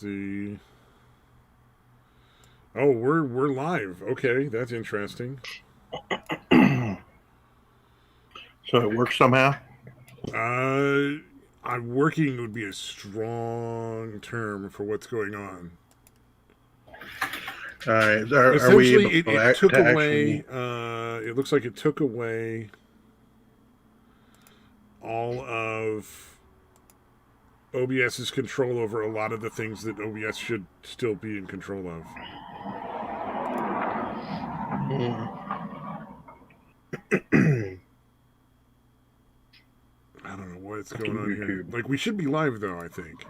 see. Oh, we're live. Okay, that's interesting. So it works somehow? I'm working would be a strong term for what's going on. All right. Are we Essentially, able it took to away. actually... It looks like it took away all of OBS's control over a lot of the things that OBS should still be in control of. I don't know what's going on here. Like, we should be live, though, I think.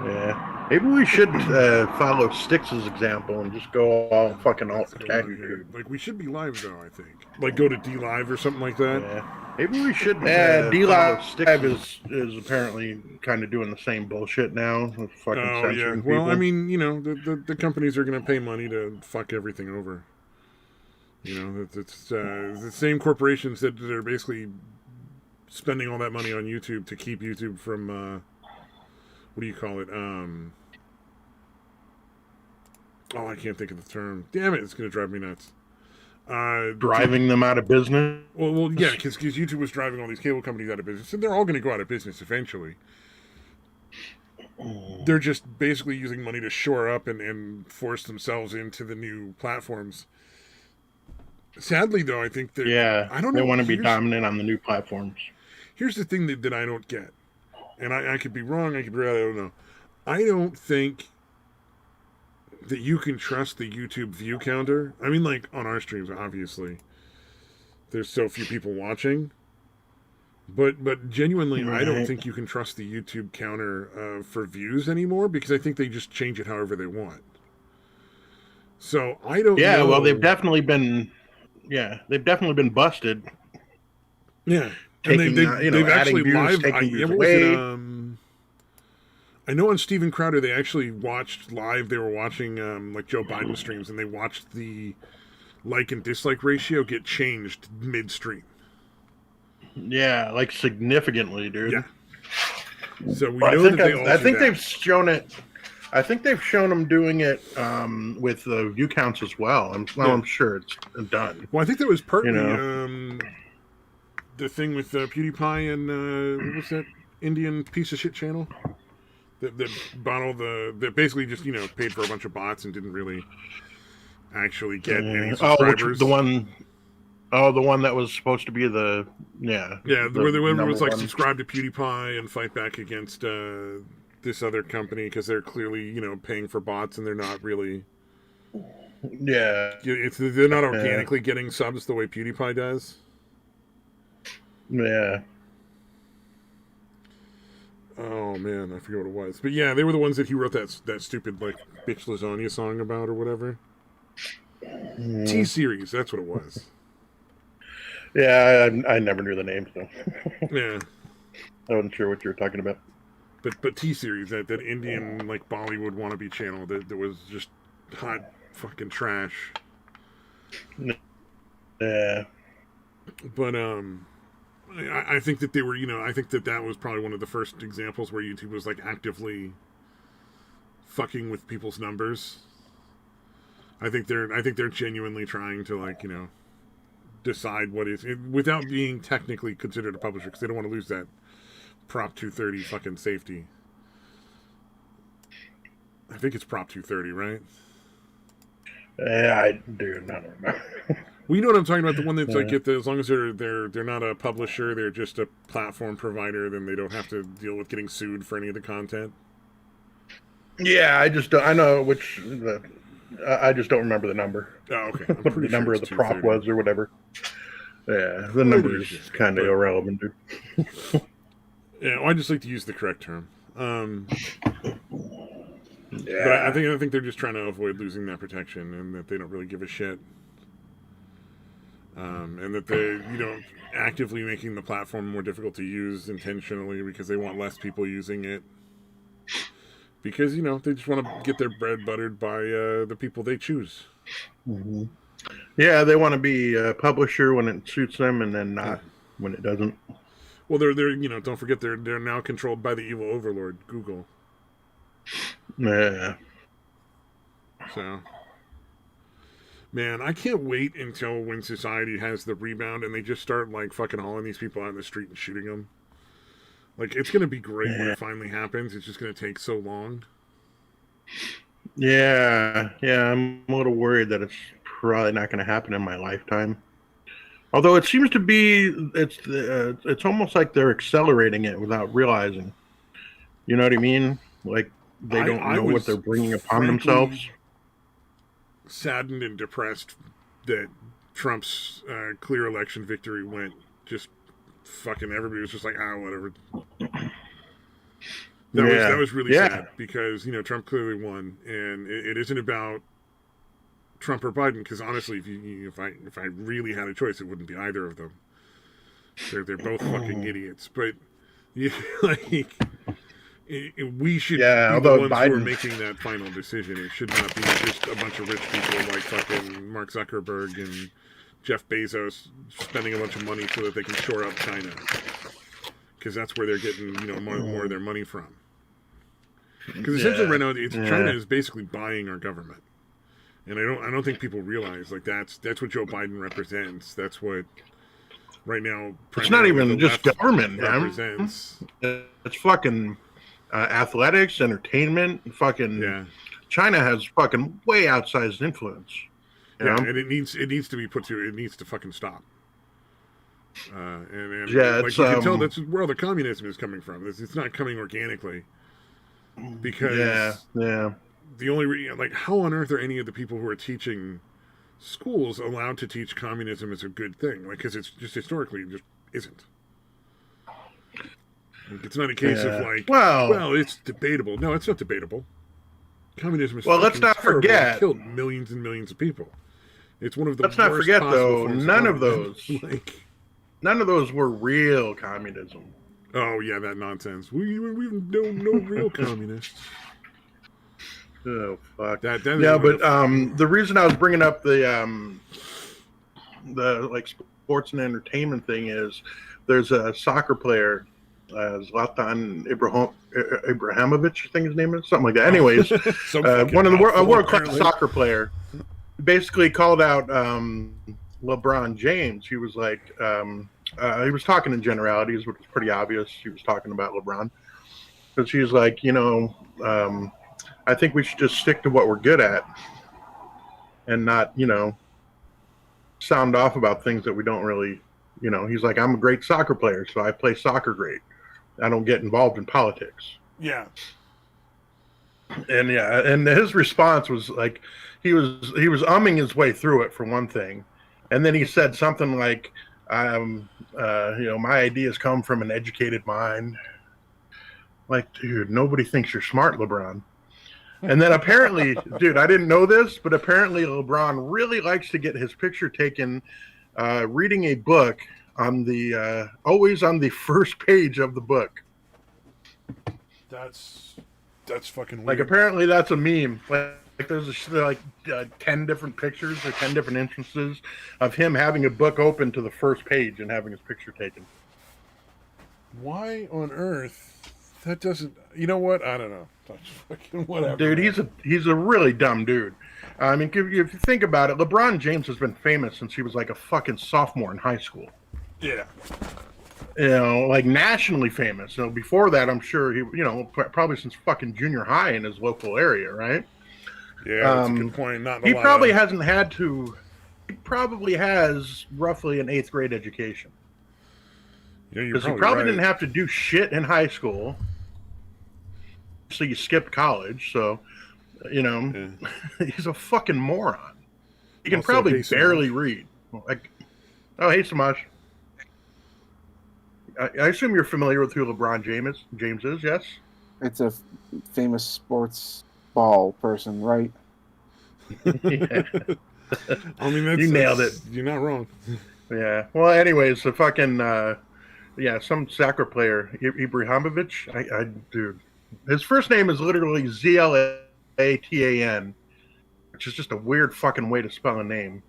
Yeah. Maybe we should follow Styx's example and just go all fucking alt tech YouTube. Like, we should be live, though, I think. Like, go to DLive or something like that. Yeah. Maybe we should DLive is apparently kind of doing the same bullshit now with fucking censoring people. Well, I mean, you know, the companies are going to pay money to fuck everything over. You know, it's the same corporations that are basically spending all that money on YouTube to keep YouTube from, what do you call it? Oh, I can't think of the term. Damn it, it's going to drive me nuts. Driving them out of business? Well, yeah, because YouTube was driving all these cable companies out of business, and they're all going to go out of business eventually. They're just basically using money to shore up and force themselves into the new platforms. Sadly, though, I think that... Yeah, I don't know, they want to be dominant on the new platforms. Here's the thing that I don't get. And I could be wrong, I could be right, I don't know. I don't think that you can trust the YouTube view counter. I mean, like, on our streams, obviously. There's so few people watching. But genuinely, right. I don't think you can trust the YouTube counter for views anymore, because I think they just change it however they want. So, I don't know. Yeah, well, they've definitely been busted. Yeah. Taking, and they've actually views, live. I know on Steven Crowder they actually watched live. They were watching like Joe Biden streams, and they watched the like and dislike ratio get changed midstream. Yeah, like significantly, dude. Yeah. So we know that they all. I think they've shown it. I think they've shown them doing it with the view counts as well. I'm sure it's done. Well, I think that was partly the thing with PewDiePie and what was that Indian piece of shit channel that bought all that basically just paid for a bunch of bots and didn't really actually get any subscribers. The one that was supposed to be where it was like subscribe to PewDiePie and fight back against this other company because they're clearly paying for bots and they're not really. Yeah, they're not organically getting subs the way PewDiePie does. Yeah. Oh man, I forget what it was, but yeah, they were the ones that he wrote that stupid like bitch lasagna song about or whatever. T-Series, that's what it was. Yeah, I never knew the name, so yeah, I wasn't sure what you were talking about. But T-Series, that Indian like Bollywood wannabe channel that was just hot fucking trash. Yeah, but I think that they were, I think that was probably one of the first examples where YouTube was like actively fucking with people's numbers. I think they're genuinely trying to like, decide what is without being technically considered a publisher because they don't want to lose that Prop 230 fucking safety. I think it's Prop 230, right? Yeah, I don't know. Well, you know what I'm talking about? The one that's like, as long as they're not a publisher, they're just a platform provider, then they don't have to deal with getting sued for any of the content. Yeah, I just know which. I just don't remember the number. Oh, okay. What the number of the prop was or whatever. Yeah, the number is kind of irrelevant, dude. Yeah, well, I just like to use the correct term. Yeah. But I think they're just trying to avoid losing that protection, and that they don't really give a shit. And that they, actively making the platform more difficult to use intentionally because they want less people using it. Because, they just want to get their bread buttered by the people they choose. Mm-hmm. Yeah, they want to be a publisher when it suits them and then not when it doesn't. Well, they're don't forget they're now controlled by the evil overlord, Google. Yeah. So, man, I can't wait until when society has the rebound and they just start like fucking hauling these people out in the street and shooting them. Like, it's gonna be great when Yeah. it finally happens. It's just gonna take so long. Yeah. Yeah. I'm a little worried that it's probably not going to happen in my lifetime. Although it seems to be, it's almost like they're accelerating it without realizing. You know what I mean? Like they don't I know what they're was bringing upon frankly themselves. saddened and depressed that Trump's clear election victory went just fucking. Everybody was just like, ah, whatever. That Yeah. was really Yeah. sad because Trump clearly won, and it isn't about Trump or Biden because honestly, if I really had a choice, it wouldn't be either of them. They're both fucking idiots, but yeah, like we should Yeah. be the Although ones who are Biden, making that final decision. It should not be just a bunch of rich people like fucking Mark Zuckerberg and Jeff Bezos spending a bunch of money so that they can shore up China, because that's where they're getting more of their money from. Because essentially right now, China is basically buying our government, and I don't think people realize like that's what Joe Biden represents. That's what right now it's not primarily even the just left government, man. represents. It's fucking athletics, entertainment. Fucking Yeah, China has fucking way outsized influence. You yeah, know? and it needs to be put to. It needs to fucking stop. Yeah. And like It's you can tell, that's where all the communism is coming from. It's not coming organically Yeah. because Yeah. the only like how on earth are any of the people who are teaching schools allowed to teach communism as a good thing? Like, because it's just historically it just isn't. Like, it's not a case of Yeah. like, Well. well, it's debatable. No, it's not debatable. Communism is Well. Let's fucking not terrible and forget. killed millions and millions of people. It's one of the Let's not worst forget, possible though. forms of government. like, None of those were real communism. oh yeah, that nonsense. We don't know real communists. Oh fuck. That Yeah, but the reason I was bringing up the like sports and entertainment thing is there's a soccer player, Zlatan Ibrahimovic, I think his name is something like that. Anyways, one of the a world class soccer player basically called out LeBron James. He was like, he was talking in generalities, which was pretty obvious. He was talking about LeBron because he's like, I think we should just stick to what we're good at and not, sound off about things that we don't really, he's like, I'm a great soccer player, so I play soccer great. I don't get involved in politics. Yeah. And yeah, and his response was like, he was umming his way through it for one thing. And then he said something like, my ideas come from an educated mind. Like, dude, nobody thinks you're smart, LeBron. And then apparently, dude, I didn't know this, but apparently LeBron really likes to get his picture taken reading a book on the always on the first page of the book. That's fucking weird. Like apparently that's a meme. Like there's 10 different pictures or 10 different instances of him having a book open to the first page and having his picture taken. Why on earth? That doesn't. You know what? I don't know. That's fucking whatever. Dude, he's a really dumb dude. I mean, if you think about it, LeBron James has been famous since he was like a fucking sophomore in high school. Yeah. Like nationally famous. So before that, I'm sure he, probably since fucking junior high in his local area, right? Yeah, that's a good point. Not he probably hasn't had to. He probably has roughly an 8th grade education. Because he probably didn't have to do shit in high school. So you skipped college, so he's a fucking moron. He can probably barely read. Like, oh, hey, Samaj. I assume you're familiar with who LeBron James is, yes? It's a famous sports ball person, right? Yeah. I mean, you nailed it. You're not wrong. Yeah. Well, anyways, the fucking some soccer player, Ibrahimovic. Dude, his first name is literally Zlatan, which is just a weird fucking way to spell a name.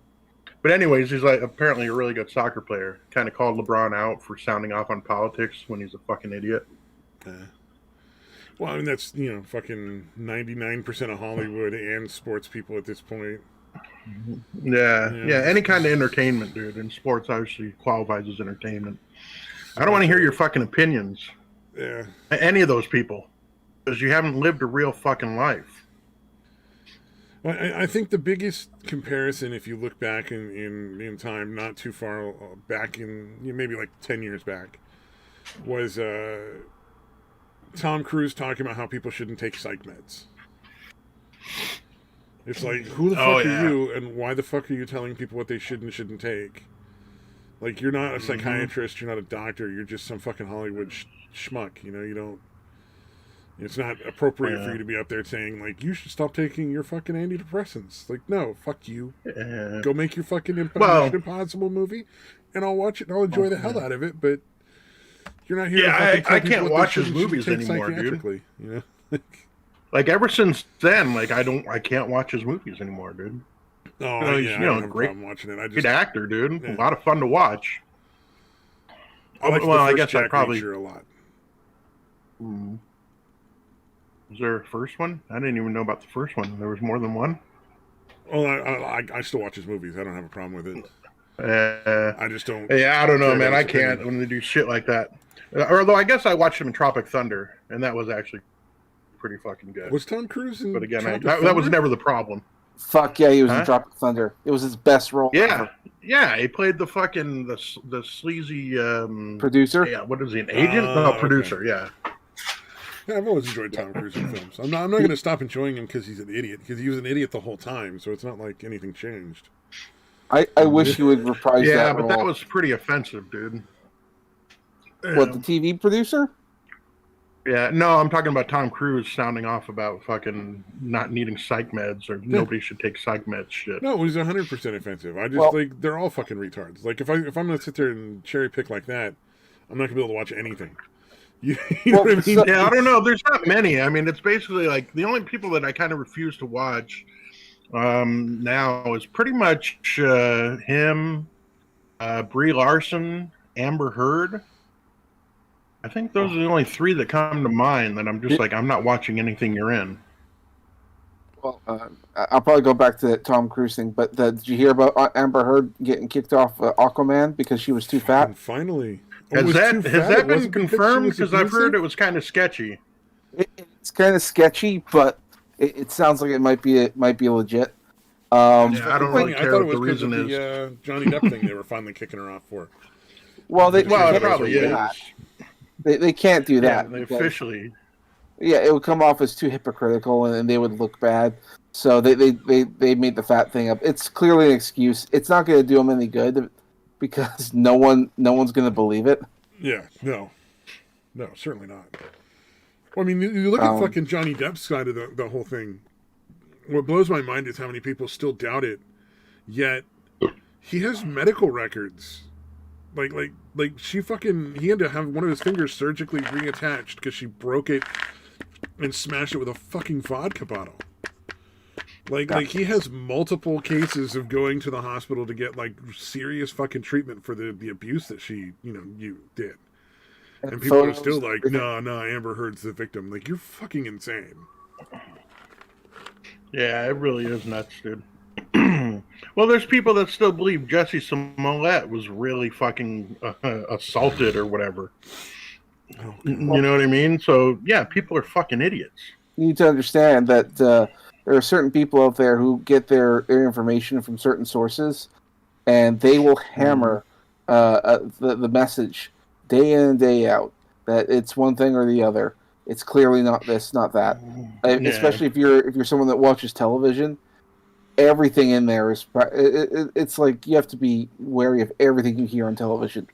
But anyways, he's like apparently a really good soccer player. Kind of called LeBron out for sounding off on politics when he's a fucking idiot. Well, I mean, that's, fucking 99% of Hollywood and sports people at this point. Yeah. Any kind of entertainment, dude. And sports obviously qualifies as entertainment. I don't want to hear your fucking opinions. Yeah. Any of those people. Because you haven't lived a real fucking life. Well, I think the biggest comparison, if you look back in time, not too far back maybe like 10 years back, was Tom Cruise talking about how people shouldn't take psych meds. It's like, who the fuck are you, and why the fuck are you telling people what they should and shouldn't take? Like, you're not a psychiatrist, you're not a doctor, you're just some fucking Hollywood schmuck, you don't... It's not appropriate for you to be up there saying, like, you should stop taking your fucking antidepressants. Like, no, fuck you. Go make your fucking Mission Impossible movie, and I'll watch it and I'll enjoy the hell out of it, but you're not here to fucking tell I can't watch his movies anymore, dude. Like, ever since then, like, I can't watch his movies anymore, dude. Oh, I don't have a problem watching it. Great actor, dude. A lot of fun to watch. I guess I probably a lot. Was there a first one? I didn't even know about the first one. There was more than one. Oh, I still watch his movies. I don't have a problem with it. I just don't. Yeah, I don't know, man. I can't when they do shit like that. Although I guess I watched him in Tropic Thunder, and that was actually pretty fucking good. Was Tom Cruise in? But again, that was never the problem. Fuck yeah, he was in Tropic Thunder. It was his best role. Yeah, yeah. He played the fucking the sleazy producer. Yeah, what is he? An agent? No, producer. Okay. Yeah. Yeah, I've always enjoyed Tom Cruise in films. I'm not going to stop enjoying him because he's an idiot. Because he was an idiot the whole time, so it's not like anything changed. I wish he would reprise that. Yeah, but that was pretty offensive, dude. What, the TV producer? Yeah, no, I'm talking about Tom Cruise sounding off about fucking not needing psych meds or nobody should take psych meds shit. No, it was 100% offensive. I just they're all fucking retards. Like if I'm gonna sit there and cherry pick like that, I'm not gonna be able to watch anything. You know what I mean? Yeah, I don't know. There's not many. I mean, it's basically like the only people that I kind of refuse to watch now is pretty much him, Brie Larson, Amber Heard. I think those are the only three that come to mind that I'm just like, I'm not watching anything you're in. Well, I'll probably go back to that Tom Cruise thing, but did you hear about Amber Heard getting kicked off Aquaman because she was too fat? Finally. Has that been confirmed? Because I've heard it was kind of sketchy. It's kind of sketchy, but it sounds like it might be legit. I don't really care what the reason is. The Johnny Depp thing they were finally kicking her off for. Well, it probably is. They can't do that. They officially. Yeah, it would come off as too hypocritical, and they would look bad. So they made the fat thing up. It's clearly an excuse. It's not going to do them any good because no one's going to believe it. Yeah, no, certainly not. Well, I mean, you look at fucking Johnny Depp's side of the whole thing. What blows my mind is how many people still doubt it. Yet he has medical records. Like he had to have one of his fingers surgically reattached because she broke it and smashed it with a fucking vodka bottle. Like he has multiple cases of going to the hospital to get like serious fucking treatment for the abuse that she, you did. And people are still like, no, Amber Heard's the victim. Like, you're fucking insane. Yeah, it really is nuts, dude. Well, there's people that still believe Jussie Smollett was really fucking assaulted or whatever. Oh, you know what I mean? So, yeah, people are fucking idiots. You need to understand that there are certain people out there who get their information from certain sources, and they will hammer the message day in and day out that it's one thing or the other. It's clearly not this, not that. Especially if you're someone that watches television. Everything in there is it's like you have to be wary of everything you hear on television.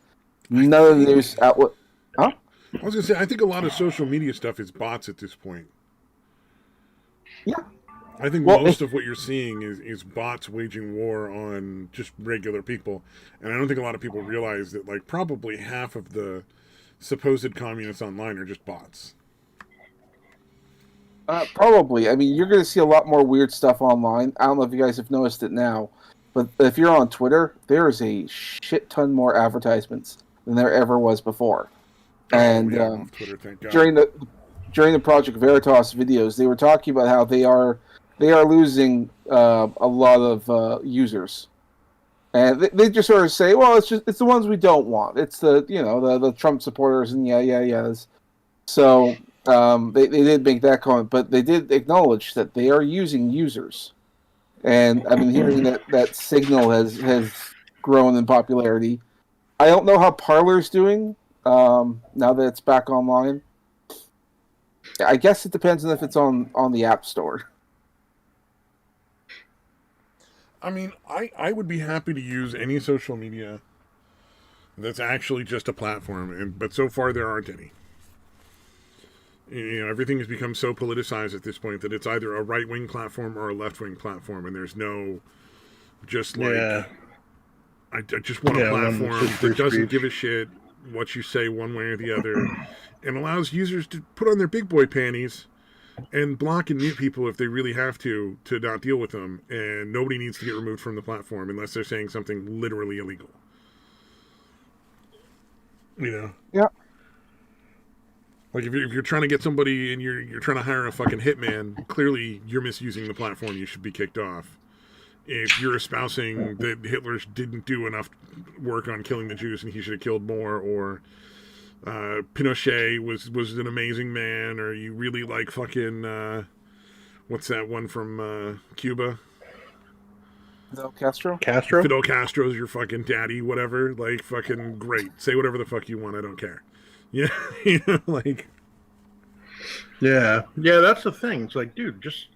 None of the news outlet. Huh? I was gonna say I think a lot of social media stuff is bots at this point. Yeah. I think most of what you're seeing is bots waging war on just regular people, and I don't think a lot of people realize that like probably half of the supposed communists online are just bots. Probably. I mean, you're going to see a lot more weird stuff online. I don't know if you guys have noticed it now, but if you're on Twitter, there is a shit ton more advertisements than there ever was before. And off Twitter, thank God. during the Project Veritas videos, they were talking about how they are losing a lot of users, and they just sort of say, well, it's the ones we don't want. It's the Trump supporters and yeahs. So they did make that comment, but they did acknowledge that they are using users, and I've been hearing that Signal has grown in popularity. I don't know how Parler's doing now that it's back online. I guess it depends on if it's on the App Store. I mean, I would be happy to use any social media that's actually just a platform, but so far there aren't any. Everything has become so politicized at this point that it's either a right-wing platform or a left-wing platform, and there's no just like... Yeah. I just want a platform that doesn't give a shit what you say one way or the other, and allows users to put on their big boy panties and block and mute people if they really have to not deal with them, and nobody needs to get removed from the platform unless they're saying something literally illegal. Yeah. Like if you're trying to get somebody and you're trying to hire a fucking hitman, clearly you're misusing the platform. You should be kicked off. If you're espousing that Hitler didn't do enough work on killing the Jews and he should have killed more, or Pinochet was an amazing man, or you really like fucking what's that one from Cuba? Fidel Castro? Fidel Castro's your fucking daddy, whatever. Like, fucking great. Say whatever the fuck you want. I don't care. Yeah, like. Yeah, that's the thing. It's like, dude, just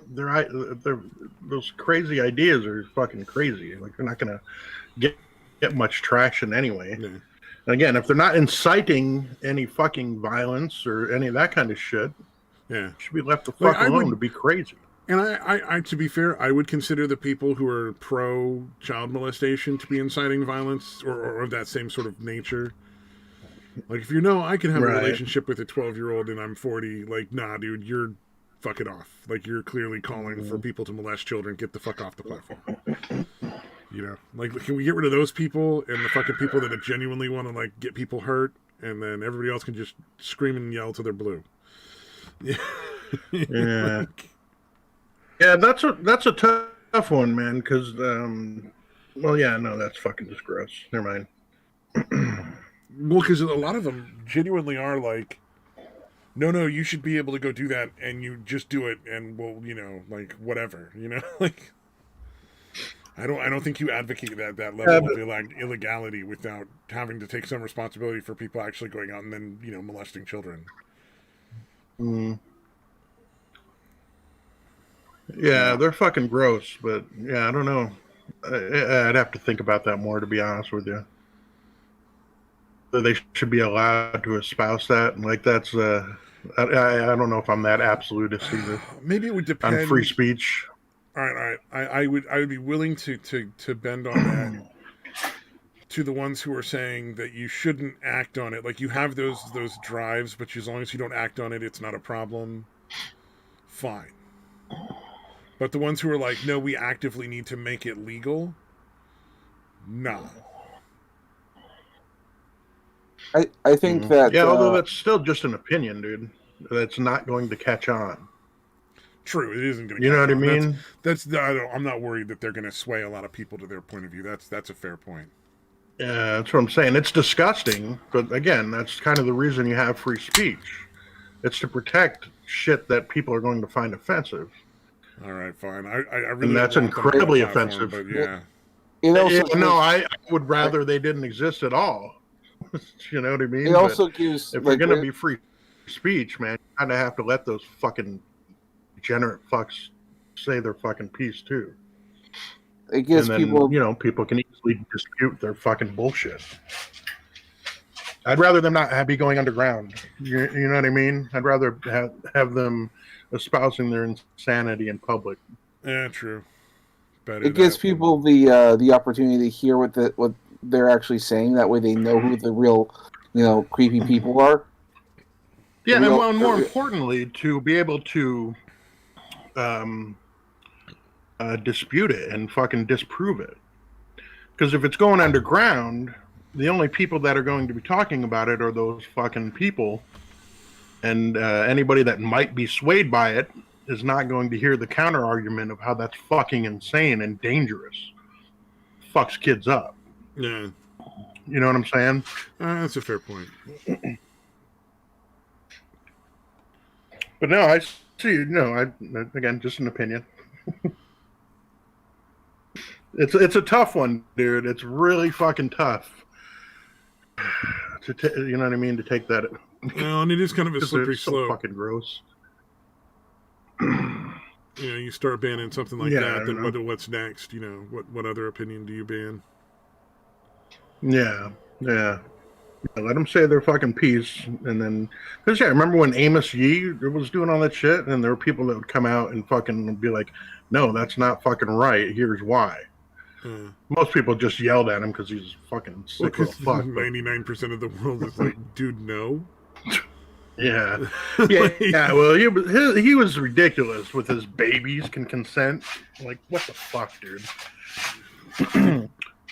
they're those crazy ideas are fucking crazy. Like, they're not gonna get much traction anyway. Yeah. And again, if they're not inciting any fucking violence or any of that kind of shit, should be left the fuck alone to be crazy. And I, to be fair, I would consider the people who are pro child molestation to be inciting violence or of that same sort of nature. Like, if I can have a relationship with a 12-year-old and I'm 40, like, nah, dude, you're fuck it off. Like, you're clearly calling for people to molest children. Get the fuck off the platform. Like, can we get rid of those people and the fucking people that genuinely want to, like, get people hurt, and then everybody else can just scream and yell till they're blue. Yeah. Yeah, that's a tough one, man, because, that's fucking just gross. Never mind. Well, because a lot of them genuinely are like, no, you should be able to go do that, and you just do it, and well, like, whatever, like, I don't think you advocate that level of illegality without having to take some responsibility for people actually going out and then, molesting children. Mm. Yeah, they're fucking gross, but yeah, I don't know. I'd have to think about that more, to be honest with you. They should be allowed to espouse that, and like that's I don't know if I'm that absolutist either. Maybe it would depend on free speech. All right. I would be willing to bend on that to the ones who are saying that you shouldn't act on it. Like, you have those drives, but as long as you don't act on it, it's not a problem. Fine. But the ones who are like, no, we actively need to make it legal. Nah. I think that... Yeah, although that's still just an opinion, dude. That's not going to catch on. True, it isn't going to catch on. You know what I mean? That's I'm not worried that they're going to sway a lot of people to their point of view. That's a fair point. Yeah, that's what I'm saying. It's disgusting, but again, that's kind of the reason you have free speech. It's to protect shit that people are going to find offensive. All right, fine. I really and that's incredibly offensive. But yeah. I would rather they didn't exist at all. You know what I mean? It also gives... If you're going to be free speech, man, you kind of have to let those fucking degenerate fucks say their fucking piece, too. It gives people... people can easily dispute their fucking bullshit. I'd rather them not be going underground. You know what I mean? I'd rather have them espousing their insanity in public. Yeah, true. It gives people the opportunity to hear what they're actually saying. That way they know who the real, creepy people are. Yeah, and more importantly, to be able to dispute it and fucking disprove it. Because if it's going underground, the only people that are going to be talking about it are those fucking people And anybody that might be swayed by it is not going to hear the counter argument of how that's fucking insane and dangerous. Fucks kids up. Yeah. You know what I'm saying? That's a fair point. But no, I see. Again, just an opinion. It's a tough one, dude. It's really fucking tough. You know what I mean? To take that. Well, and it is kind of a slippery slope. So fucking gross. You start banning something like that, then what's next? What other opinion do you ban? Yeah. Let them say their fucking piece, and then because remember when Amos Yee was doing all that shit, and there were people that would come out and fucking be like, "No, that's not fucking right. Here's why." Most people just yelled at him because he's fucking sick of fuck. 99% of the world is like, "Dude, no." Yeah. Well, he was ridiculous with his babies can consent. Like, what the fuck, dude?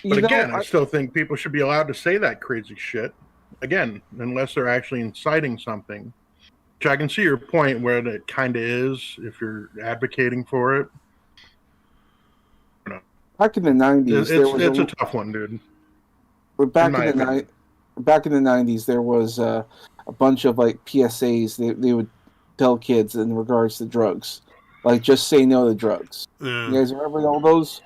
But again, I still think people should be allowed to say that crazy shit. Again, unless they're actually inciting something. Which I can see your point where it kind of is if you're advocating for it. Back in the 90s, it's a tough one, dude. But back in the 90s, there was a bunch of like PSAs they would tell kids in regards to drugs, like just say no to drugs. Yeah. You guys remember all those?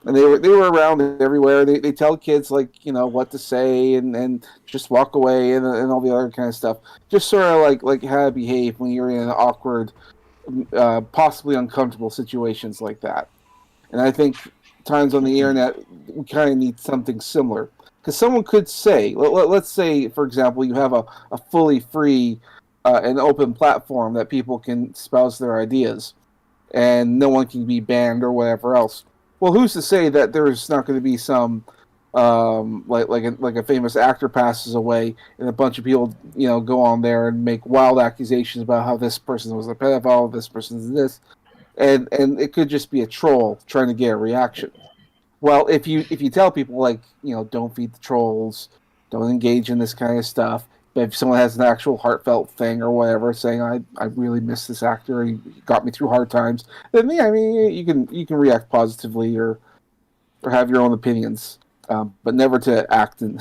And they were around everywhere. They tell kids like what to say and just walk away and all the other kind of stuff. Just sort of like how to behave when you're in awkward, possibly uncomfortable situations like that. And I think times on the internet we kind of need something similar because someone could say, let's say for example, you have a fully free and open platform that people can espouse their ideas, and no one can be banned or whatever else. Well, who's to say that there's not going to be some like a famous actor passes away and a bunch of people go on there and make wild accusations about how this person was a pedophile, this person's this, and it could just be a troll trying to get a reaction. Well, if you tell people like don't feed the trolls, don't engage in this kind of stuff. But if someone has an actual heartfelt thing or whatever, saying I really miss this actor, he got me through hard times, then you can react positively or have your own opinions, but never to act and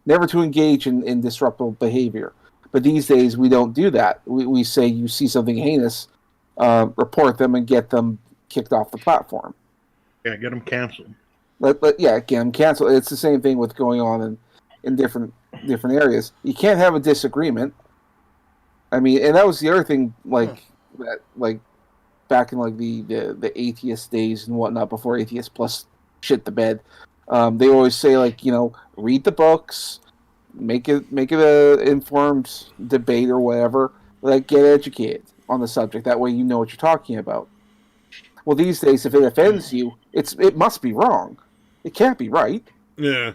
never to engage in disruptive behavior. But these days we don't do that. We say you see something heinous, report them and get them kicked off the platform. Yeah, get them canceled. Get them canceled. It's the same thing with going on in different areas. You can't have a disagreement. I mean, and that was the other thing, like back in like the atheist days and whatnot, before Atheist Plus shit the bed. They always say like read the books, make it a informed debate or whatever. Like get educated on the subject. That way you know what you're talking about. Well, these days, if it offends you, it must be wrong. It can't be right. Yeah.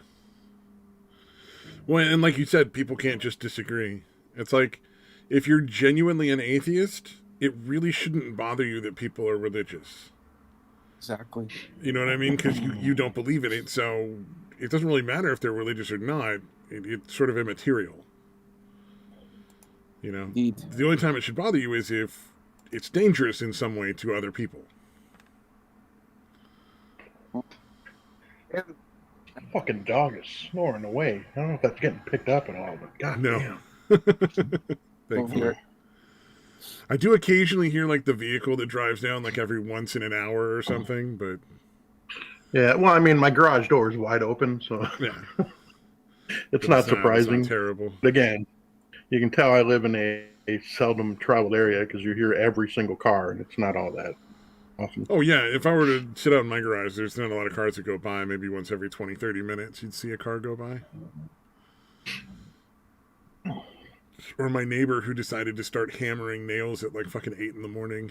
Well, and like you said, people can't just disagree. It's like, if you're genuinely an atheist, it really shouldn't bother you that people are religious. Exactly. You know what I mean? Because you don't believe in it, so it doesn't really matter if they're religious or not. It's sort of immaterial. Indeed. The only time it should bother you is if it's dangerous in some way to other people. And fucking dog is snoring away. I don't know if that's getting picked up at all, but goddamn. Thank you. I do occasionally hear like the vehicle that drives down like every once in an hour or something, but yeah. Well, I mean, my garage door is wide open, so yeah, it's not surprising. It's not terrible. But again, you can tell I live in a seldom traveled area because you hear every single car, and it's not all that often. Oh yeah, if I were to sit out in my garage, there's not a lot of cars that go by. Maybe once every 20-30 minutes you'd see a car go by. Or my neighbor who decided to start hammering nails at like fucking 8 a.m.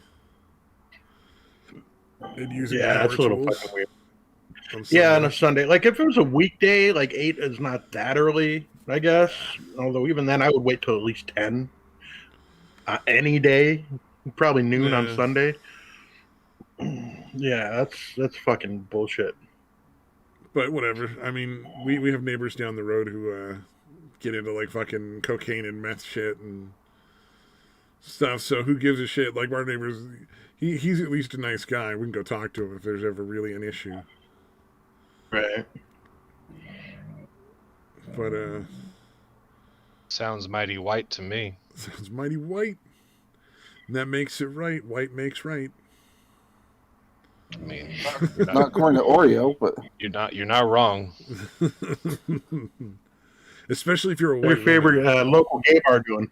and using that's a little tools fucking weird. On a Sunday. Like if it was a weekday, like 8 is not that early, I guess. Although even then I would wait till at least 10. Any day. Probably noon on Sunday. Yeah, that's fucking bullshit. But whatever. I mean, we have neighbors down the road who get into like fucking cocaine and meth shit, and stuff. So who gives a shit? Like our neighbors, he's at least a nice guy. We can go talk to him if there's ever really an issue. Right. But sounds mighty white to me. sounds mighty white. And that makes it right. White makes right. I mean, Not according to Oreo, but you're not wrong. Especially if you're a What's white your woman. favorite local gay bar doing?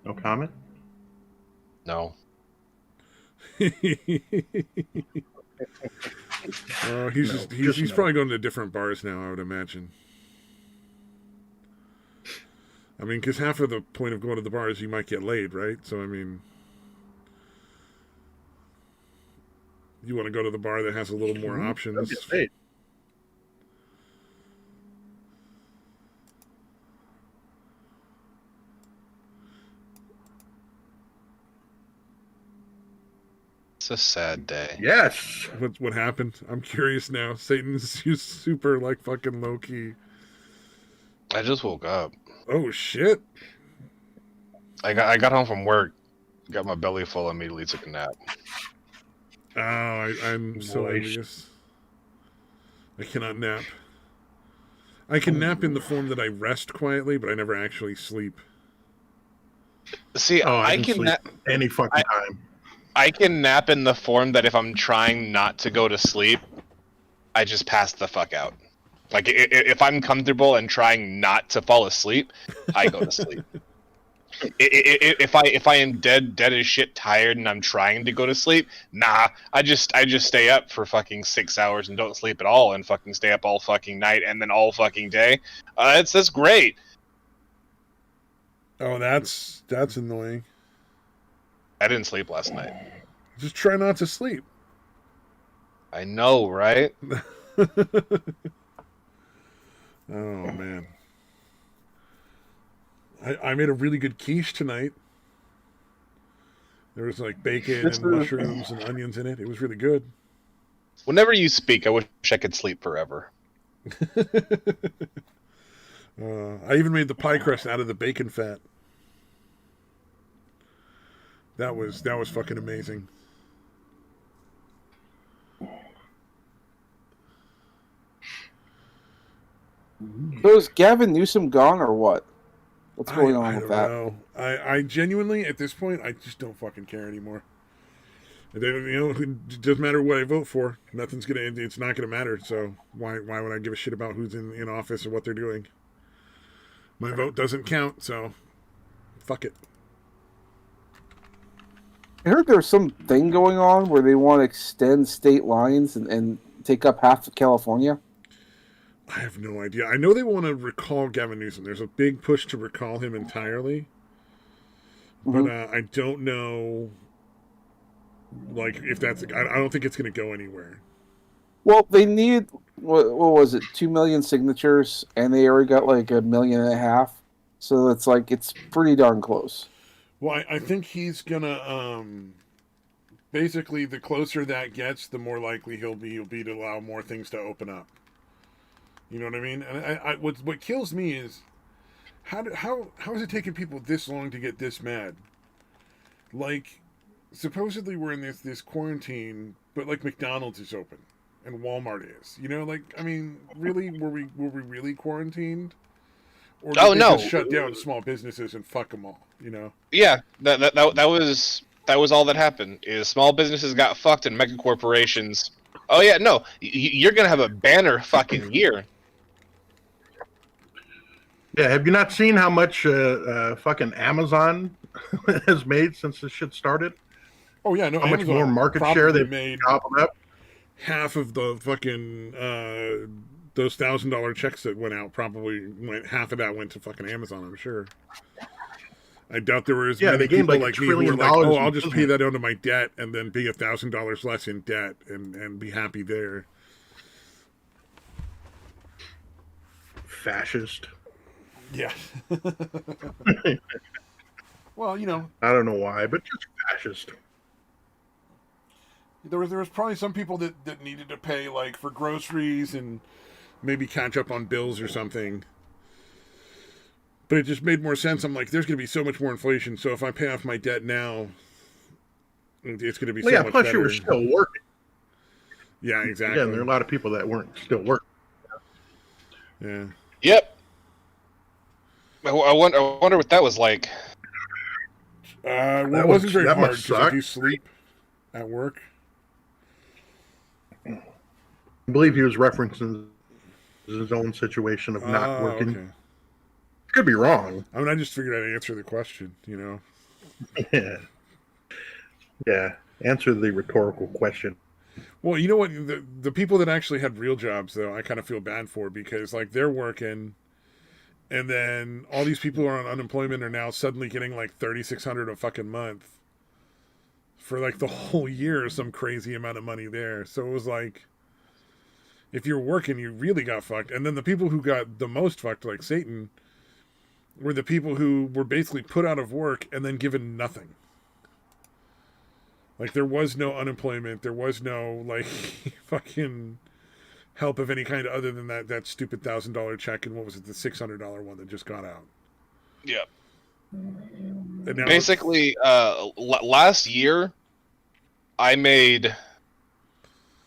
No comment? No. He's probably going to different bars now, I would imagine. I mean, because half of the point of going to the bar is you might get laid, right? So, I mean, you want to go to the bar that has a little more options. It's a sad day. Yes. What happened? I'm curious now. Satan's super, like, fucking low-key. I just woke up. Oh, shit. I got home from work, got my belly full, immediately took a nap. Oh, I'm so envious. I cannot nap. I can nap in the form that I rest quietly, but I never actually sleep. See, I can nap any fucking time. I can nap in the form that if I'm trying not to go to sleep, I just pass the fuck out. Like, if I'm comfortable and trying not to fall asleep, I go to sleep. If I am dead as shit tired and I'm trying to go to sleep, nah, I just stay up for fucking 6 hours and don't sleep at all and fucking stay up all fucking night and then all fucking day. That's great. Oh, that's annoying. I didn't sleep last night. Just try not to sleep. I know, right? Oh, man. I made a really good quiche tonight. There was like bacon and mushrooms and onions in it. It was really good. Whenever you speak, I wish I could sleep forever. I even made the pie crust out of the bacon fat. That was fucking amazing. So is Gavin Newsom gone or what? What's going on with that? I don't know. I genuinely, at this point, I just don't fucking care anymore. It doesn't matter what I vote for. It's not gonna matter. So why would I give a shit about who's in office or what they're doing? My vote doesn't count, so fuck it. I heard there's some thing going on where they want to extend state lines and take up half of California. I have no idea. I know they want to recall Gavin Newsom. There's a big push to recall him entirely. Mm-hmm. But I don't know, like, if that's... I don't think it's going to go anywhere. Well, they need, what was it, 2 million signatures, and they already got like 1.5 million. So it's like, it's pretty darn close. Well, I think he's going to... basically, the closer that gets, the more likely he'll be to allow more things to open up. You know what I mean? And what kills me is how is it taking people this long to get this mad? Like, supposedly we're in this quarantine, but like McDonald's is open and Walmart is. You know, like, I mean, really, were we really quarantined? Or did they just shut down small businesses and fuck them all? You know? Yeah, that was all that happened. Is small businesses got fucked and mega corporations. Oh yeah, no, you're gonna have a banner fucking year. Yeah, have you not seen how much fucking Amazon has made since this shit started? Oh yeah, no. How much more market share they've made? Up? Half of the fucking those $1,000 checks that went out half of that went to fucking Amazon. I'm sure. I doubt there were as many people like me who were like, "Oh, I'll just pay that onto my debt and then be $1,000 less in debt and be happy there." Fascist. Yeah. Well, you know, I don't know why, but just fascist. There was probably some people that needed to pay like for groceries and maybe catch up on bills or something. But it just made more sense. I'm like, there's going to be so much more inflation. So if I pay off my debt now, it's going to be so much plus better. you were still working. Yeah, exactly. Again, there are a lot of people that weren't still working. Yeah. Yep. I wonder what that was like. Well, it wasn't very hard must because I suck. do sleep at work. I believe he was referencing his own situation of not working. Okay. Could be wrong. I mean, I just figured I'd answer the question, you know. Yeah. Yeah. Answer the rhetorical question. Well, you know what? The people that actually had real jobs, though, I kind of feel bad for because, like, they're working, and then all these people who are on unemployment are now suddenly getting like $3,600 a fucking month for like the whole year, or some crazy amount of money there. So it was like, if you're working, you really got fucked. And then the people who got the most fucked, like Satan, were the people who were basically put out of work and then given nothing. Like, there was no unemployment. There was no, like, fucking help of any kind other than that stupid $1,000 check and what was it, the $600 one that just got out. Yeah. And now Basically, last year, I made,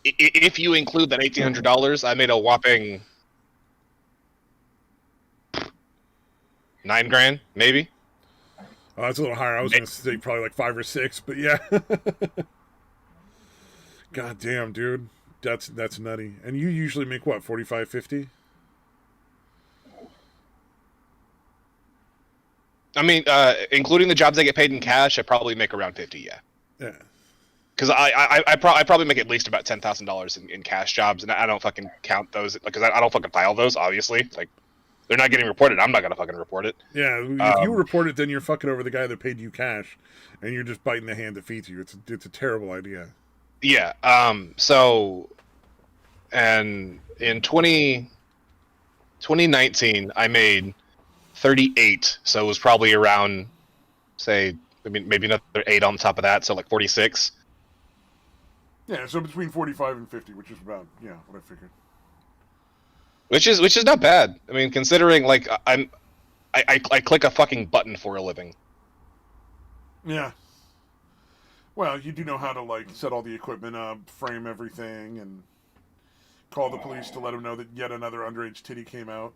if you include that $1,800, I made a whopping $9,000, maybe. Oh, that's a little higher. I was going to say probably like 5 or 6, but yeah. God damn, dude. That's nutty. And you usually make what, 45, 50? I mean, including the jobs I get paid in cash, I probably make around 50. Yeah. Yeah. Because I probably make at least about $10,000 in cash jobs, and I don't fucking count those because I don't fucking file those. Obviously, like they're not getting reported. I'm not gonna fucking report it. Yeah, if you report it, then you're fucking over the guy that paid you cash, and you're just biting the hand that feeds you. It's a terrible idea. Yeah. So, and in 2019, I made 38. So it was probably around, say, I mean, maybe another 8 on top of that. So like 46. Yeah, so between 45 and 50, which is about, yeah, what I figured. Which is not bad. I mean, considering like I click a fucking button for a living. Yeah. Well, you do know how to like set all the equipment up, frame everything, and call the police to let them know that yet another underage titty came out.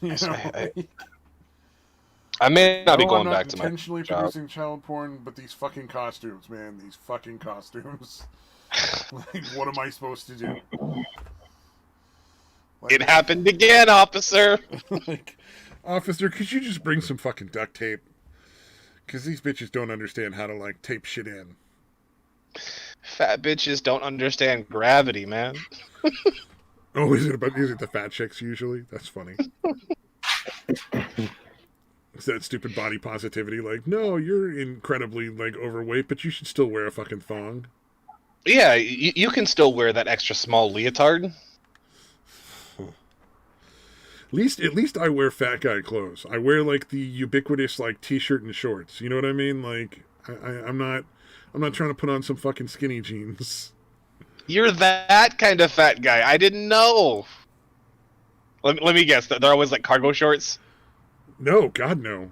You know? I may not be No, going I'm not back to my intentionally job. producing child porn, but these fucking costumes, man, these fucking costumes. Like, what am I supposed to do? Like, It happened again, officer. like, officer, could you just bring some fucking duct tape? Because these bitches don't understand how to, like, tape shit in. Fat bitches don't understand gravity, man. Oh, is it the fat chicks usually? That's funny. It's that stupid body positivity, like, no, you're incredibly, like, overweight, but you should still wear a fucking thong. Yeah, you can still wear that extra small leotard. At least I wear fat guy clothes. I wear like the ubiquitous like t-shirt and shorts. You know what I mean? Like I'm not trying to put on some fucking skinny jeans. You're that kind of fat guy. I didn't know. Let me guess. They're always like cargo shorts. No, God no.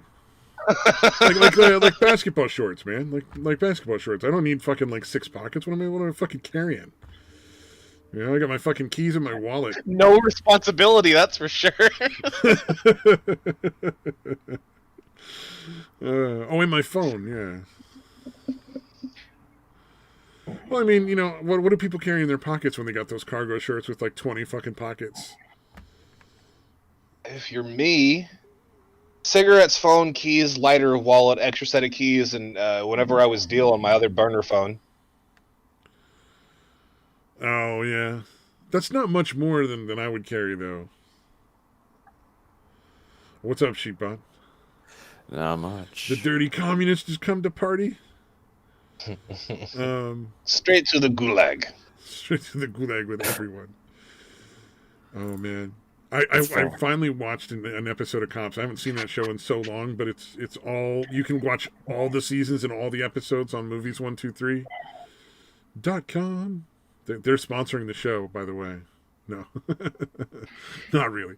like basketball shorts, man. Like basketball shorts. I don't need fucking like 6 pockets. What am I fucking carrying? You know, I got my fucking keys in my wallet. No responsibility, that's for sure. In my phone, yeah. Well, I mean, you know, what do people carry in their pockets when they got those cargo shirts with like 20 fucking pockets? If you're me, cigarettes, phone, keys, lighter, wallet, extra set of keys, and whenever I was deal on my other burner phone. Oh, yeah. That's not much more than I would carry, though. What's up, Sheepbot? Not much. The dirty communists just come to party? Straight to the gulag. Straight to the gulag with everyone. Oh, man. I finally watched an episode of Cops. I haven't seen that show in so long, but it's all... You can watch all the seasons and all the episodes on movies123.com. They're sponsoring the show, by the way. No. Not really.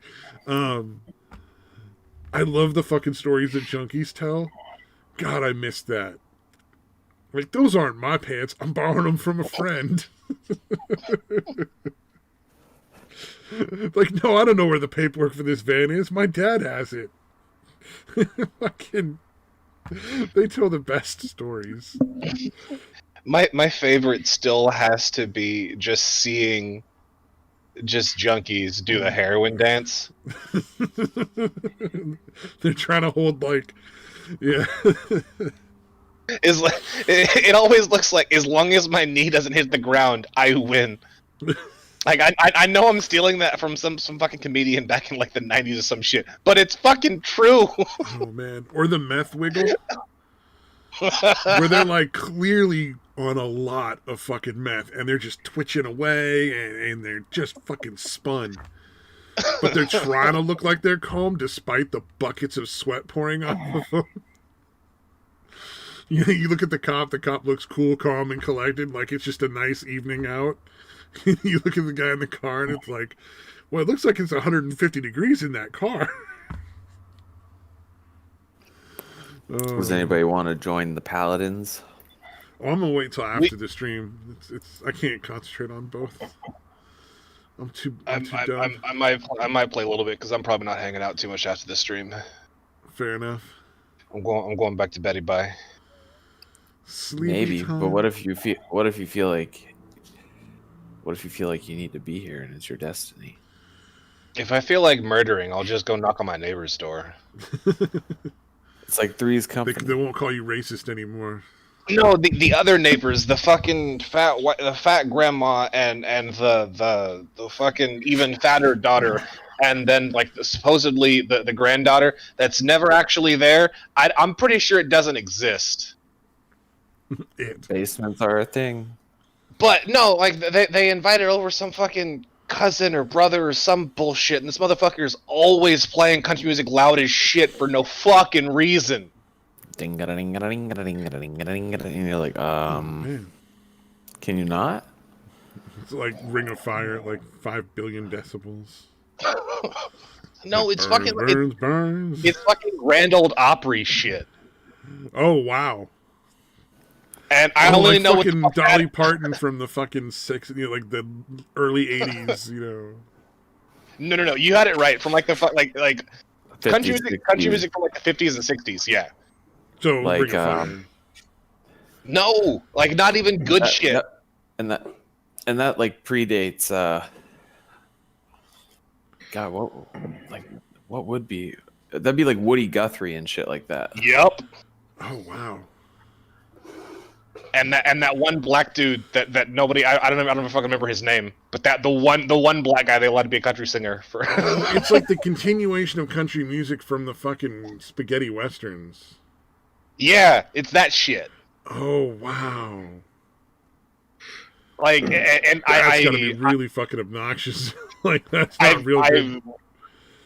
I love the fucking stories that junkies tell. God, I missed that. Like, those aren't my pants. I'm borrowing them from a friend. Like, no, I don't know where the paperwork for this van is. My dad has it. Fucking, they tell the best stories. My favorite still has to be just seeing just junkies do the heroin dance. They're trying to hold, like, yeah. Is like it always looks like as long as my knee doesn't hit the ground, I win. Like I know I'm stealing that from some fucking comedian back in like the 90s or some shit, but it's fucking true. Oh man, or the meth wiggle, where they're like clearly on a lot of fucking meth and they're just twitching away and they're just fucking spun. But they're trying to look like they're calm despite the buckets of sweat pouring off of them. You look at the cop looks cool, calm, and collected, like it's just a nice evening out. You look at the guy in the car, and it's like, well, it looks like it's 150 degrees in that car. Does anybody want to join the Paladins? Oh, I'm gonna wait till after the stream. It's I can't concentrate on both. I'm too done. I might play a little bit because I'm probably not hanging out too much after the stream. Fair enough. I'm going back to Betty Bye. Sleepy Maybe, time. but what if you feel like you need to be here and it's your destiny? If I feel like murdering, I'll just go knock on my neighbor's door. It's like Three's Company. They won't call you racist anymore. No, the other neighbors, the fucking fat grandma and the fucking even fatter daughter, and then like supposedly the granddaughter that's never actually there. I'm pretty sure it doesn't exist. Basements are a thing. But no, like they invited over some fucking cousin or brother or some bullshit, and this motherfucker's always playing country music loud as shit for no fucking reason. And you're like, Man. can you not? It's like Ring of Fire at like 5 billion decibels. No, it's burns, fucking burns. it's fucking Grand Old Opry shit. Oh wow. And I only like know what fucking the fuck Dolly Parton from the fucking like the early 80s, No. You had it right. From like the like 50s, country 60s. music from like the 50s and 60s. Yeah. So Like, Ring of Fire. No, like not even good shit. And that like predates. God, what would be? That'd be like Woody Guthrie and shit like that. Yep. Oh wow. And that one black dude that nobody I don't know if I can remember his name, but the one black guy they allowed to be a country singer for. It's like the continuation of country music from the fucking spaghetti westerns. Yeah, it's that shit. Oh wow. Like, and That's gotta be really fucking obnoxious. Like that's not real good.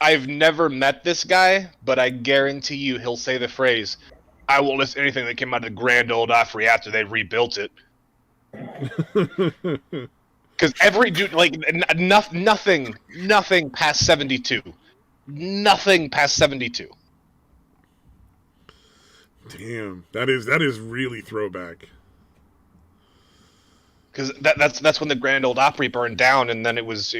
I've never met this guy, but I guarantee you he'll say the phrase, "I will listen to anything that came out of the Grand Old Opry after they rebuilt it." Because every dude, like, nothing past 72. Nothing past 72. Damn, that is really throwback. Because that's when the Grand Old Opry burned down, and then it was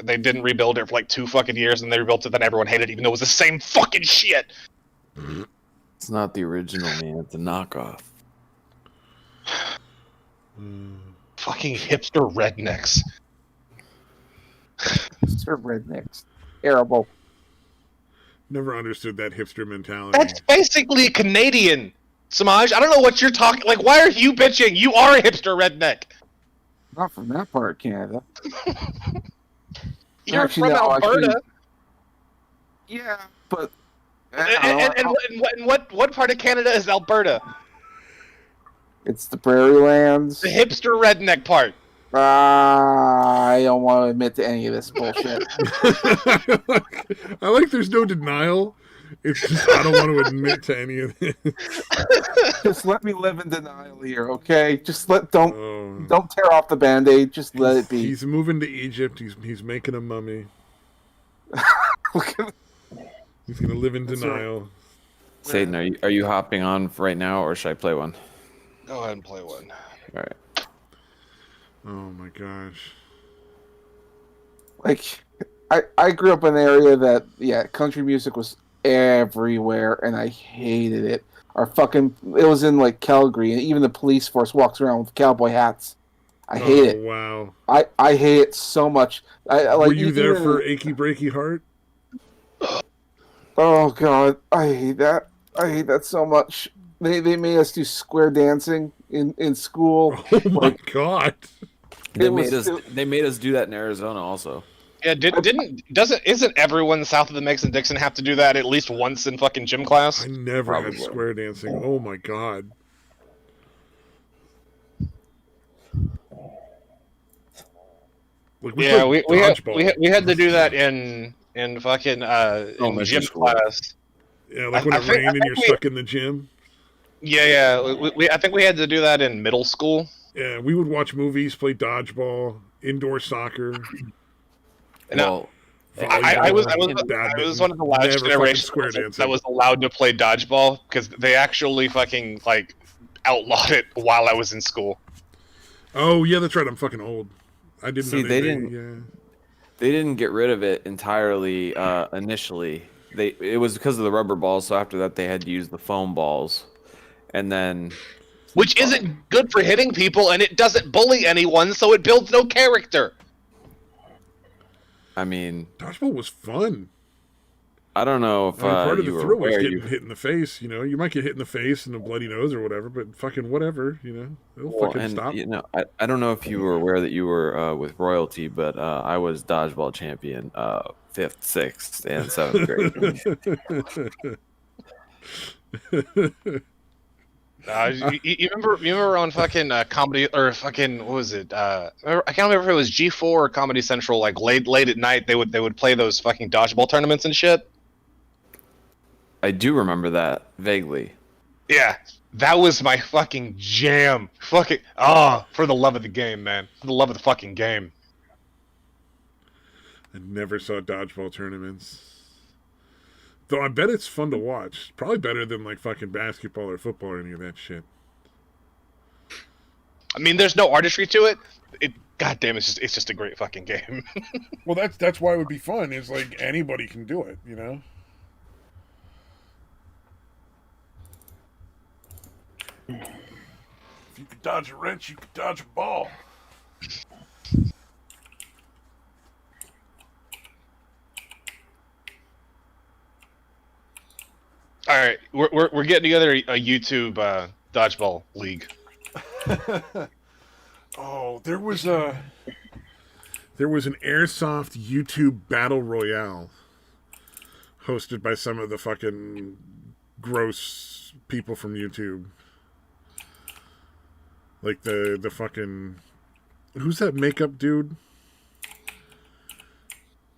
they didn't rebuild it for like 2 fucking years, and they rebuilt it, then everyone hated it, even though it was the same fucking shit. It's not the original, man. It's a knockoff. Fucking hipster rednecks. Hipster rednecks. Terrible. Never understood that hipster mentality. That's basically Canadian, Samaj. I don't know what you're talking. Like, why are you bitching? You are a hipster redneck. Not from that part of Canada. You're Actually, from no, Alberta. Yeah, but... And what part of Canada is Alberta? It's the prairie lands. The hipster redneck part. I don't want to admit to any of this bullshit. I like there's no denial. It's just I don't want to admit to any of this. Just let me live in denial here, okay? Just don't tear off the Band-Aid. Just let it be. He's moving to Egypt. He's making a mummy. He's gonna live in denial. Satan, are you hopping on right now, or should I play one? Go ahead and play one. All right. Oh my gosh. Like, I grew up in an area that, country music was everywhere, and I hated it. It was in, like, Calgary, and even the police force walks around with cowboy hats. I hate it. Wow. I hate it so much. Were you there for Achy Breaky Heart? Oh, God. I hate that. I hate that so much. They made us do square dancing in school. Oh, my God. They made us do that in Arizona also. Yeah, isn't everyone south of the Mason-Dixon have to do that at least once in fucking gym class? I never had square dancing. Oh my God. Like we had to do that in fucking in gym class. Yeah, like when it rained and you're stuck in the gym. Yeah. I think we had to do that in middle school. Yeah, we would watch movies, play dodgeball, indoor soccer. No, I was one of the last generations that was allowed to play dodgeball because they actually fucking like outlawed it while I was in school. Oh yeah, that's right. I'm fucking old. I didn't know they didn't get rid of it entirely initially. It was because of the rubber balls. So after that, they had to use the foam balls, and then. Which isn't good for hitting people, and it doesn't bully anyone, so it builds no character. I mean, dodgeball was fun. I don't know if part of the thrill was getting hit in the face. You know, you might get hit in the face and a bloody nose or whatever, but fucking whatever. You know, it'll fucking stop. You know, I don't know if you were aware that you were with royalty, but I was dodgeball champion 5th, 6th, and 7th grade. You remember on fucking comedy or fucking what was it? I can't remember if it was G4 or Comedy Central. Like late at night, they would play those fucking dodgeball tournaments and shit. I do remember that vaguely. Yeah, that was my fucking jam. Fucking for the love of the game, man. For the love of the fucking game. I never saw dodgeball tournaments. Though I bet it's fun to watch. Probably better than like fucking basketball or football or any of that shit. I mean, there's no artistry to it. Goddamn, it's just a great fucking game. Well, that's why it would be fun. Is like anybody can do it, you know. If you could dodge a wrench, you could dodge a ball. All right, we're getting together a YouTube dodgeball league. Oh, there was an airsoft YouTube battle royale hosted by some of the fucking gross people from YouTube. Like the fucking who's that makeup dude?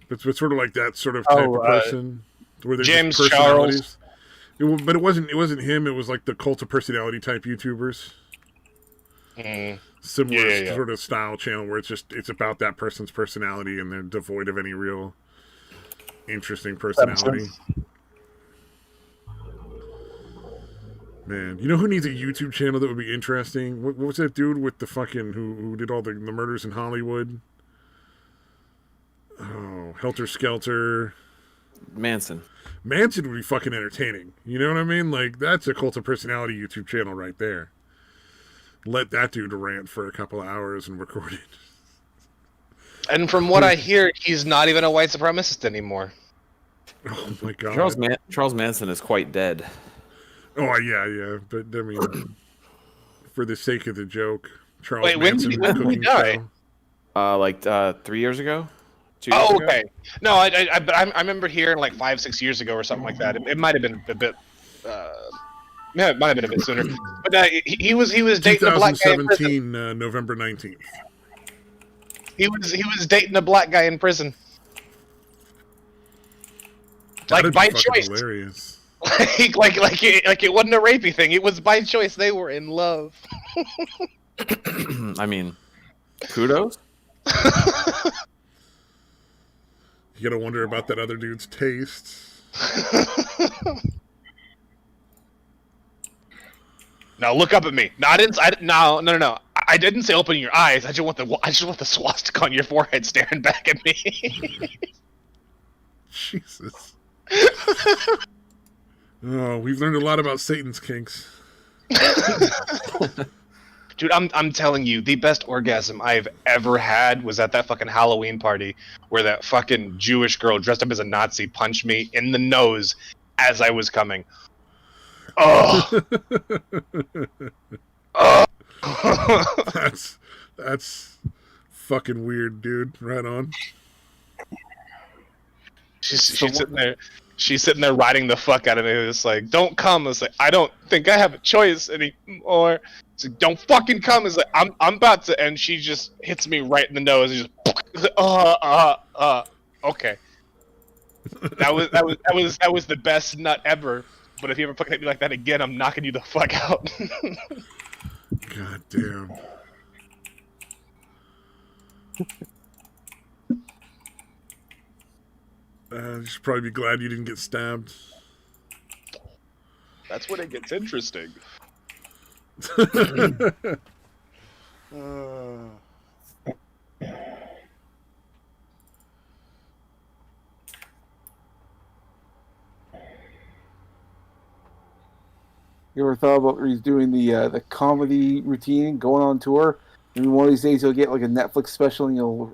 It's sort of like that sort of type of person where there's James personalities. But it wasn't him. It was like the cult of personality type YouTubers. Similar sort of style channel where it's about that person's personality and they're devoid of any real interesting personality. Man, you know who needs a YouTube channel that would be interesting? What was that dude with the fucking who did all the murders in Hollywood? Oh, Helter Skelter. Manson would be fucking entertaining. You know what I mean? Like, that's a cult of personality YouTube channel right there. Let that dude rant for a couple of hours and record it. And from what I hear, he's not even a white supremacist anymore. Oh my god. Charles Manson is quite dead. Oh yeah. But I mean, for the sake of the joke, Charles Wait, Manson. When did he die? Like 3 years ago. Oh, okay. No, I remember hearing like 5-6 years ago or something like that. It might have been a bit. Yeah, it might have been a bit sooner. But he was dating a black guy in prison. 2017, November 19th. He was dating a black guy in prison. That'd like by be fucking choice. Hilarious. like it wasn't a rapey thing. It was by choice. They were in love. I mean, kudos. You gotta wonder about that other dude's tastes. Now look up at me. No, I didn't. No. I didn't say open your eyes. I just want the swastika on your forehead staring back at me. Jesus. Oh, we've learned a lot about Satan's kinks. Dude, I'm telling you, the best orgasm I've ever had was at that fucking Halloween party where that fucking Jewish girl dressed up as a Nazi punched me in the nose as I was coming. Oh. Oh. That's fucking weird, dude. Right on. She's sitting there riding the fuck out of me. It was like, don't come. It's like, I don't think I have a choice anymore. It's like, don't fucking come. It's like, I'm about to, and she just hits me right in the nose and just okay. That was the best nut ever. But if you ever fucking hit me like that again, I'm knocking you the fuck out. God damn. You should probably be glad you didn't get stabbed. That's when it gets interesting. You ever thought about where he's doing the comedy routine, going on tour, and one of these days he'll get like a Netflix special and you'll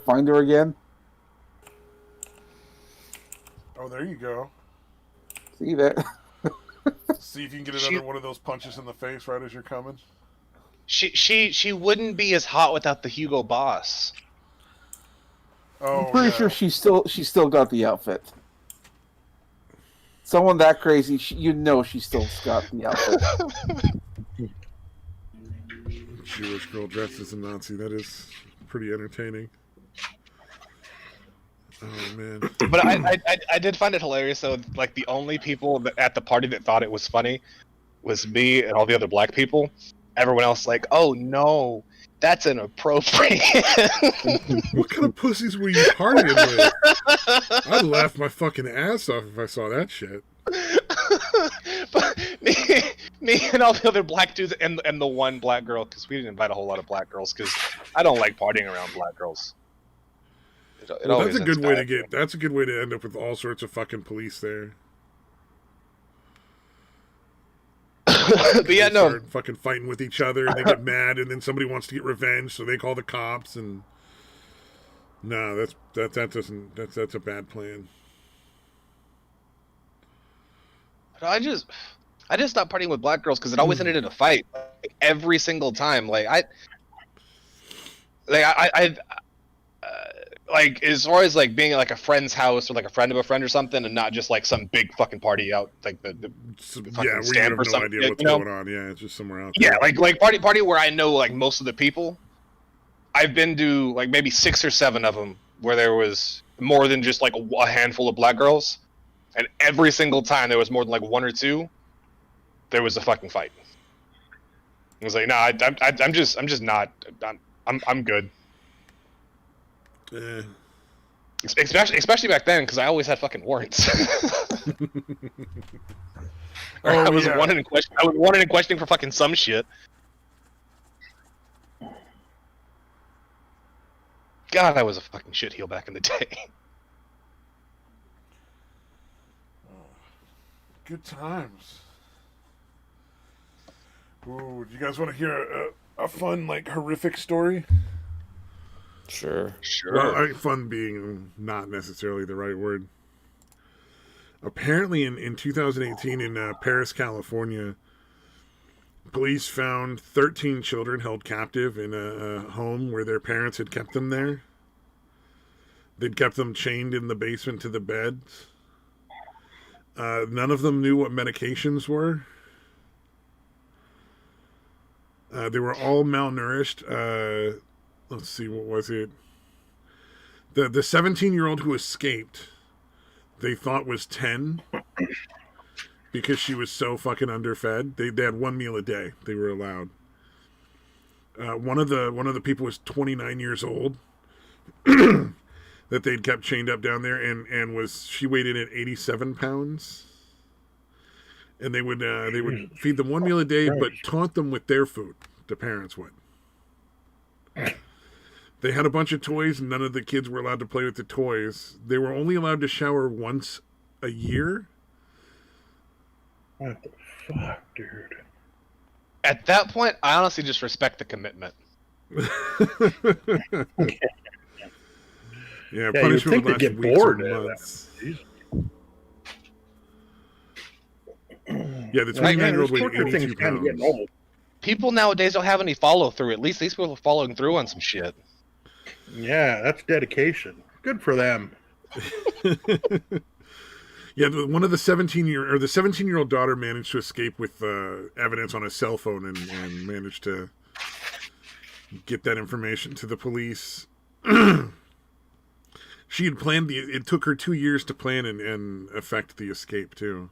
find her again? Oh, there you go. See that? See if you can get another one of those punches in the face right as you're coming. She wouldn't be as hot without the Hugo Boss. Oh, I'm pretty sure she's still got the outfit. Someone that crazy, she's still got the outfit. Jewish girl dressed as a Nazi. That is pretty entertaining. Oh man! But I did find it hilarious though. Like the only people at the party that thought it was funny was me and all the other black people. Everyone else like, oh no, that's inappropriate. What kind of pussies were you partying with? I'd laugh my fucking ass off if I saw that shit. But me and all the other black dudes and the one black girl, because we didn't invite a whole lot of black girls because I don't like partying around black girls. Well, that's a good way to get. That's a good way to end up with all sorts of fucking police there. But yeah, no. Start fucking fighting with each other, and they get mad, and then somebody wants to get revenge, so they call the cops. And no, that's a bad plan. I just stopped partying with black girls because it always ended in a fight, like, every single time. Like as far as like being at like a friend's house or like a friend of a friend or something, and not just like some big fucking party out like the yeah, where you have no idea what's going on. Yeah, it's just somewhere out there. Yeah, like party where I know like most of the people. I've been to like maybe 6 or 7 of them where there was more than just like a handful of black girls, and every single time there was more than like 1 or 2, there was a fucking fight. I was like, nah, I'm just not. I'm good. Especially back then, because I always had fucking warrants. I was wanted in question. I was wanted in questioning for fucking some shit. God, I was a fucking shitheel back in the day. Good times. Ooh, do you guys want to hear a fun, like, horrific story? Sure. Well, fun being not necessarily the right word. Apparently, in 2018 in Paris, California, police found 13 children held captive in a home where their parents had kept them there. They'd kept them chained in the basement to the beds. None of them knew what medications were. They were all malnourished. Let's see, what was it? The 17-year-old who escaped, they thought was 10 because she was so fucking underfed. They had 1 meal a day they were allowed. One of the people was 29 years old. that they'd kept chained up down there, and she weighed in at 87 pounds. And they would feed them one meal a day, but taunt them with their food. The parents would. They had a bunch of toys, and none of the kids were allowed to play with the toys. They were only allowed to shower once a year. What the fuck, dude? At that point, I honestly just respect the commitment. Yeah, Yeah, punishment you'd think would last they'd get weeks bored or of months. that. Yeah, the 29-year-old weighed torture 82 thing's kind of getting pounds. old. People nowadays don't have any follow through. At least these people are following through on some shit. Yeah, that's dedication. Good for them. Yeah, one of the 17-year-old daughter managed to escape with evidence on a cell phone and managed to get that information to the police. She had planned it took her 2 years to plan and effect the escape too.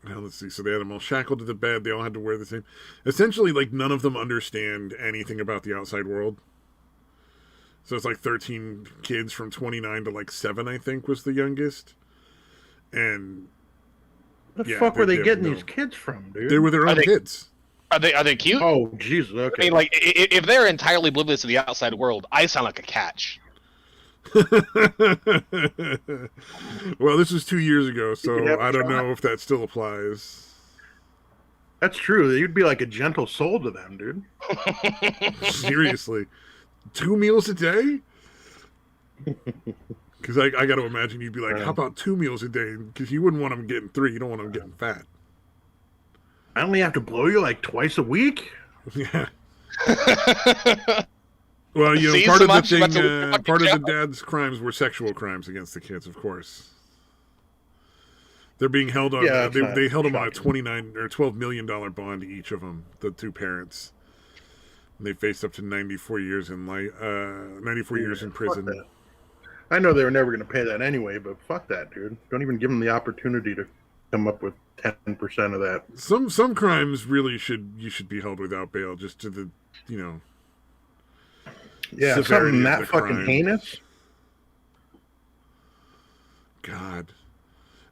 Well, let's see. So they had them all shackled to the bed. They all had to wear the same. Essentially, like, none of them understand anything about the outside world. So it's like 13 kids from 29 to like 7, I think, was the youngest. And What the fuck were they getting these kids from, dude? they were their own kids. Are they cute? Oh, Jesus. Okay. I mean, like, if they're entirely oblivious to the outside world, I sound like a catch. Well, this was 2 years ago, so I don't know if that still applies. That's true. You'd be like a gentle soul to them, dude. Seriously. 2 meals a day? Because I got to imagine you'd be like, how about 2 meals a day? Because you wouldn't want them getting 3. You don't want them getting fat. I only have to blow you like twice a week? Yeah. Well, you know, See, part so of the much thing, about the fucking part of the job. dad's crimes were sexual crimes against the kids, of course. They're being held on. Yeah, they held them on a shocking. $29 or $12 million bond each of them, the 2 parents. And they faced up to 94 years in 94 years in Fuck prison. that. I know they were never going to pay that anyway, but fuck that, dude. Don't even give them the opportunity to come up with 10% of that. Some crimes really you should be held without bail, just to the Yeah, severity something of that the fucking crime. heinous. God.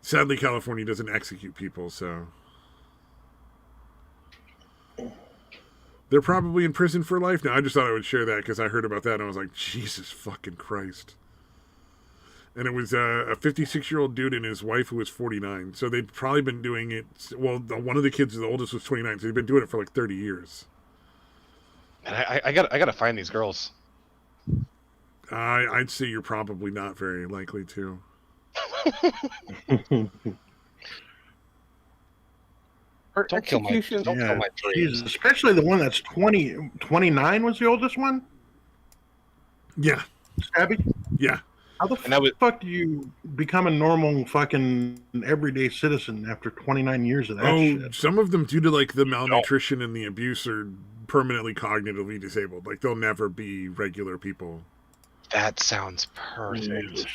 Sadly, California doesn't execute people, so they're probably in prison for life now. I just thought I would share that because I heard about that and I was like, Jesus fucking Christ. And it was a 56-year-old dude and his wife who was 49. So they'd probably been doing it. Well, one of the kids, the oldest, was 29. So they've been doing it for like 30 years. And I gotta find these girls. I'd say you're probably not very likely to. Don't kill my Execution. don't kill my dreams. Jesus, especially the one that's 29 was the oldest one? Yeah. Stabby? Yeah. How the And that was- fuck do you become a normal fucking everyday citizen after 29 years of that shit? Some of them, due to like the malnutrition and the abuse, are permanently cognitively disabled. Like they'll never be regular people. That sounds perfect.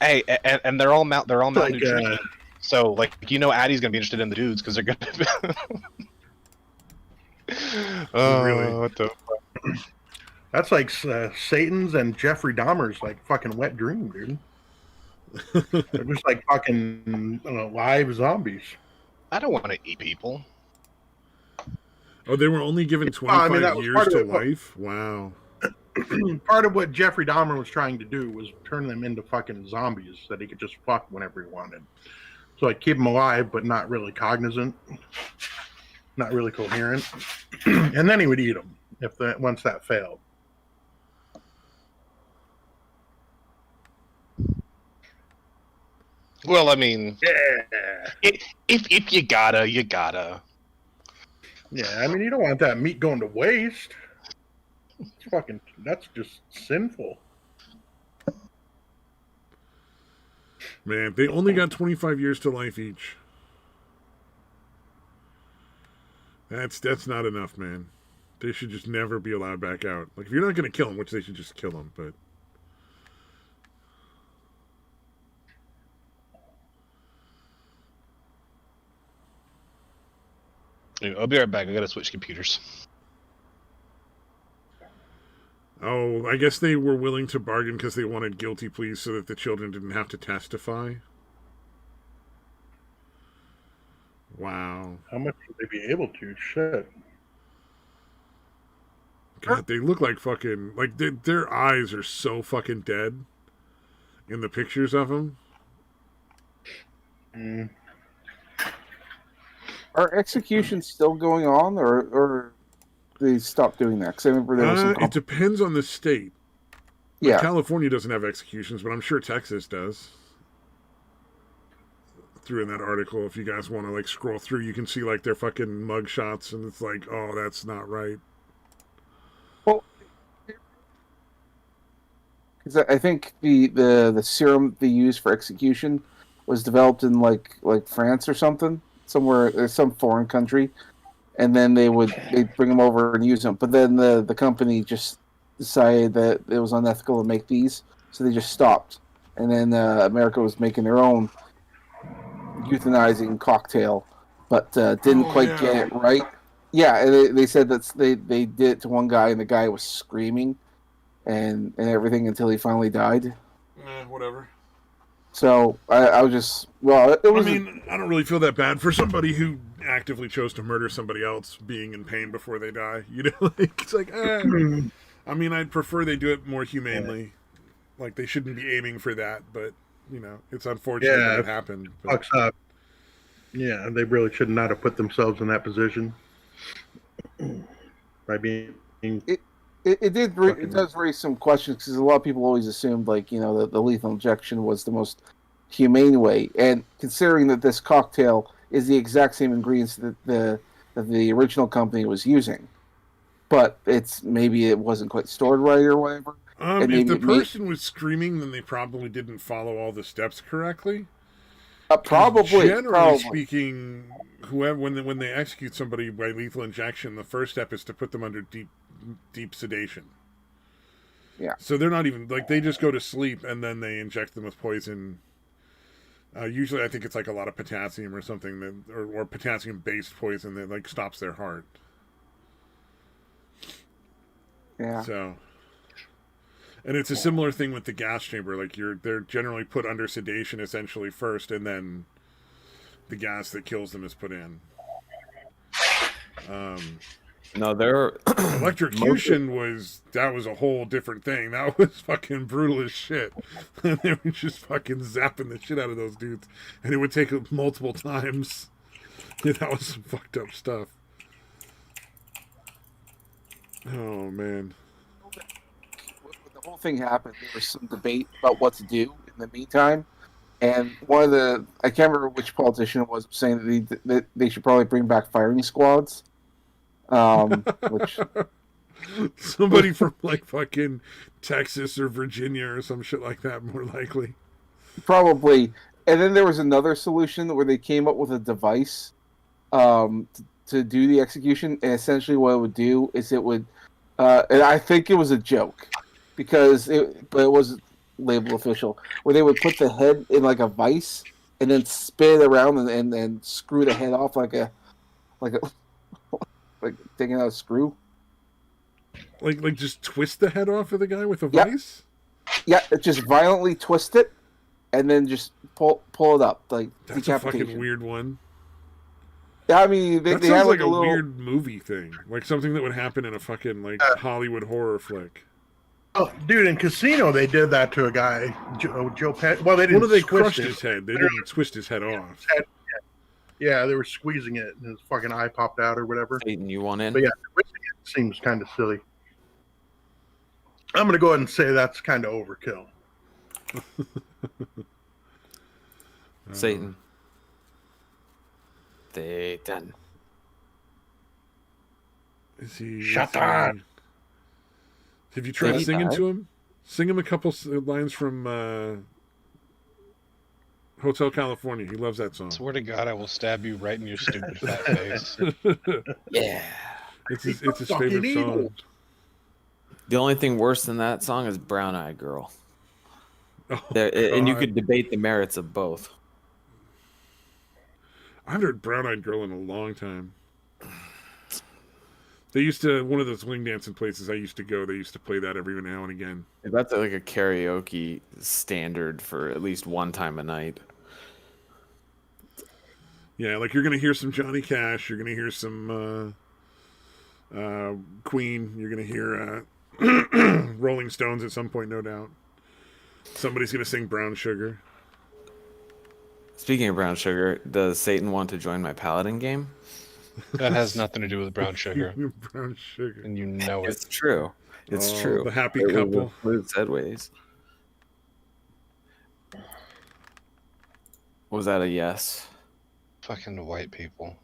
Hey, and they're all malnutrition. So like Addie's gonna be interested in the dudes because they're gonna. Really? What the? That's like Satan's and Jeffrey Dahmer's like fucking wet dream, dude. They're just like fucking live zombies. I don't want to eat people. Oh, they were only given 25 that was years part of to it. life? Wow. Part of what Jeffrey Dahmer was trying to do was turn them into fucking zombies that he could just fuck whenever he wanted. So like keep them alive, but not really cognizant, not really coherent, and then he would eat them once that failed. Well, I mean, Yeah, if you gotta, you gotta. yeah. I mean, you don't want that meat going to waste. That's just sinful. Man, they only got 25 years to life each. That's not enough, man. They should just never be allowed back out. Like, if you're not going to kill them, which they should just kill them, but... I'll be right back. I gotta switch computers. Oh, I guess they were willing to bargain because they wanted guilty pleas so that the children didn't have to testify. Wow. How much would they be able to? Shit. God, they look like fucking... Like, their eyes are so fucking dead in the pictures of them. Mm. Are executions still going on, or they stopped doing that? Because I remember there was some. It depends on the state. Like, Yeah. California doesn't have executions, but I'm sure Texas does. Through in that article, if you guys want to like scroll through, you can see like their fucking mug shots, and it's like, oh, that's not right. Well, because I think the serum they use for execution was developed in like France or something, somewhere, some foreign country, and then they'd bring them over and use them. But then the company just decided that it was unethical to make these, so they just stopped. And then America was making their own euthanizing cocktail, but didn't quite get it right. Yeah, and they said that they did it to one guy, and the guy was screaming and everything until he finally died. Whatever. So I was just, well, it was. I mean, I don't really feel that bad for somebody who actively chose to murder somebody else being in pain before they die. You know, like, it's like, I mean, I'd prefer they do it more humanely. Like, they shouldn't be aiming for that, but you know, it's unfortunate that it happened. But... Fucks up. Yeah, they really should not have put themselves in that position by being. It does raise some questions because a lot of people always assumed, like, you know, that the lethal injection was the most humane way, and considering that this cocktail is the exact same ingredients that the original company was using, but maybe it wasn't quite stored right or whatever. If the person was screaming, then they probably didn't follow all the steps correctly. Generally speaking, whoever when they execute somebody by lethal injection, the first step is to put them under deep sedation. Yeah. So they're not even like, they just go to sleep and then they inject them with poison. Usually, I think it's like a lot of potassium or something that, or potassium-based poison that like stops their heart. Yeah. So. And it's a similar thing with the gas chamber. Like, they're generally put under sedation essentially first, and then the gas that kills them is put in. No, they're electrocution was a whole different thing. That was fucking brutal as shit. And they were just fucking zapping the shit out of those dudes, and it would take multiple times. Yeah, that was some fucked up stuff. Oh man. The whole thing happened, there was some debate about what to do in the meantime, and one of the, I can't remember which politician it was, saying that they should probably bring back firing squads, which somebody from like fucking Texas or Virginia or some shit like that, more likely. Probably. And then there was another solution where they came up with a device to do the execution, and essentially what it would do is it would, and I think it was a joke, but it was labeled official, where they would put the head in like a vice and then spin it around and screw the head off like taking out a screw. Like just twist the head off of the guy with a vice? Yeah, just violently twist it and then just pull it up. Like, that's a fucking weird one. Yeah, I mean, they sounds have like a little weird movie thing. Like something that would happen in a fucking like Hollywood horror flick. Oh, dude, in Casino, they did that to a guy, Joe Pesci. Well, they didn't. Well, they crushed his head. They didn't twist his head off. Yeah, they were squeezing it, and his fucking eye popped out or whatever. Satan, you want in? But yeah, twisting it seems kind of silly. I'm going to go ahead and say that's kind of overkill. Satan. Satan. Is he? Shut up. Have you tried singing to him? Sing him a couple lines from Hotel California. He loves that song. Swear to God, I will stab you right in your stupid fat face. Yeah. It's his favorite song. The only thing worse than that song is Brown Eyed Girl. Oh, and you could debate the merits of both. I haven't heard Brown Eyed Girl in a long time. They used to, one of those swing dancing places I used to go, they used to play that every now and again. That's like a karaoke standard for at least one time a night. Yeah, like you're going to hear some Johnny Cash, you're going to hear some Queen, you're going to hear Rolling Stones at some point, no doubt. Somebody's going to sing Brown Sugar. Speaking of brown sugar, does Satan want to join my paladin game? That has nothing to do with brown sugar, Brown Sugar. and you know it. It's true. It's true. The happy couple. With Sedways. Was that a yes? Fucking white people.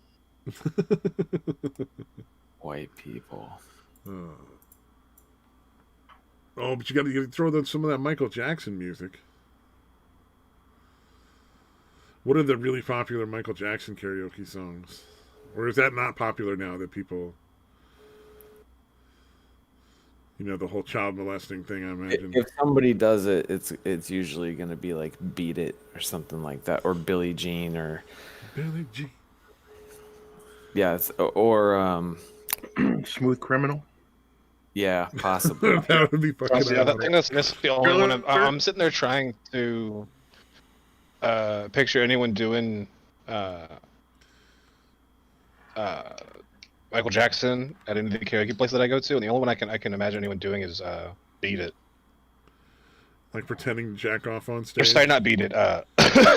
White people. Oh, but you got to throw some of that Michael Jackson music. What are the really popular Michael Jackson karaoke songs? Or is that not popular now that people... You know, the whole child molesting thing, I imagine. If somebody does it, it's usually going to be like Beat It or something like that. Or Billie Jean or... Billie Jean. Yeah, or... Smooth Criminal. Yeah, possibly. That would be fucking Yeah, I think that's the only one. I'm sitting there trying to picture anyone doing Michael Jackson at any of the karaoke places that I go to, and the only one I can imagine anyone doing is Beat It. Like pretending to jack off on Or stage. sorry, not Beat It.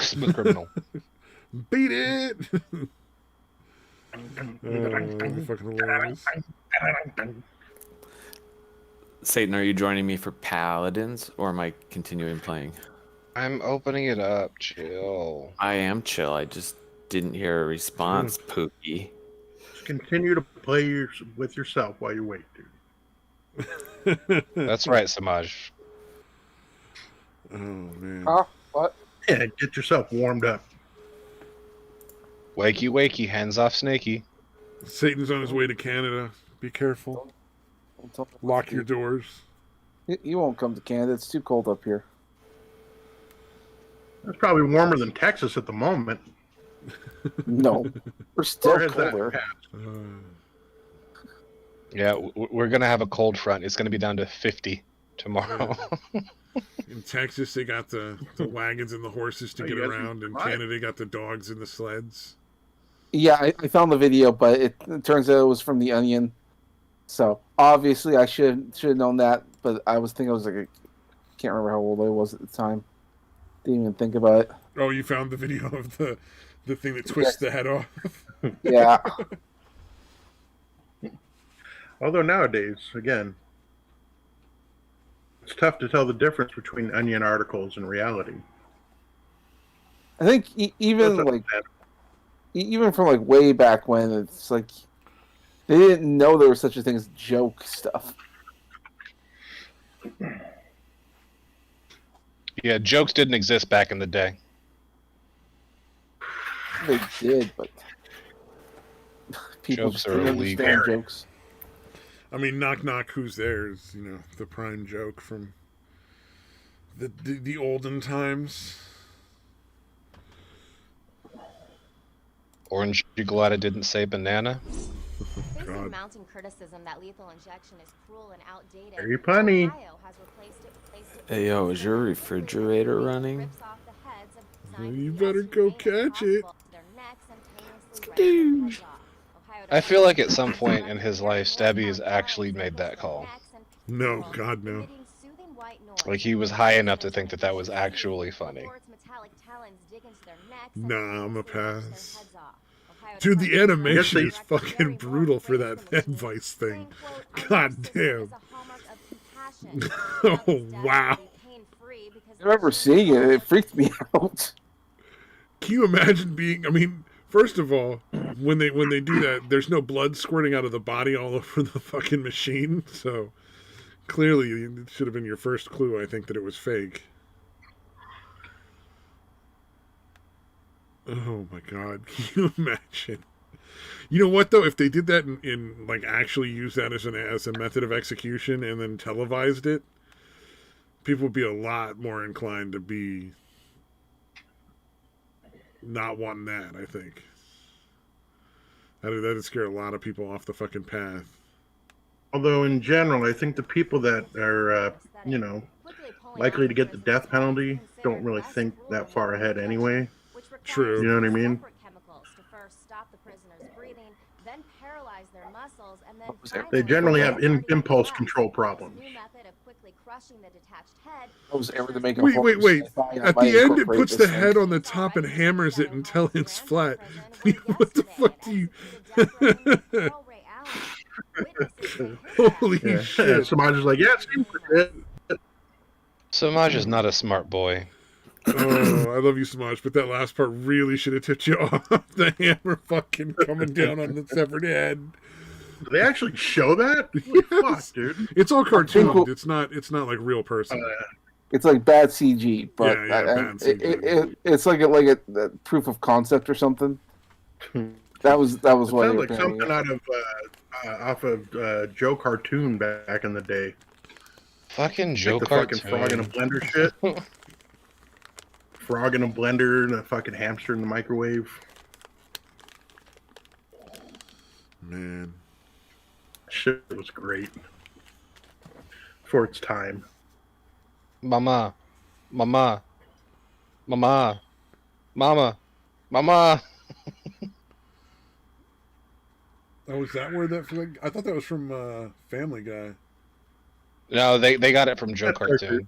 Smooth Criminal. Beat it! Fucking hilarious. Satan, are you joining me for Paladins, or am I continuing playing? I'm opening it up. Chill. I am chill. I just didn't hear a response, Pookie. Just continue to play with yourself while you wait, dude. That's right, Samaj. Oh, man. Huh? What? Yeah, get yourself warmed up. Wakey, wakey, hands off, Snakey. Satan's on his way to Canada. Be careful. Don't tell me what Lock to your do. doors. He won't come to Canada. It's too cold up here. It's probably warmer than Texas at the moment. No, we're still Or has that colder. passed? Yeah, we're gonna have a cold front. It's gonna be down to 50 tomorrow. In Texas, they got the wagons and the horses to Oh, get you guys around. can In drive. Canada, they got the dogs and the sleds. Yeah, I found the video, but it turns out it was from The Onion. So obviously, I should have known that. But I was thinking I was like, can't remember how old I was at the time. Didn't even think about it. Oh, you found the video of the thing that twists the head off? Yeah, Although nowadays, again, it's tough to tell the difference between Onion articles and reality. I think even That's like even from like way back when, it's like they didn't know there was such a thing as joke stuff. Yeah, jokes didn't exist back in the day. They did, but people Jokes just are didn't illegal. understand jokes. I mean, knock knock, who's there? Is, you know, the prime joke from the olden times. Orange Jugalata didn't say banana. God. Facing mounting criticism that lethal injection is cruel and outdated. Very punny. Ohio has replaced it. Hey, yo, is your refrigerator running? Rips off the heads of Well, designed you to be better as go humane as catch it. possible to their necks and painlessly rip their heads off. Ohio I feel like at some point in his life, Stabby has actually made that call. No, God, no. Like, he was high enough to think that that was actually funny. Nah, I'm a pass. Dude, the animation is fucking brutal for that head vice thing. God damn. Oh, wow. I remember seeing it. It freaked me out. Can you imagine being? I mean, first of all, when they do that, there's no blood squirting out of the body all over the fucking machine. So clearly, it should have been your first clue. I think that it was fake. Oh my God! Can you imagine? You know what though? If they did that in like actually use that as a method of execution and then televised it, people would be a lot more inclined to be not wanting that. I think That'd scare a lot of people off the fucking path. Although in general, I think the people that are, likely to get the death penalty don't really think that far ahead anyway. True. You know what I mean? They generally have impulse control problems. I was ever to make a Wait. I At might the end, it incorporate puts this the thing. head on the top and hammers it until it's flat. What the fuck do you... Holy shit. Samaj is like, yeah, it seems like it. Samaj is not a smart boy. Oh, I love you so much, but that last part really should have tipped you off. The hammer fucking coming down on the severed head. Do they actually show that? Holy Yes. fuck, dude. It's all cartooned. It's not like real person. It's like bad CG, but bad CG. it's like a proof of concept or something. That was It what sounds you were like doing. something out of off of Joe Cartoon back in the day. Fucking Joe Like the Cartoon. fucking frog in a blender shit. Frog in a blender and a fucking hamster in the microwave. Man. Shit was great. For its time. Mama. Mama. Mama. Mama. Mama. Oh, is that where that... I thought that was from Family Guy. No, they got it from Joe That's Cartoon.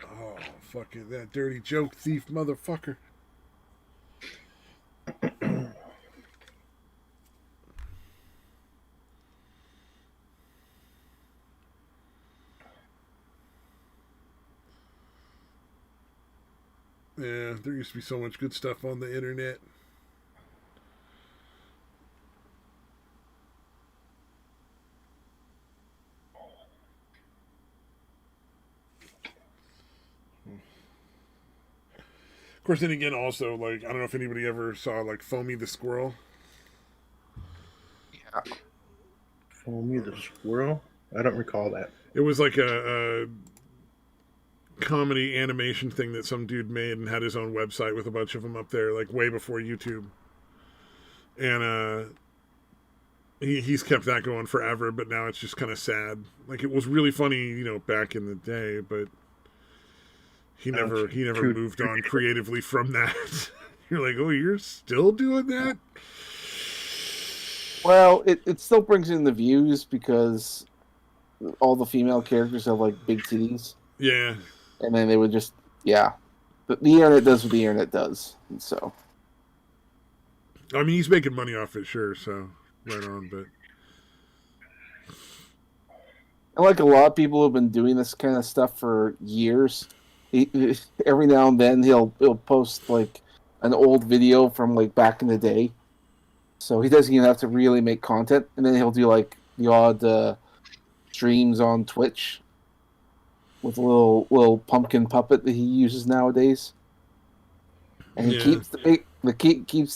Oh, fucking that dirty joke thief motherfucker. Yeah, there used to be so much good stuff on the internet. Of course, then again, also, like, I don't know if anybody ever saw, like, Foamy the Squirrel. Foamy the Squirrel? I don't recall that. It was like a comedy animation thing that some dude made and had his own website with a bunch of them up there, like, way before YouTube. And he's kept that going forever, but now it's just kind of sad. Like, it was really funny, back in the day, but he never moved on creatively from that. You're like, oh, you're still doing that? Well, it still brings in the views because all the female characters have like big titties. Yeah. And then they would just, But the internet does what the internet does. And so. I mean, he's making money off it, sure, so right on, but. And like a lot of people have been doing this kind of stuff for years. Every now and then he'll post like an old video from like back in the day. So he doesn't even have to really make content, and then he'll do like the odd streams on Twitch with a little pumpkin puppet that he uses nowadays, and he keeps the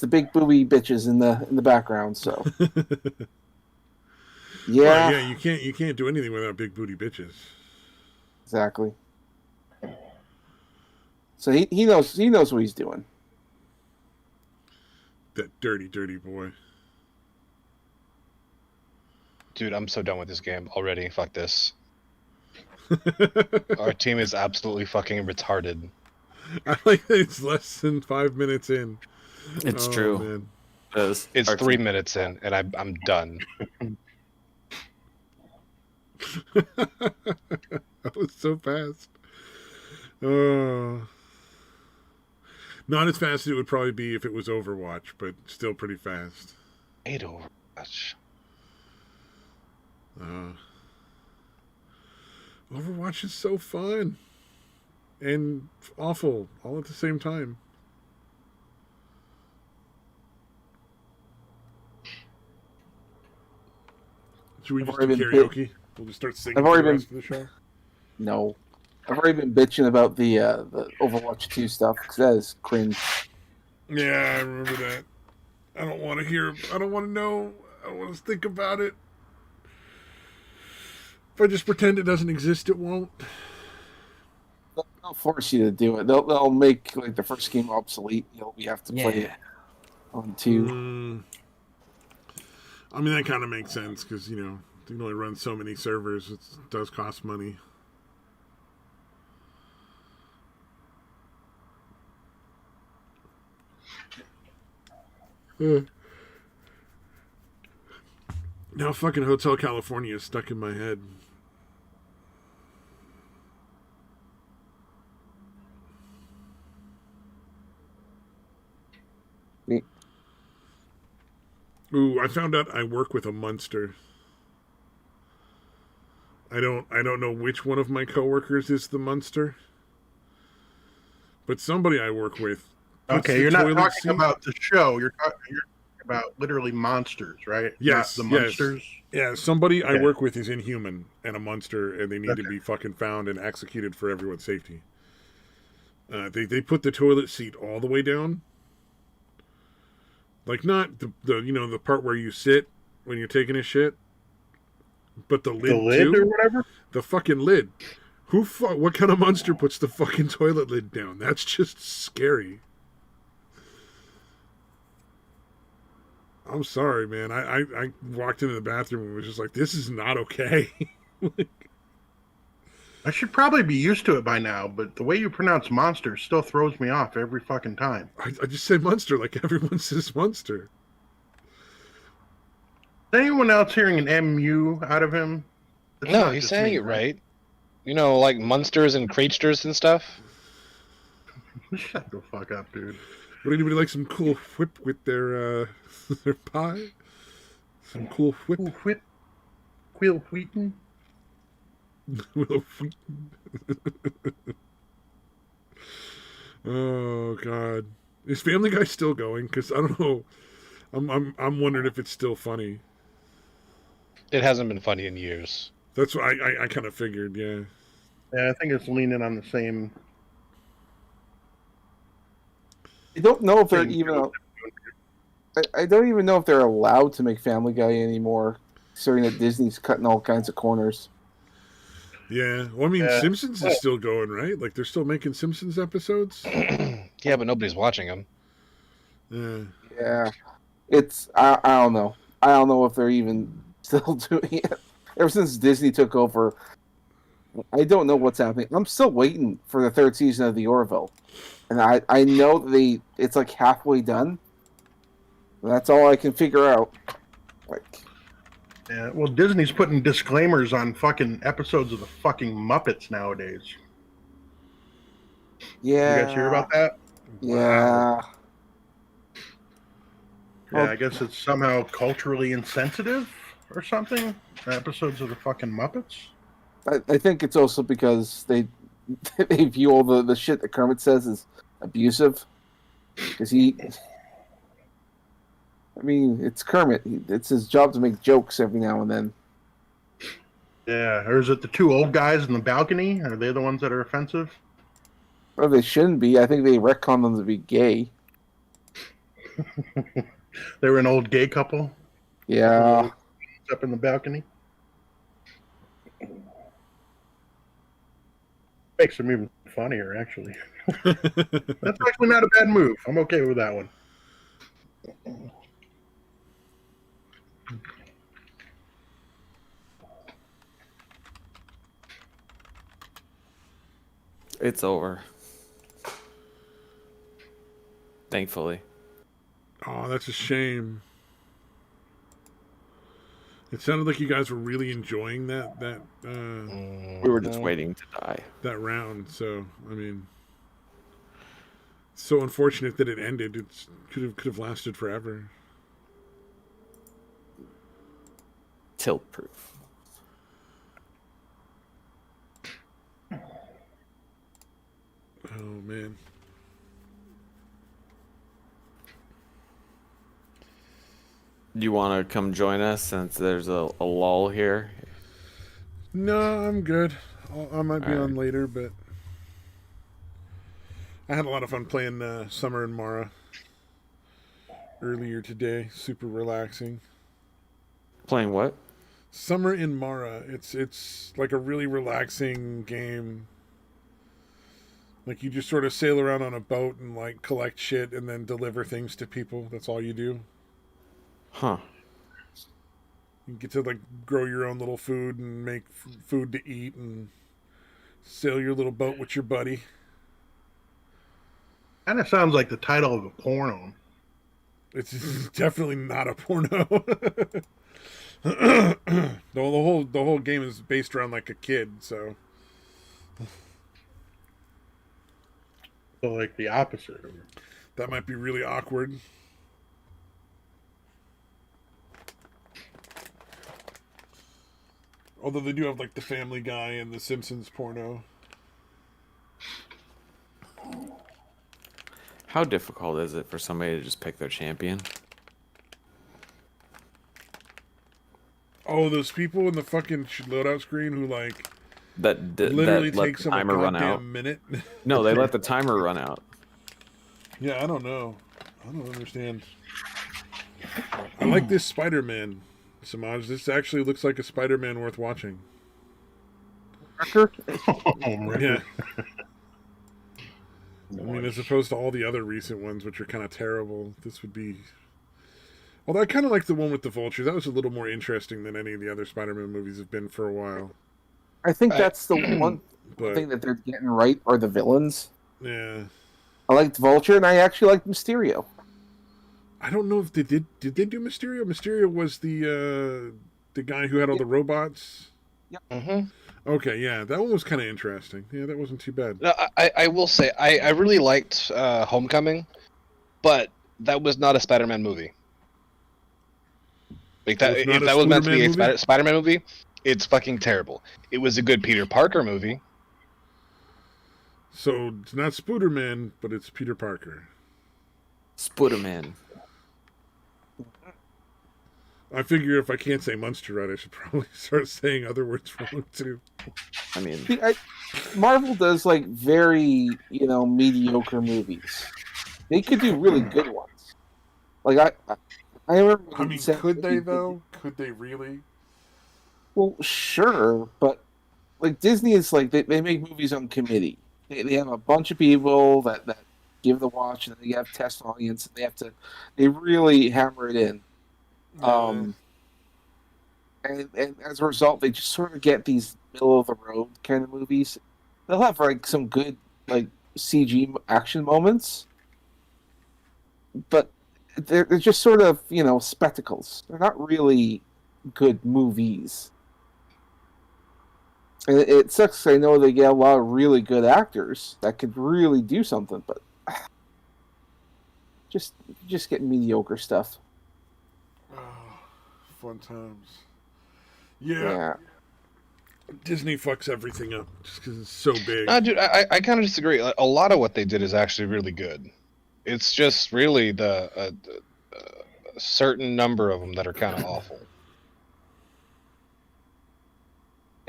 big booby bitches in the background. So yeah, well, you can't do anything without big booty bitches. Exactly. So he knows what he's doing. That dirty boy. Dude, I'm so done with this game already. Fuck this. Our team is absolutely fucking retarded. I like that it's less than 5 minutes in. It's true. Man. It's 3 minutes in, and I'm done. That was so fast. Not as fast as it would probably be if it was Overwatch, but still pretty fast. Hate Overwatch. Overwatch is so fun and awful all at the same time. Should we just do karaoke? We'll just start singing for the rest of the show? No. I've already been bitching about the Overwatch 2 stuff because that is cringe. Yeah, I remember that. I don't want to hear. I don't want to know. I don't want to think about it. If I just pretend it doesn't exist, it won't. They'll force you to do it. They'll make like the first game obsolete. You have to play it. on 2. I mean, that kind of makes sense because, you know, they can only run so many servers. It does cost money. Now fucking Hotel California is stuck in my head. Me- Ooh, I found out I work with a monster. I don't know which one of my coworkers is the monster, but somebody I work with. Okay, you're not talking about the show. You're talking about literally monsters, right? Yes, not the monsters. Yeah, somebody I Okay. work with is inhuman and a monster, and they need to be fucking found and executed for everyone's safety. They put the toilet seat all the way down, like not the you know the part where you sit when you're taking a shit, but the lid lid too, or whatever. the fucking lid. What kind of monster puts the fucking toilet lid down? That's just scary. I'm sorry, man. I walked into the bathroom and was just like, this is not okay. I should probably be used to it by now, but the way you pronounce monster still throws me off every fucking time. I just say monster like everyone says monster. Is anyone else hearing an MU out of him? It's No, not he's just saying me, it right. You know, like monsters and creatures and stuff. Shut the fuck up, dude. Would anybody like some cool whip with their their pie? Some cool whip. Cool whip. Quill Wheaton. Oh God, is Family Guy still going? Because I don't know. I'm wondering if it's still funny. It hasn't been funny in years. That's what I kind of figured. Yeah. Yeah, I think it's leaning on the same. I don't know if they're thing. even. I don't even know if they're allowed to make Family Guy anymore, considering that Disney's cutting all kinds of corners. Yeah. Well, I mean, Yeah. Simpsons is still going, right? Like they're still making Simpsons episodes. Yeah, but nobody's watching them. Yeah. Yeah, it's I don't know. I don't know if they're even still doing it. Ever since Disney took over, I don't know what's happening. I'm still waiting for the 3rd season of The Orville, and I know it's like halfway done. That's all I can figure out. Like, Yeah, well, Disney's putting disclaimers on fucking episodes of the fucking Muppets nowadays. yeah, You guys hear about that? yeah. Yeah, I guess it's somehow culturally insensitive or something. Episodes of the fucking Muppets. I think it's also because they view all the shit that Kermit says as abusive. Because I mean, it's Kermit. It's his job to make jokes every now and then. Yeah, or is it the 2 old guys in the balcony? Are they the ones that are offensive? Well, they shouldn't be. I think they retcon them to be gay. They were an old gay couple Yeah. up in the balcony. Makes them even funnier, actually. That's actually not a bad move. I'm okay with that one. It's over. Thankfully. Oh, that's a shame. It sounded like you guys were really enjoying that We were just waiting to die. that round. So I mean, it's so unfortunate that it ended. It could have lasted forever. Tilt proof. Oh man. Do you want to come join us since there's a lull here? No, I'm good. I might be All on right. later, but I had a lot of fun playing Summer and Mara earlier today. Super relaxing. Playing what? Summer in Mara. It's like a really relaxing game. Like you just sort of sail around on a boat and like collect shit and then deliver things to people. That's all you do. Huh. You get to like grow your own little food and make food to eat and sail your little boat with your buddy. Kind of sounds like the title of a porno. It's definitely not a porno. the whole game is based around like a kid, so So like the opposite. that might be really awkward. Although they do have like the Family Guy and the Simpsons porno. How difficult is it for somebody to just pick their champion? Oh, those people in the fucking loadout screen who like That literally let takes the them a timer run goddamn out. minute. No, they let the timer run out. Yeah, I don't know. I don't understand. I like this Spider-Man, Samaj. This actually looks like a Spider-Man worth watching. Oh, Yeah. I mean, as opposed to all the other recent ones, which are kind of terrible, this would be... Although I kind of like the one with the Vulture. That was a little more interesting than any of the other Spider-Man movies have been for a while. I think that's the one But, thing that they're getting right are the villains. yeah. I liked Vulture, and I actually liked Mysterio. I don't know if they did. Did they do Mysterio? Mysterio was the guy who had all the robots. Mm-hmm. Okay, yeah, that one was kind of interesting. Yeah, that wasn't too bad. No, I will say I really liked Homecoming, but that was not a Spider-Man movie. Like that, It's not if a that was meant to be a Spooderman movie? Spider-Man movie, it's fucking terrible. It was a good Peter Parker movie. So it's not Spooderman, but it's Peter Parker. Spooderman. I figure if I can't say Munster right, I should probably start saying other words wrong too. I mean, See, Marvel does like very, mediocre movies. They could do really good ones. Like I remember. I mean, could they though? Could they really? Well, sure, but like Disney is like they make movies on committee. They have a bunch of people that give the watch, and they have test audience, and they really hammer it in. And as a result, they just sort of get these middle of the road kind of movies. They'll have like some good like CG action moments, but they're just sort of spectacles. They're not really good movies. And it sucks. I know they get a lot of really good actors that could really do something, but just get mediocre stuff. Fun times. Yeah. Disney fucks everything up just because it's so big. Dude, I kind of disagree. A lot of what they did is actually really good. It's just really a certain number of them that are kind of awful.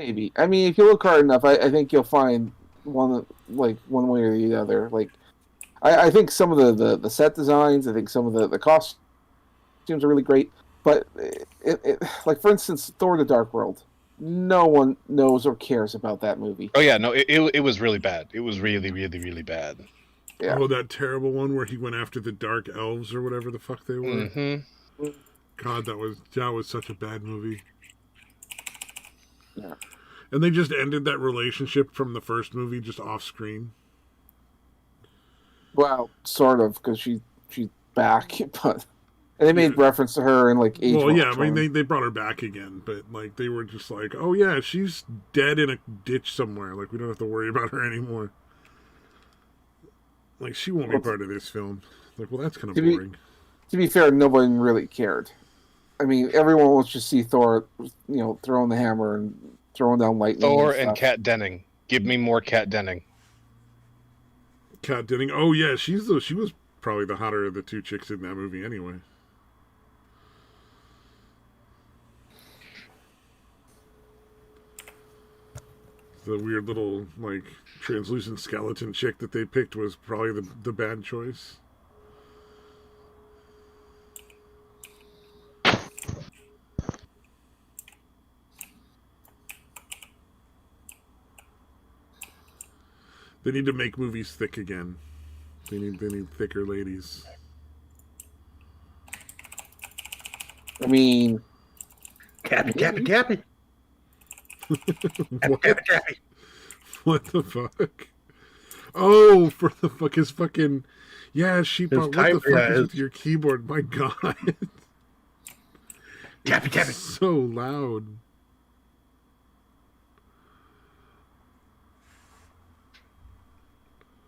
Maybe. I mean, if you look hard enough, I think you'll find one way or the other. Like, I think some of the set designs, I think some of the costumes are really great. But like for instance, Thor: The Dark World, no one knows or cares about that movie. Oh yeah, no, it was really bad. It was really, really, really bad. Yeah. Oh, that terrible one where he went after the Dark Elves or whatever the fuck they were. Mm-hmm. God, that was such a bad movie. Yeah. And they just ended that relationship from the first movie just off screen. Well, sort of, because she's back, but and they made reference to her in like Age of Well, yeah, I Ultron. mean they brought her back again, but like they were just like, oh yeah, she's dead in a ditch somewhere. Like we don't have to worry about her anymore. Like she won't be part of this film. Like, well, that's kind of boring. To be fair, nobody really cared. I mean, everyone wants to see Thor, throwing the hammer and throwing down lightning. Thor and Kat Denning. Give me more Kat Denning. Kat Denning. Oh yeah, she was probably the hotter of the two chicks in that movie anyway. The weird little like translucent skeleton chick that they picked was probably the bad choice. They need to make movies thick again. They need thicker ladies. I mean, Cappy, Cappy, Cappy. What? Cappy, Cappy. What the fuck? Oh, for the fuck his fucking sheep. What the fuck is with your keyboard? My God. Cappy, It's Cappy. so loud.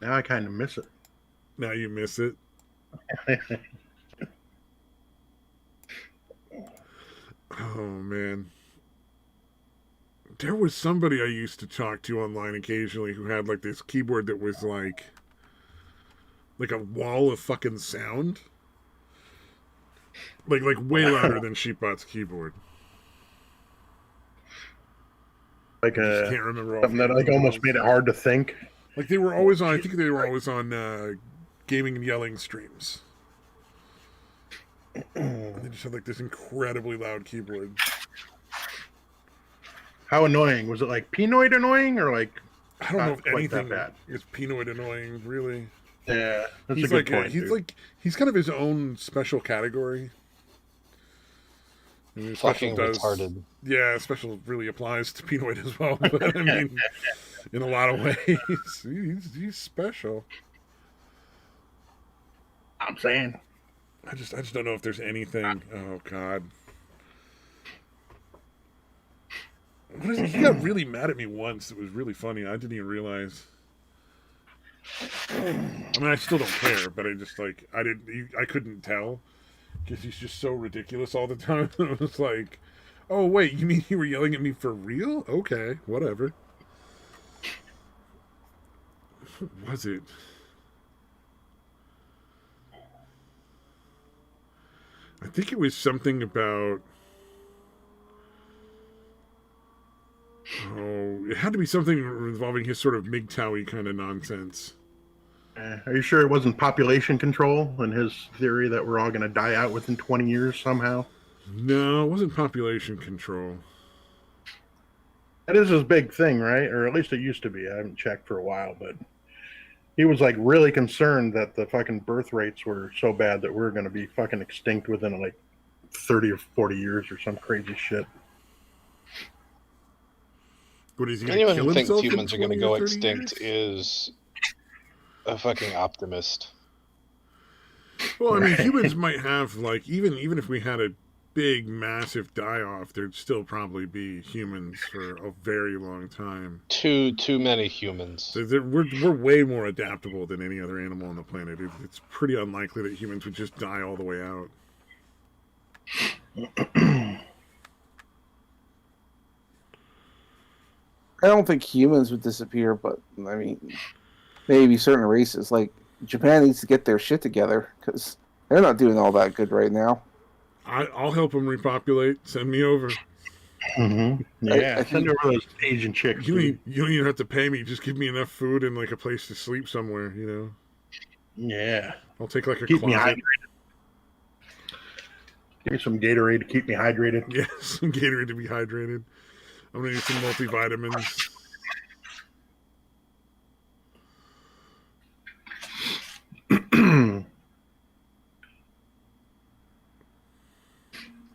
Now I kind of miss it. Now you miss it. Oh man. There was somebody I used to talk to online occasionally who had like this keyboard that was like a wall of fucking sound. Like way louder than Sheepbot's keyboard. Like I just can't remember something that like almost made it hard to think. Like they were always on. I think they were always on gaming and yelling streams. And they just had like this incredibly loud keyboard. How annoying was it? Like Pinoid annoying, or like I don't know if quite anything that bad? is Pinoid annoying. Really, Yeah, that's he's a good like point. he's kind of his own special category. I mean, Fucking retarded. Yeah, special really applies to Pinoid as well. But I mean, in a lot of ways, he's special. I'm saying. I just don't know if there's anything. Oh God. What is it? He got really mad at me once. It was really funny. I didn't even realize. I mean, I still don't care, but I just like I couldn't tell because he's just so ridiculous all the time. I was like, oh wait, you mean you were yelling at me for real? Okay, whatever. What was it? I think it was something about. Oh, it had to be something involving his sort of MGTOW-y kind of nonsense. Are you sure it wasn't population control and his theory that we're all going to die out within 20 years somehow? No, it wasn't population control. That is his big thing, right? Or at least it used to be. I haven't checked for a while, but he was like really concerned that the fucking birth rates were so bad that we're going to be fucking extinct within like 30 or 40 years or some crazy shit. What is he? Anyone kill who thinks himself in humans are going to 20 go or 30 extinct years? is a fucking optimist. Well, I mean, humans might have like even if we had a big, massive die-off, there'd still probably be humans for a very long time. Too many humans. We're way more adaptable than any other animal on the planet. It's pretty unlikely that humans would just die all the way out. I don't think humans would disappear, but I mean, maybe certain races. Like Japan needs to get their shit together because they're not doing all that good right now. I'll help them repopulate. Send me over. Mm-hmm. Yeah, I send over those Asian chicks. You don't even have to pay me. Just give me enough food and like a place to sleep somewhere. You know. Yeah. I'll take like a Keep me closet. hydrated. Give me some Gatorade to keep me hydrated. Yeah, some Gatorade to be hydrated. I'm gonna need some multivitamins.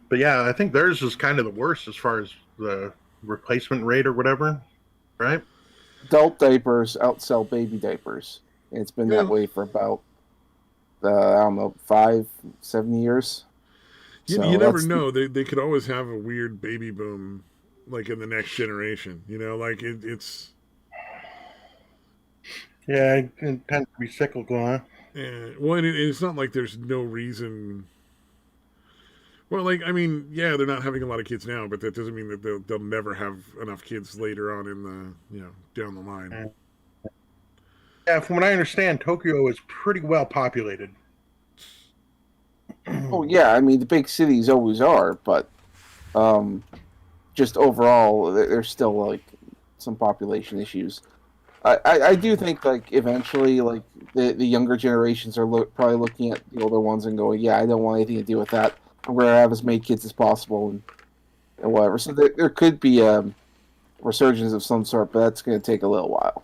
But yeah, I think theirs is kind of the worst as far as the replacement rate or whatever, right? Adult diapers outsell baby diapers. And it's been that way for about, I don't know, 5-7 years. You never know. They could always have a weird baby boom, like in the next generation. You know, like it's. Yeah, it tends to be cyclical, huh? Yeah, well, and it's not like there's no reason. Well, like I mean, yeah, they're not having a lot of kids now, but that doesn't mean that they'll never have enough kids later on in the down the line. Yeah, from what I understand, Tokyo is pretty well populated. Oh yeah, I mean the big cities always are, but just overall, there's still like some population issues. I do think like eventually like the younger generations are probably looking at the older ones and going, yeah, I don't want anything to do with that. I'm going to have as many kids as possible and whatever. So there could be a resurgence of some sort, but that's going to take a little while.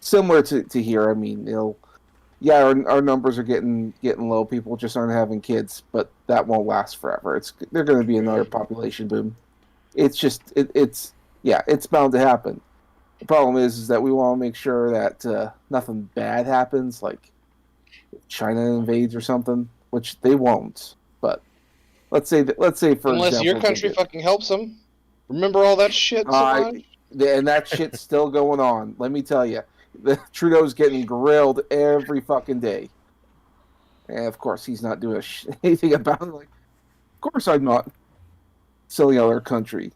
similar to here. I mean, yeah, our numbers are getting low. People just aren't having kids, but that won't last forever. They're going to be another population boom. It's just it's bound to happen. The problem is that we want to make sure that nothing bad happens, like China invades or something, which they won't. But let's say for Unless example, your country fucking helps them. Remember all that shit, Savon? and that shit's still going on. Let me tell you, Trudeau's getting grilled every fucking day, and of course he's not doing anything about it. Like, of course I'm not selling out our country.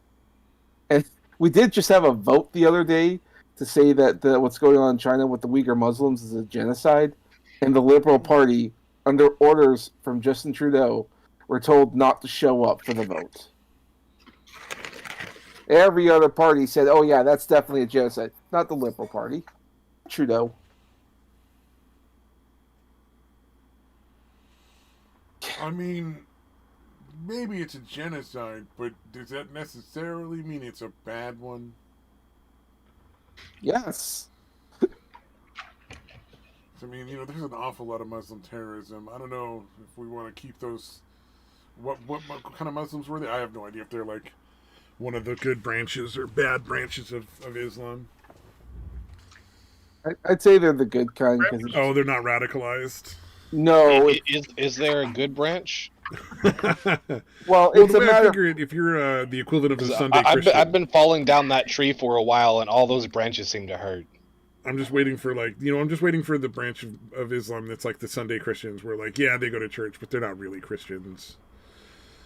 And we did just have a vote the other day to say that what's going on in China with the Uyghur Muslims is a genocide, and the Liberal Party, under orders from Justin Trudeau, were told not to show up for the vote. Every other party said, "Oh yeah, that's definitely a genocide." Not the Liberal Party, Trudeau. I mean, maybe it's a genocide, but does that necessarily mean it's a bad one? Yes. I mean, there's an awful lot of Muslim terrorism. I don't know if we want to keep those. What kind of Muslims were they? I have no idea if they're like one of the good branches or bad branches of Islam. I'd say they're the good kind. Oh, they're not radicalized. No. Is there a good branch? Well, it's the a way matter. I figure it, if you're the equivalent of a Sunday I've Christian, been falling down that tree for a while, and all those branches seem to hurt. I'm just waiting for I'm just waiting for the branch of Islam that's like the Sunday Christians, where like, yeah, they go to church, but they're not really Christians.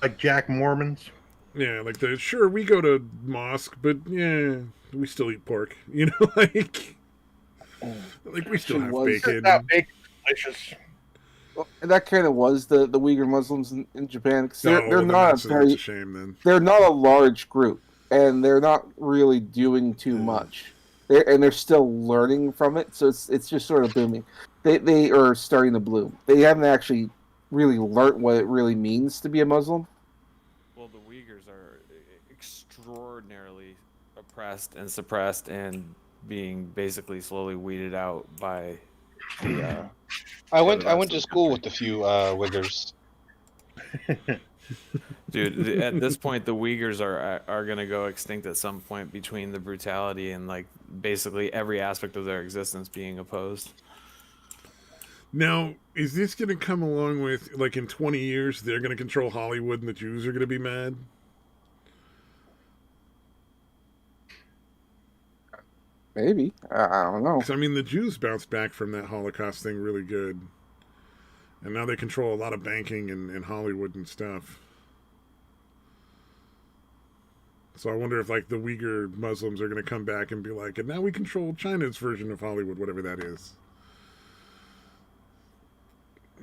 Like Jack Mormons. Yeah, like sure we go to mosque, but yeah, we still eat pork. Like we still have bacon. That bacon's delicious. Well, that kind of was the Uyghur Muslims in Japan. Cause they're not that's a shame then. They're not a large group, and they're not really doing too much. They're still learning from it, so it's just sort of booming. They are starting to bloom. They haven't actually really learned what it really means to be a Muslim. Well, the Uyghurs are extraordinarily oppressed and suppressed and being basically slowly weeded out by the. I went to school with a few Uyghurs. Dude, at this point, the Uyghurs are gonna go extinct at some point between the brutality and like basically every aspect of their existence being opposed. Now, is this going to come along with, like, in 20 years, they're going to control Hollywood and the Jews are going to be mad? Maybe. I don't know. 'Cause, I mean, the Jews bounced back from that Holocaust thing really good. And now they control a lot of banking and Hollywood and stuff. So I wonder if, like, the Uyghur Muslims are going to come back and be like, and now we control China's version of Hollywood, whatever that is.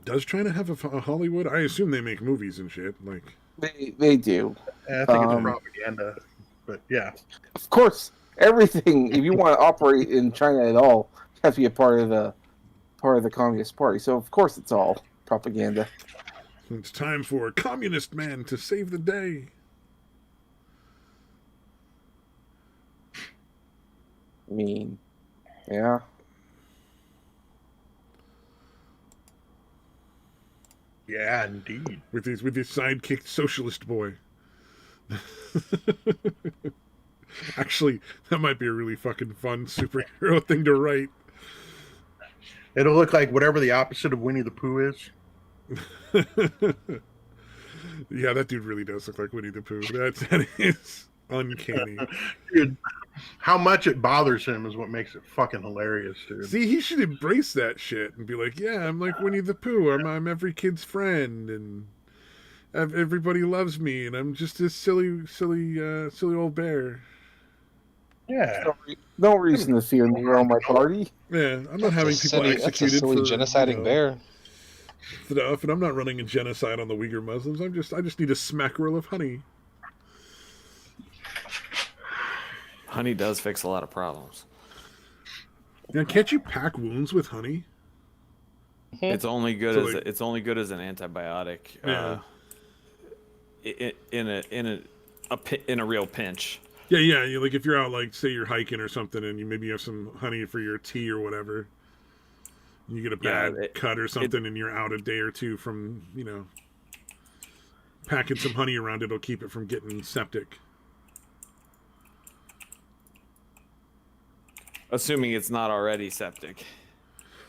Does China have a Hollywood? I assume they make movies and shit. Like they do. I think it's propaganda, but yeah. Of course, everything. If you want to operate in China at all, you have to be a part of the Communist Party. So of course, it's all propaganda. It's time for a communist man to save the day. I mean, yeah. Yeah, indeed. With his sidekick socialist boy. Actually, that might be a really fucking fun superhero thing to write. It'll look like whatever the opposite of Winnie the Pooh is. Yeah, that dude really does look like Winnie the Pooh. That is uncanny. Dude, how much it bothers him is what makes it fucking hilarious, dude. See, he should embrace that shit and be like, yeah, I'm like Winnie the Pooh. I'm every kid's friend, and everybody loves me, and I'm just this silly old bear. Yeah. No reason to fear me or my party. Yeah, I'm not having people executed That's a silly for genociding bear. stuff, and I'm not running a genocide on the Uyghur Muslims. I just need a smackerel of honey. Honey does fix a lot of problems. Now, can't you pack wounds with honey? It's only good So, as like- it's only good as an antibiotic. Yeah. In a real pinch. Yeah, yeah. Like if you're out, like say you're hiking or something, and maybe you have some honey for your tea or whatever. You get a Yeah, bad cut or something, and you're out a day or two from packing some honey around it'll keep it from getting septic. assuming it's not already septic.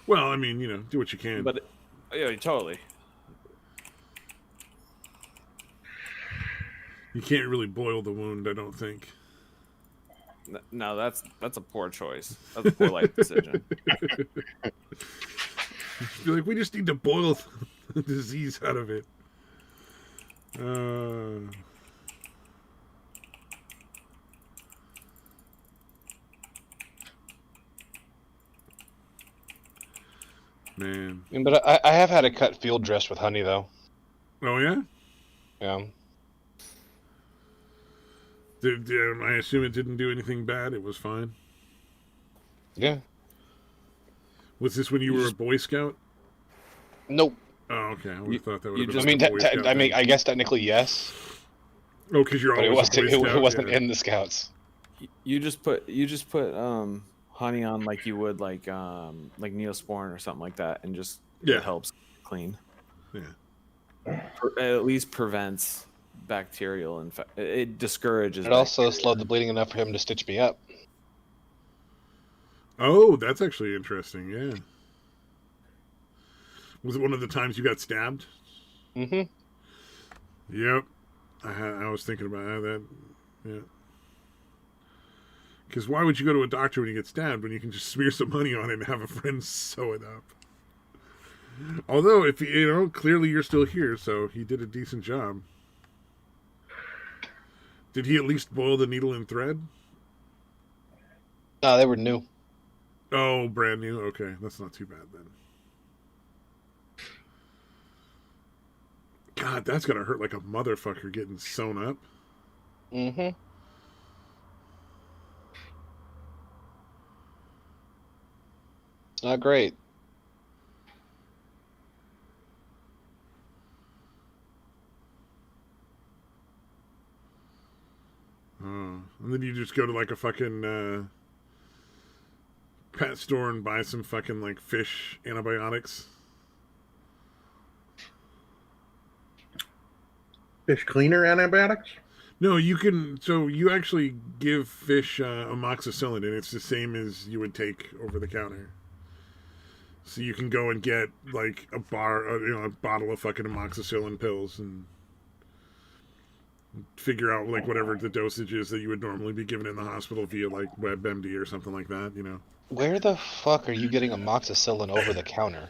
Well, I mean, do what you can. But yeah, totally. You can't really boil the wound, I don't think. No, that's a poor choice. That's a poor life decision. You're like, we just need to boil the disease out of it. Man. But I have had a cut field dressed with honey though. Oh yeah? Yeah. I assume it didn't do anything bad. It was fine. Yeah. Was this when you were a Boy Scout? Nope. Oh, okay. I would have thought that would have just- been. I mean, I guess technically yes, oh, because you're but always it a Boy wasn't. Scout? It wasn't Yeah. in the Scouts. You just put honey on like you would like Neosporin or something like that, and just Yeah. it helps clean. Yeah. At least prevents bacterial infection. It discourages. It also slowed the bleeding enough for him to stitch me up. Oh, that's actually interesting. Yeah. Was it one of the times you got stabbed? Mm-hmm. Yep. I was thinking about that. Yeah. Because why would you go to a doctor when you get stabbed when you can just smear some honey on it and have a friend sew it up? Although, if clearly you're still here, so he did a decent job. Did he at least boil the needle and thread? No, they were new. Oh, brand new? Okay, that's not too bad then. God, that's gotta hurt like a motherfucker getting sewn up. Mm-hmm. Not great. Oh. And then you just go to like a fucking pet store and buy some fucking like fish antibiotics. Fish cleaner antibiotics? No, you can. So you actually give fish amoxicillin, and it's the same as you would take over the counter. So you can go and get like a bottle of fucking amoxicillin pills and figure out like whatever the dosage is that you would normally be given in the hospital via like WebMD or something like that. Where the fuck are you getting amoxicillin over the counter?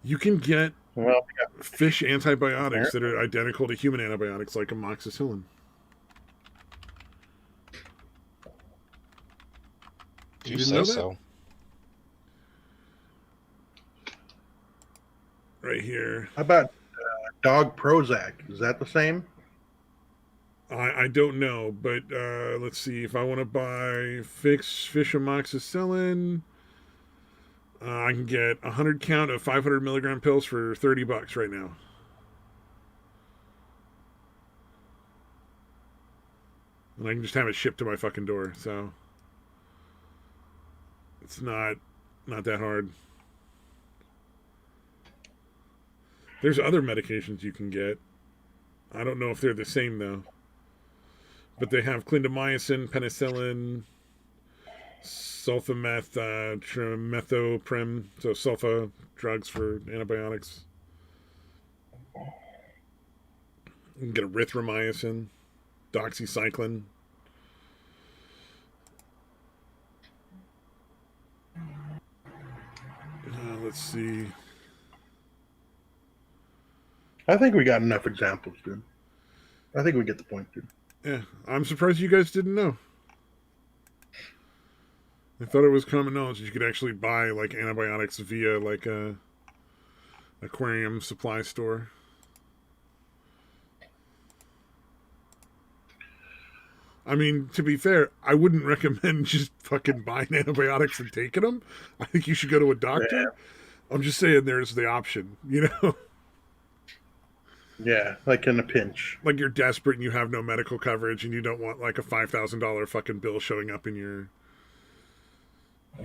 You can get Well, fish antibiotics that are identical to human antibiotics, like amoxicillin. If you didn't say know that? so. Right here. how about dog Prozac? Is that the same? I don't know, but let's see. If I want to buy fish amoxicillin, I can get 100 count of 500 milligram pills for $30 right now. And I can just have it shipped to my fucking door, so it's not that hard. There's other medications you can get. I don't know if they're the same though. But they have clindamycin, penicillin, sulfamethoprem, so sulfa drugs for antibiotics. You can get erythromycin, doxycycline. Let's see. I think we got enough examples, dude. I think we get the point, dude. Yeah, I'm surprised you guys didn't know. I thought it was common knowledge that you could actually buy like antibiotics via like a aquarium supply store. I mean, to be fair, I wouldn't recommend just fucking buying antibiotics and taking them. I think you should go to a doctor. Yeah. I'm just saying there's the option, Yeah, like in a pinch. Like you're desperate and you have no medical coverage and you don't want like a $5,000 fucking bill showing up in your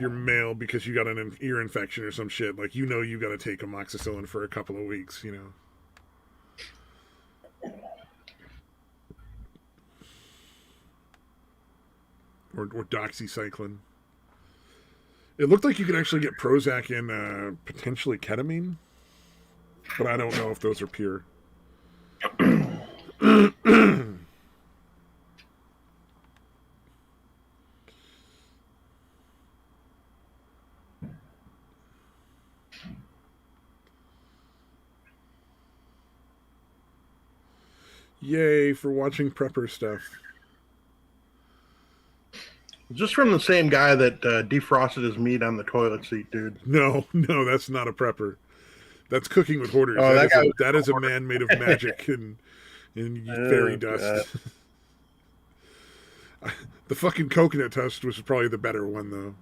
mail because you got an ear infection or some shit. Like you got to take amoxicillin for a couple of weeks, or doxycycline. It looked like you could actually get Prozac and potentially ketamine, but I don't know if those are pure. Yay for watching prepper stuff. Just from the same guy that defrosted his meat on the toilet seat, dude. No, that's not a prepper. That's cooking with hoarders. Oh, that is a man made of magic and fairy dust. The fucking coconut toast was probably the better one,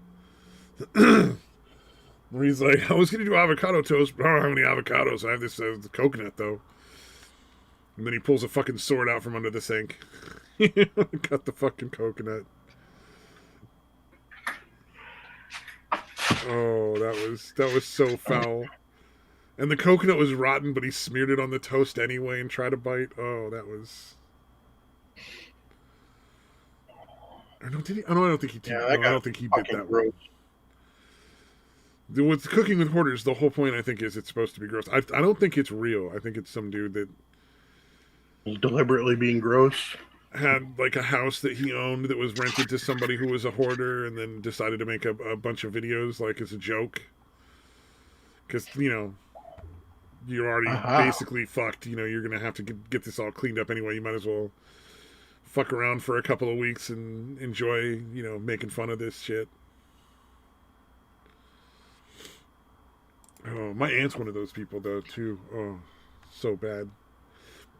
though. Where he's like, I was going to do avocado toast, but I don't have any avocados. I have this the coconut, though. And then he pulls a fucking sword out from under the sink. Cut the fucking coconut. Oh, that was so foul. And the coconut was rotten, but he smeared it on the toast anyway and tried to bite. Oh, that was. I don't think he did. Yeah, I don't think he did that gross. With cooking with hoarders, the whole point I think is it's supposed to be gross. I don't think it's real. I think it's some dude that deliberately being gross. Had like a house that he owned that was rented to somebody who was a hoarder, and then decided to make a bunch of videos like as a joke. Because you're already basically fucked. You're gonna have to get this all cleaned up anyway. You might as well fuck around for a couple of weeks and enjoy, making fun of this shit. Oh, my aunt's one of those people though too. Oh, so bad.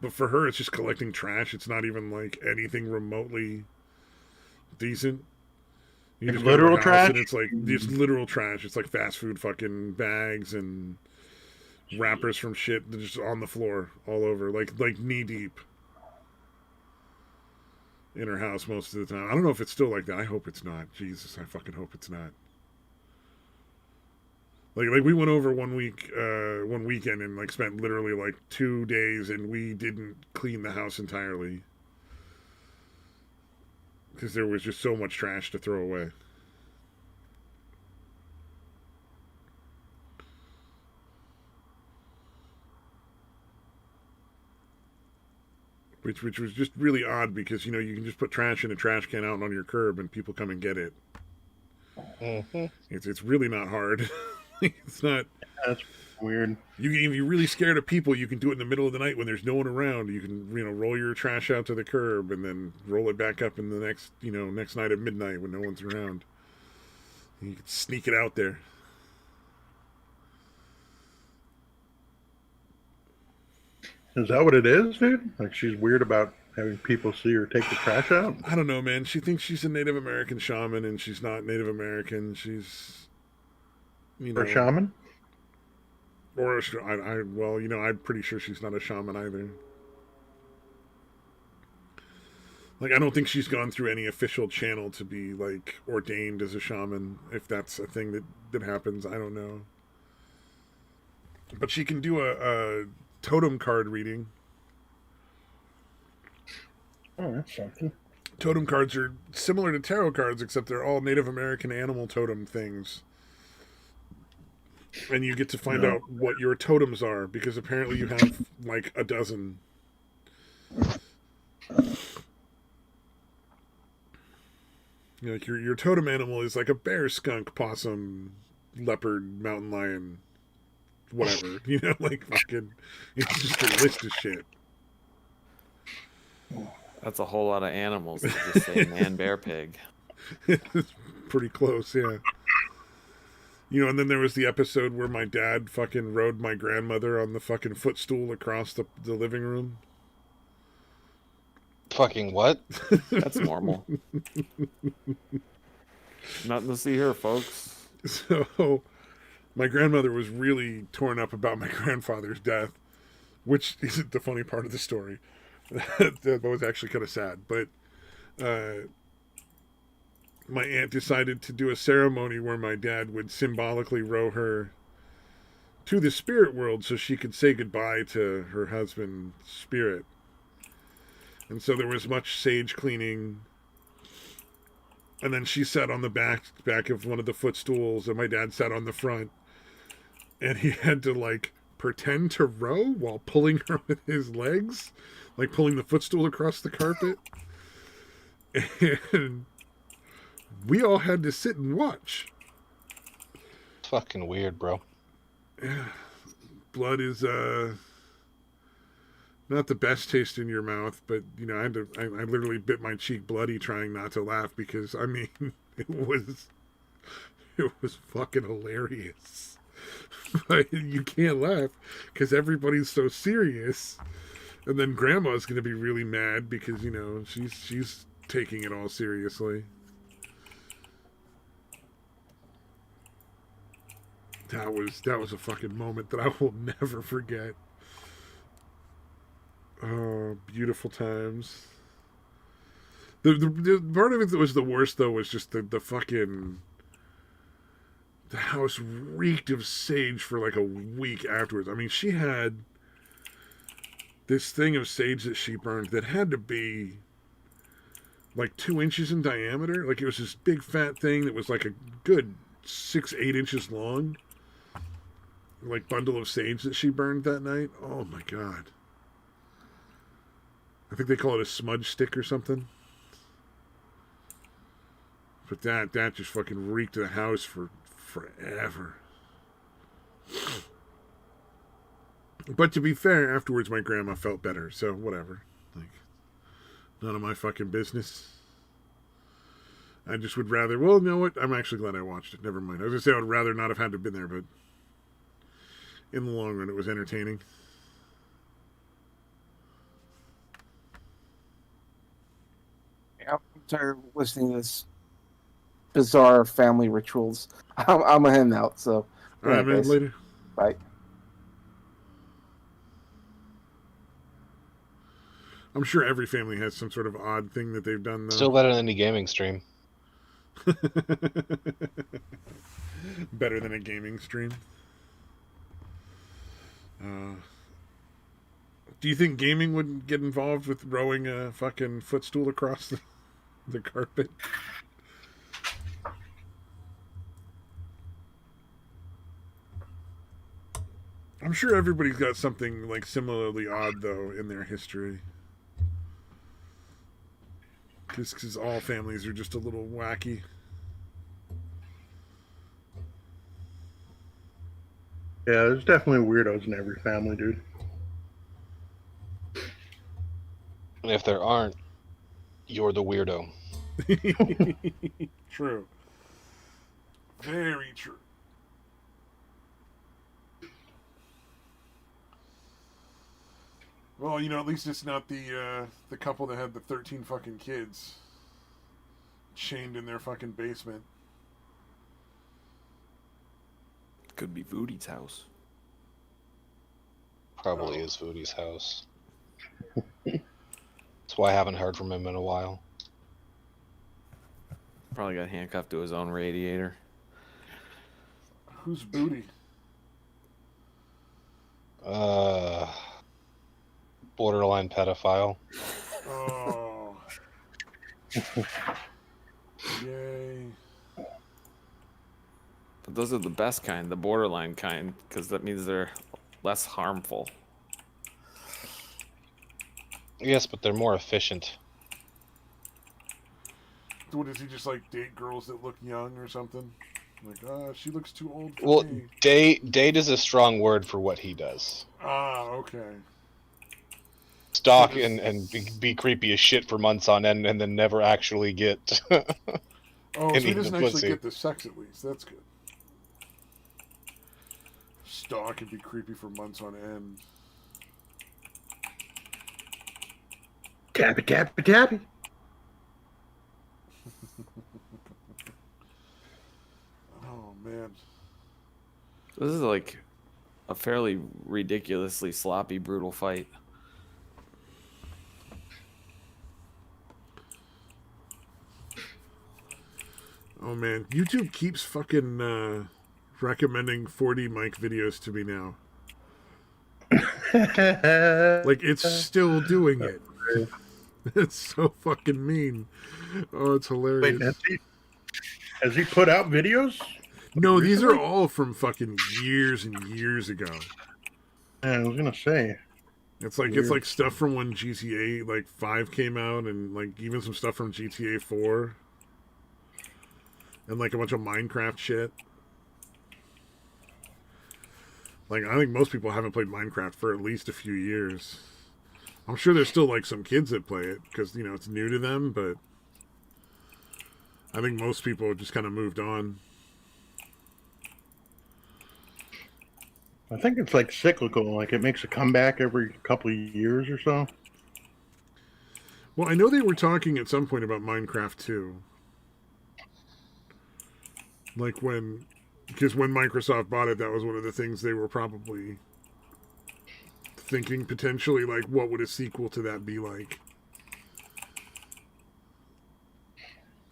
But for her, it's just collecting trash. It's not even like anything remotely decent. You just literal trash? And it's like just literal trash. It's like fast food fucking bags and wrappers from shit that are just on the floor all over, like knee deep in her house most of the time. I don't know if it's still like that. I hope it's not. Jesus, I fucking hope it's not. Like we went over one weekend and like spent literally like 2 days and we didn't clean the house entirely because there was just so much trash to throw away. Which was just really odd because you can just put trash in a trash can out on your curb and people come and get it. Mm-hmm. It's really not hard. It's not. That's weird. If you're really scared of people, you can do it in the middle of the night when there's no one around. You can roll your trash out to the curb and then roll it back up in the next night at midnight when no one's around. You can sneak it out there. Is that what it is, dude? Like she's weird about having people see her take the trash out? I don't know, man. She thinks she's a Native American shaman, and she's not Native American. She's, Or a shaman? Or I'm pretty sure she's not a shaman either. Like, I don't think she's gone through any official channel to be, like, ordained as a shaman, if that's a thing that happens. I don't know. But she can do a totem card reading. Oh, that's something. Totem cards are similar to tarot cards, except they're all Native American animal totem things. And you get to find out what your totems are, because apparently you have, like, a dozen. Like, your totem animal is like a bear, skunk, possum, leopard, mountain lion, whatever. Like, fucking, it's just a list of shit. That's a whole lot of animals that just say man, bear, pig. It's pretty close, yeah. And then there was the episode where my dad fucking rode my grandmother on the fucking footstool across the living room. Fucking what? That's normal. Nothing to see here, folks. So, my grandmother was really torn up about my grandfather's death. which isn't the funny part of the story. That was actually kind of sad. But my aunt decided to do a ceremony where my dad would symbolically row her to the spirit world so she could say goodbye to her husband's spirit. And so there was much sage cleaning. And then she sat on the back of one of the footstools, and my dad sat on the front. And he had to, like, pretend to row while pulling her with his legs, like pulling the footstool across the carpet. And we all had to sit and watch. It's fucking weird, bro. Yeah. Blood is not the best taste in your mouth, but you know, I literally bit my cheek bloody trying not to laugh because I mean it was fucking hilarious. But you can't laugh because everybody's so serious, and then Grandma's gonna be really mad because you know she's taking it all seriously. That was a fucking moment that I will never forget. Oh, beautiful times. The part of it that was the worst though was just the fucking the house reeked of sage for like a week afterwards. I mean, she had this thing of sage that she burned that had to be like 2 inches in diameter. Like it was this big fat thing that was like a good 6-8 inches long. Like bundle of sage that she burned that night. Oh my god. I think they call it a smudge stick or something. But that just fucking reeked the house for forever. But to be fair, afterwards my grandma felt better, so whatever. Like, none of my fucking business. I just would rather, well, you know what? I'm actually glad I watched it. Never mind. I was going to say I would rather not have had to have been there, but in the long run, it was entertaining. I'm tired of listening to this bizarre family rituals. I'm a head out, so. All right, man. Guys. Later. Bye. I'm sure every family has some sort of odd thing that they've done, though. Still better than any gaming stream. Better than a gaming stream. Do you think gaming would get involved with rowing a fucking footstool across the carpet? I'm sure everybody's got something like similarly odd though in their history. Because all families are just a little wacky. Yeah, there's definitely weirdos in every family, dude. And if there aren't, you're the weirdo. True. Very true. Well, you know, at least it's not the couple that had the 13 fucking kids chained in their fucking basement. Could be Voodie's house. Probably is Voodie's house. That's why I haven't heard from him in a while. Probably got handcuffed to his own radiator. Who's Booty? Borderline pedophile. Oh. Yay. But those are the best kind, the borderline kind, because that means they're less harmful. Yes, but they're more efficient. What, does he just like date girls that look young or something? Like, she looks too old for Well, me. date is a strong word for what he does. Ah, okay. Stalk So and be creepy as shit for months on end and then never actually get Oh, so any he of the doesn't actually pussy. get the sex at least. That's good. Stalk and be creepy for months on end. Tappy, tappy, tappy. Oh, man. This is like a fairly ridiculously sloppy, brutal fight. Oh man, YouTube keeps fucking recommending 4D mic videos to me now. Like it's still doing it. It's so fucking mean. Oh, it's hilarious. Wait, has he put out videos? No, these are recently? all from fucking years and years ago. Yeah, I was gonna say. It's like stuff from when GTA like 5 came out, and like even some stuff from GTA 4, and like a bunch of Minecraft shit. Like I think most people haven't played Minecraft for at least a few years. I'm sure there's still like some kids that play it because it's new to them, but I think most people have just kind of moved on. I think it's like cyclical. Like it makes a comeback every couple of years or so. Well, I know they were talking at some point about Minecraft too. Like because when Microsoft bought it, that was one of the things they were probably thinking potentially, like, what would a sequel to that be like?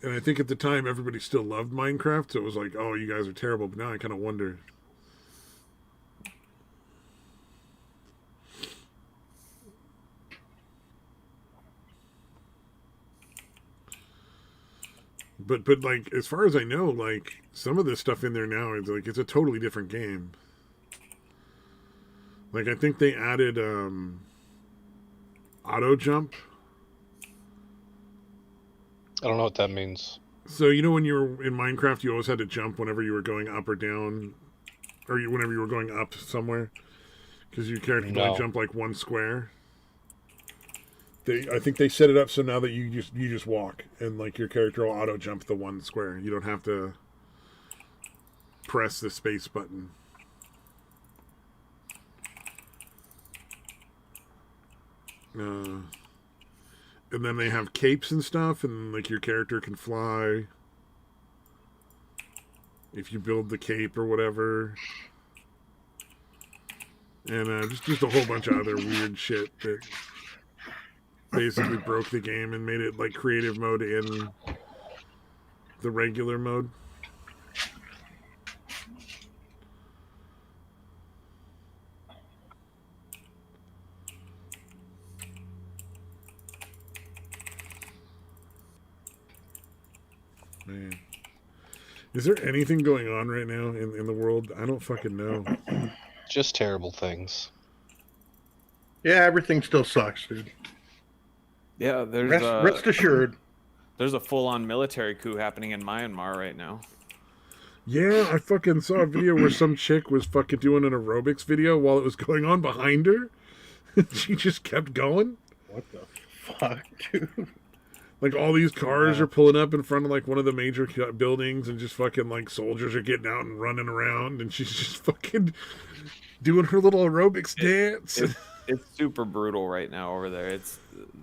And I think at the time everybody still loved Minecraft, so it was like, oh, you guys are terrible. But now I kind of wonder. But like as far as I know, like some of this stuff in there now is like it's a totally different game. Like I think they added auto jump. I don't know what that means. So when you were in Minecraft, you always had to jump whenever you were going up or down, or whenever you were going up somewhere, because your character can only jump like one square. I think they set it up so now that you just walk, and like your character will auto jump the one square. You don't have to press the space button. And then they have capes and stuff, and like your character can fly if you build the cape or whatever. And just a whole bunch of other weird shit that basically broke the game and made it like creative mode in the regular mode. Man. Is there anything going on right now in the world? I don't fucking know. Just terrible things. Yeah, everything still sucks, dude. Yeah, Rest assured. There's a full-on military coup happening in Myanmar right now. Yeah, I fucking saw a video where some chick was fucking doing an aerobics video while it was going on behind her. She just kept going. What the fuck, dude? Like all these cars are pulling up in front of like one of the major buildings, and just fucking like soldiers are getting out and running around, and she's just fucking doing her little aerobics dance. It's super brutal right now over there.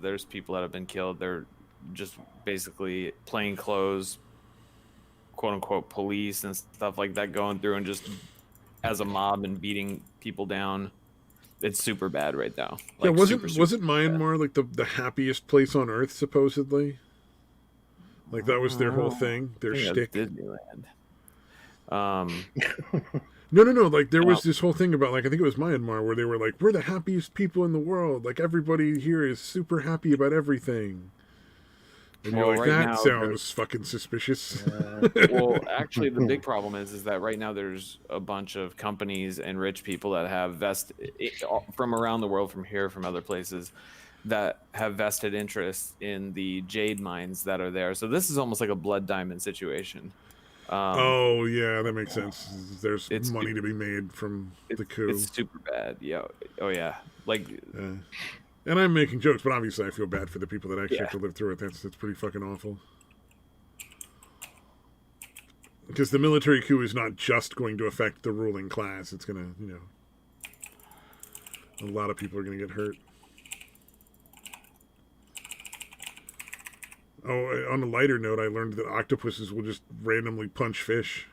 There's people that have been killed. They're just basically plain clothes, quote unquote, police and stuff like that going through and just as a mob and beating people down. It's super bad right now. Like, yeah, wasn't Myanmar like the happiest place on earth supposedly? Like that was their whole thing, their shtick. Disneyland. No. Like there was this whole thing about like I think it was Myanmar where they were like, we're the happiest people in the world. Like everybody here is super happy about everything. And you're like, that sounds fucking suspicious. Well, actually, the big problem is that right now there's a bunch of companies and rich people that have from around the world, from here, from other places, that have vested interests in the jade mines that are there. So this is almost like a blood diamond situation. Oh yeah, that makes sense. There's money to be made from the coup. It's super bad. Yeah. Oh yeah. Like. And I'm making jokes, but obviously I feel bad for the people that actually have to live through it. That's pretty fucking awful. Because the military coup is not just going to affect the ruling class. It's going to, a lot of people are going to get hurt. Oh, on a lighter note, I learned that octopuses will just randomly punch fish.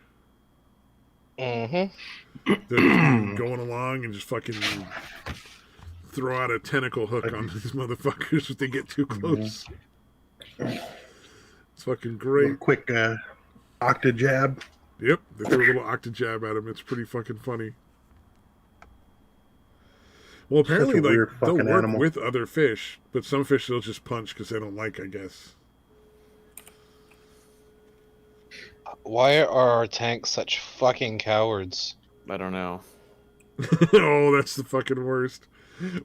Mm-hmm. They're going along and just fucking throw out a tentacle hook on these motherfuckers if they get too close. It's fucking Little great. quick octa jab. Yep, they throw a little octa-jab at him. It's pretty fucking funny. Well, apparently, Such a weird they'll fucking work animal. with other fish, but some fish they'll just punch because they don't like, I guess. Why are our tanks such fucking cowards? I don't know. Oh, that's the fucking worst.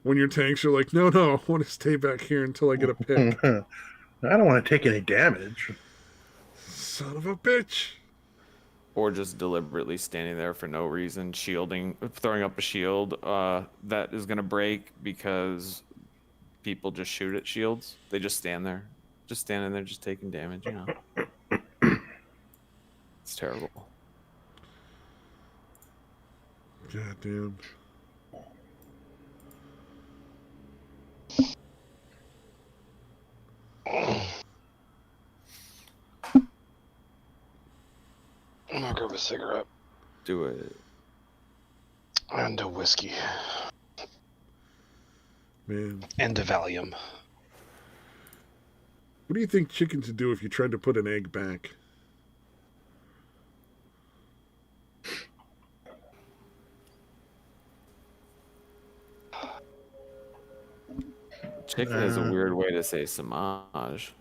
When your tanks are like, no, I want to stay back here until I get a pick. I don't want to take any damage. Son of a bitch. Or just deliberately standing there for no reason, throwing up a shield that is going to break because people just shoot at shields. They just stand there. Just standing there, just taking damage, you know. It's terrible. God damn. I'm gonna grab a cigarette. Do it. And a whiskey. Man. And a Valium. What do you think chickens would do if you tried to put an egg back? Chicken is a weird way to say samage.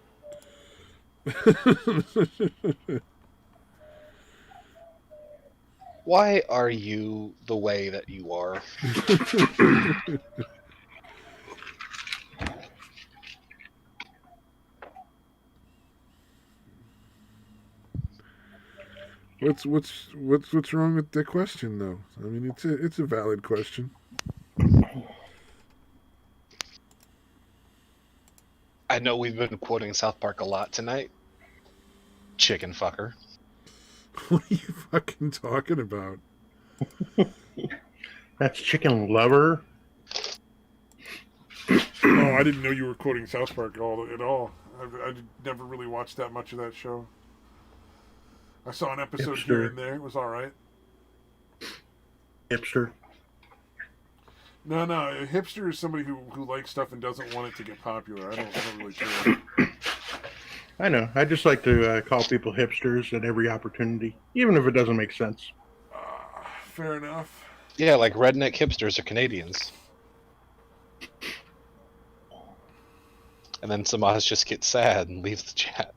Why are you the way that you are? What's wrong with the question though? I mean, it's a valid question. I know we've been quoting South Park a lot tonight. Chicken fucker. What are you fucking talking about? That's chicken lover. Oh, I didn't know you were quoting South Park at all. I never really watched that much of that show. I saw an episode Hipster. here and there. It was all right. Hipster. No, a hipster is somebody who likes stuff and doesn't want it to get popular. I don't really care. I know. I just like to call people hipsters at every opportunity, even if it doesn't make sense. Fair enough. Yeah, like redneck hipsters are Canadians. And then Samaz just gets sad and leaves the chat.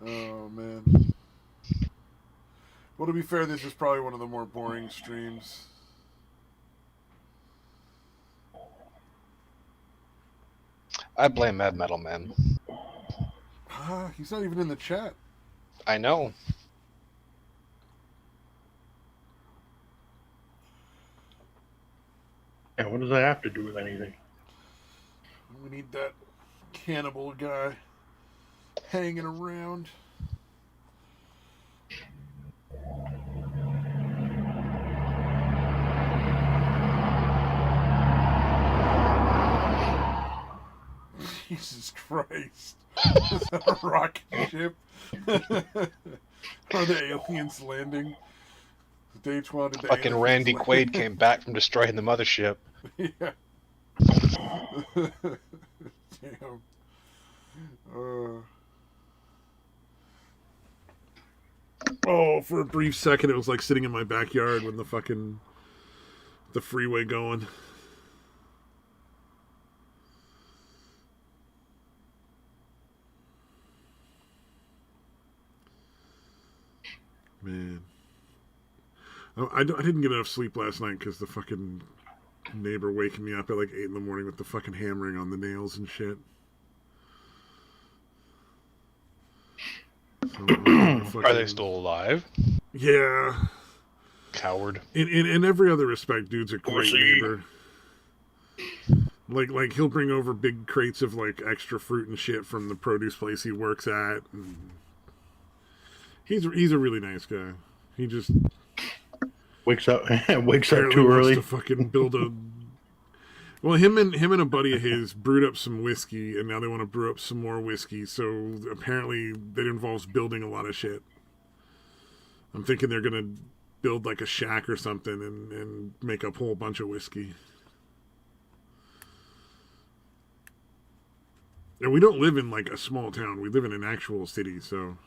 Oh, man. Well, to be fair, this is probably one of the more boring streams. I blame Mad Metal Man. He's not even in the chat. I know. Yeah, what does that have to do with anything? We need that cannibal guy hanging around. Jesus Christ. Is that a rocket ship? Are the aliens landing? Stage one. Fucking Randy Quaid came back from destroying the mothership. Yeah. Damn. Oh, for a brief second, it was like sitting in my backyard when the freeway going. Man. I didn't get enough sleep last night because the fucking neighbor waking me up at like 8 in the morning with the fucking hammering on the nails and shit. So, Are they still alive? Yeah. Coward. In every other respect, dude's a great neighbor. Like he'll bring over big crates of like extra fruit and shit from the produce place he works at. And he's a really nice guy. He just wakes up too too early to fucking build a Well, him and a buddy of his brewed up some whiskey, and now they want to brew up some more whiskey. So apparently, that involves building a lot of shit. I'm thinking they're gonna build like a shack or something and make a whole bunch of whiskey. And we don't live in like a small town. We live in an actual city, so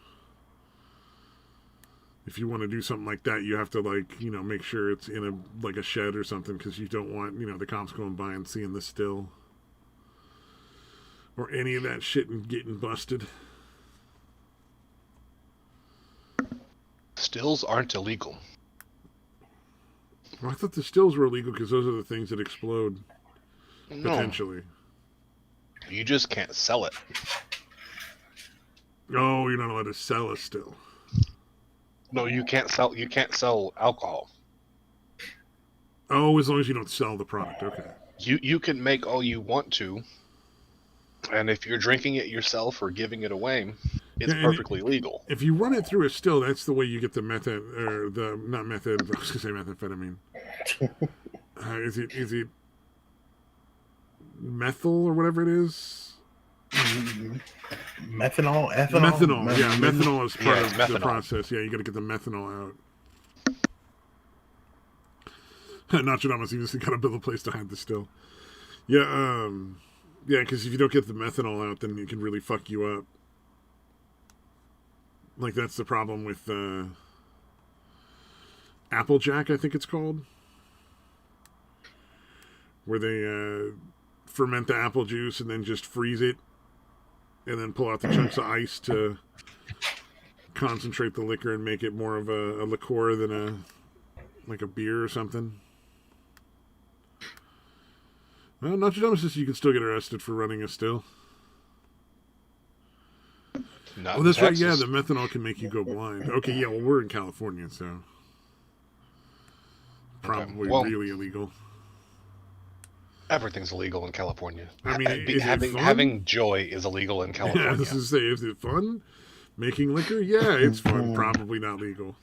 if you want to do something like that, you have to like, make sure it's in a shed or something, because you don't want, the cops going by and seeing the still or any of that shit and getting busted. Stills aren't illegal. Well, I thought the stills were illegal because those are the things that explode potentially. You just can't sell it. Oh, you're not allowed to sell a still. No, you can't sell. You can't sell alcohol. Oh, as long as you don't sell the product. Okay. You can make all you want to, and if you're drinking it yourself or giving it away, it's perfectly legal. If you run it through a still, that's the way you get the method, or the not method. I was gonna say methamphetamine. Is it methyl or whatever it is? Methanol, ethanol. Methanol. Yeah, methanol is part of methanol. the process. Yeah, you got to get the methanol out. Nostradamus even got to build a place to hide the still. Yeah, because if you don't get the methanol out, then it can really fuck you up. Like, that's the problem with Applejack, I think it's called, where they ferment the apple juice and then just freeze it and then pull out the chunks of ice to concentrate the liquor and make it more of a liqueur than a beer or something. Well, Nostradamus says you can still get arrested for running a still. Not Oh, that's in right. Yeah, Texas. the methanol can make you go blind. Okay, yeah. Well, we're in California, so probably Well, really illegal. Everything's illegal in California. I mean, is it fun? having joy is illegal in Yeah, California. this is say, is it fun? Making liquor? Yeah, it's fun. Probably not legal.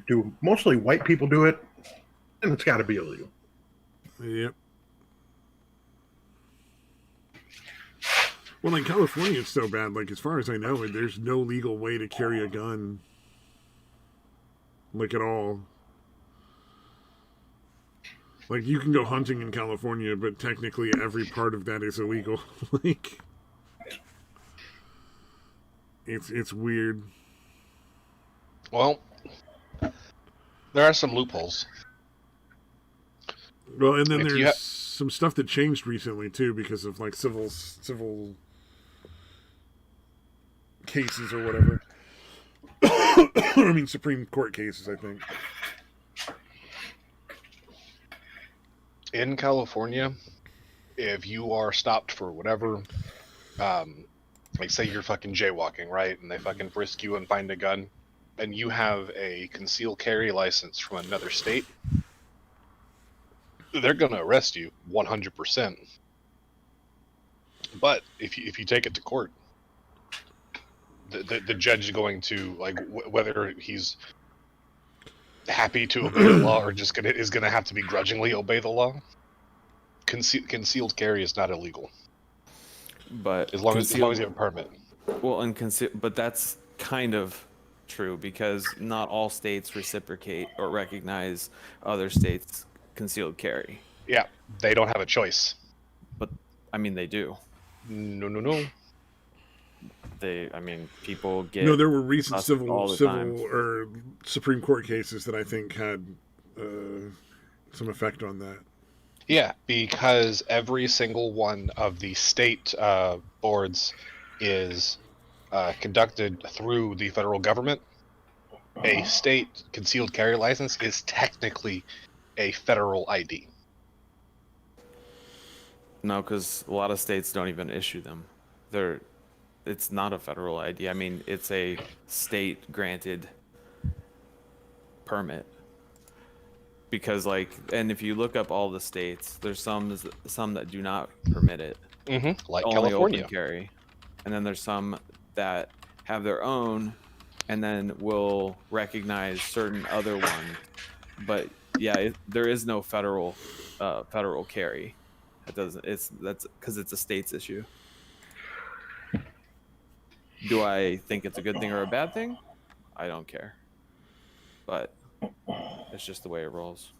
Do mostly white people do it, and it's got to be illegal. Yep. Well, in California, it's so bad. Like, as far as I know, there's no legal way to carry a gun. Like, at all. Like, you can go hunting in California, but technically every part of that is illegal. Like, it's weird. Well, there are some loopholes. Well, and then If you there's some stuff that changed recently, too, because of, like, civil cases or whatever. I mean, Supreme Court cases, I think. In California, if you are stopped for whatever, like say you're fucking jaywalking, right? And they fucking frisk you and find a gun, and you have a concealed carry license from another state, they're gonna arrest you 100%. But if you take it to court, the judge is going to, like, whether he's happy to obey the law or just is gonna have to begrudgingly obey the law. Concealed carry is not illegal, But as long as you have a permit. Well, but that's kind of true because not all states reciprocate or recognize other states' concealed carry. Yeah, they don't have a choice. But I mean, they do. No. People get. No, there were recent busted all the time. or Supreme Court cases that I think had some effect on that. Yeah, because every single one of the state boards is conducted through the federal government. A state concealed carry license is technically a federal ID. No, because a lot of states don't even issue them. It's not a federal ID. I mean, it's a state-granted permit. Because, and if you look up all the states, there's some that do not permit it. Mm-hmm. Like Only California. open carry. And then there's some that have their own and then we'll recognize certain other ones. But yeah, there is no federal carry. It doesn't. That's because it's a state's issue. Do I think it's a good thing or a bad thing? I don't care. But it's just the way it rolls.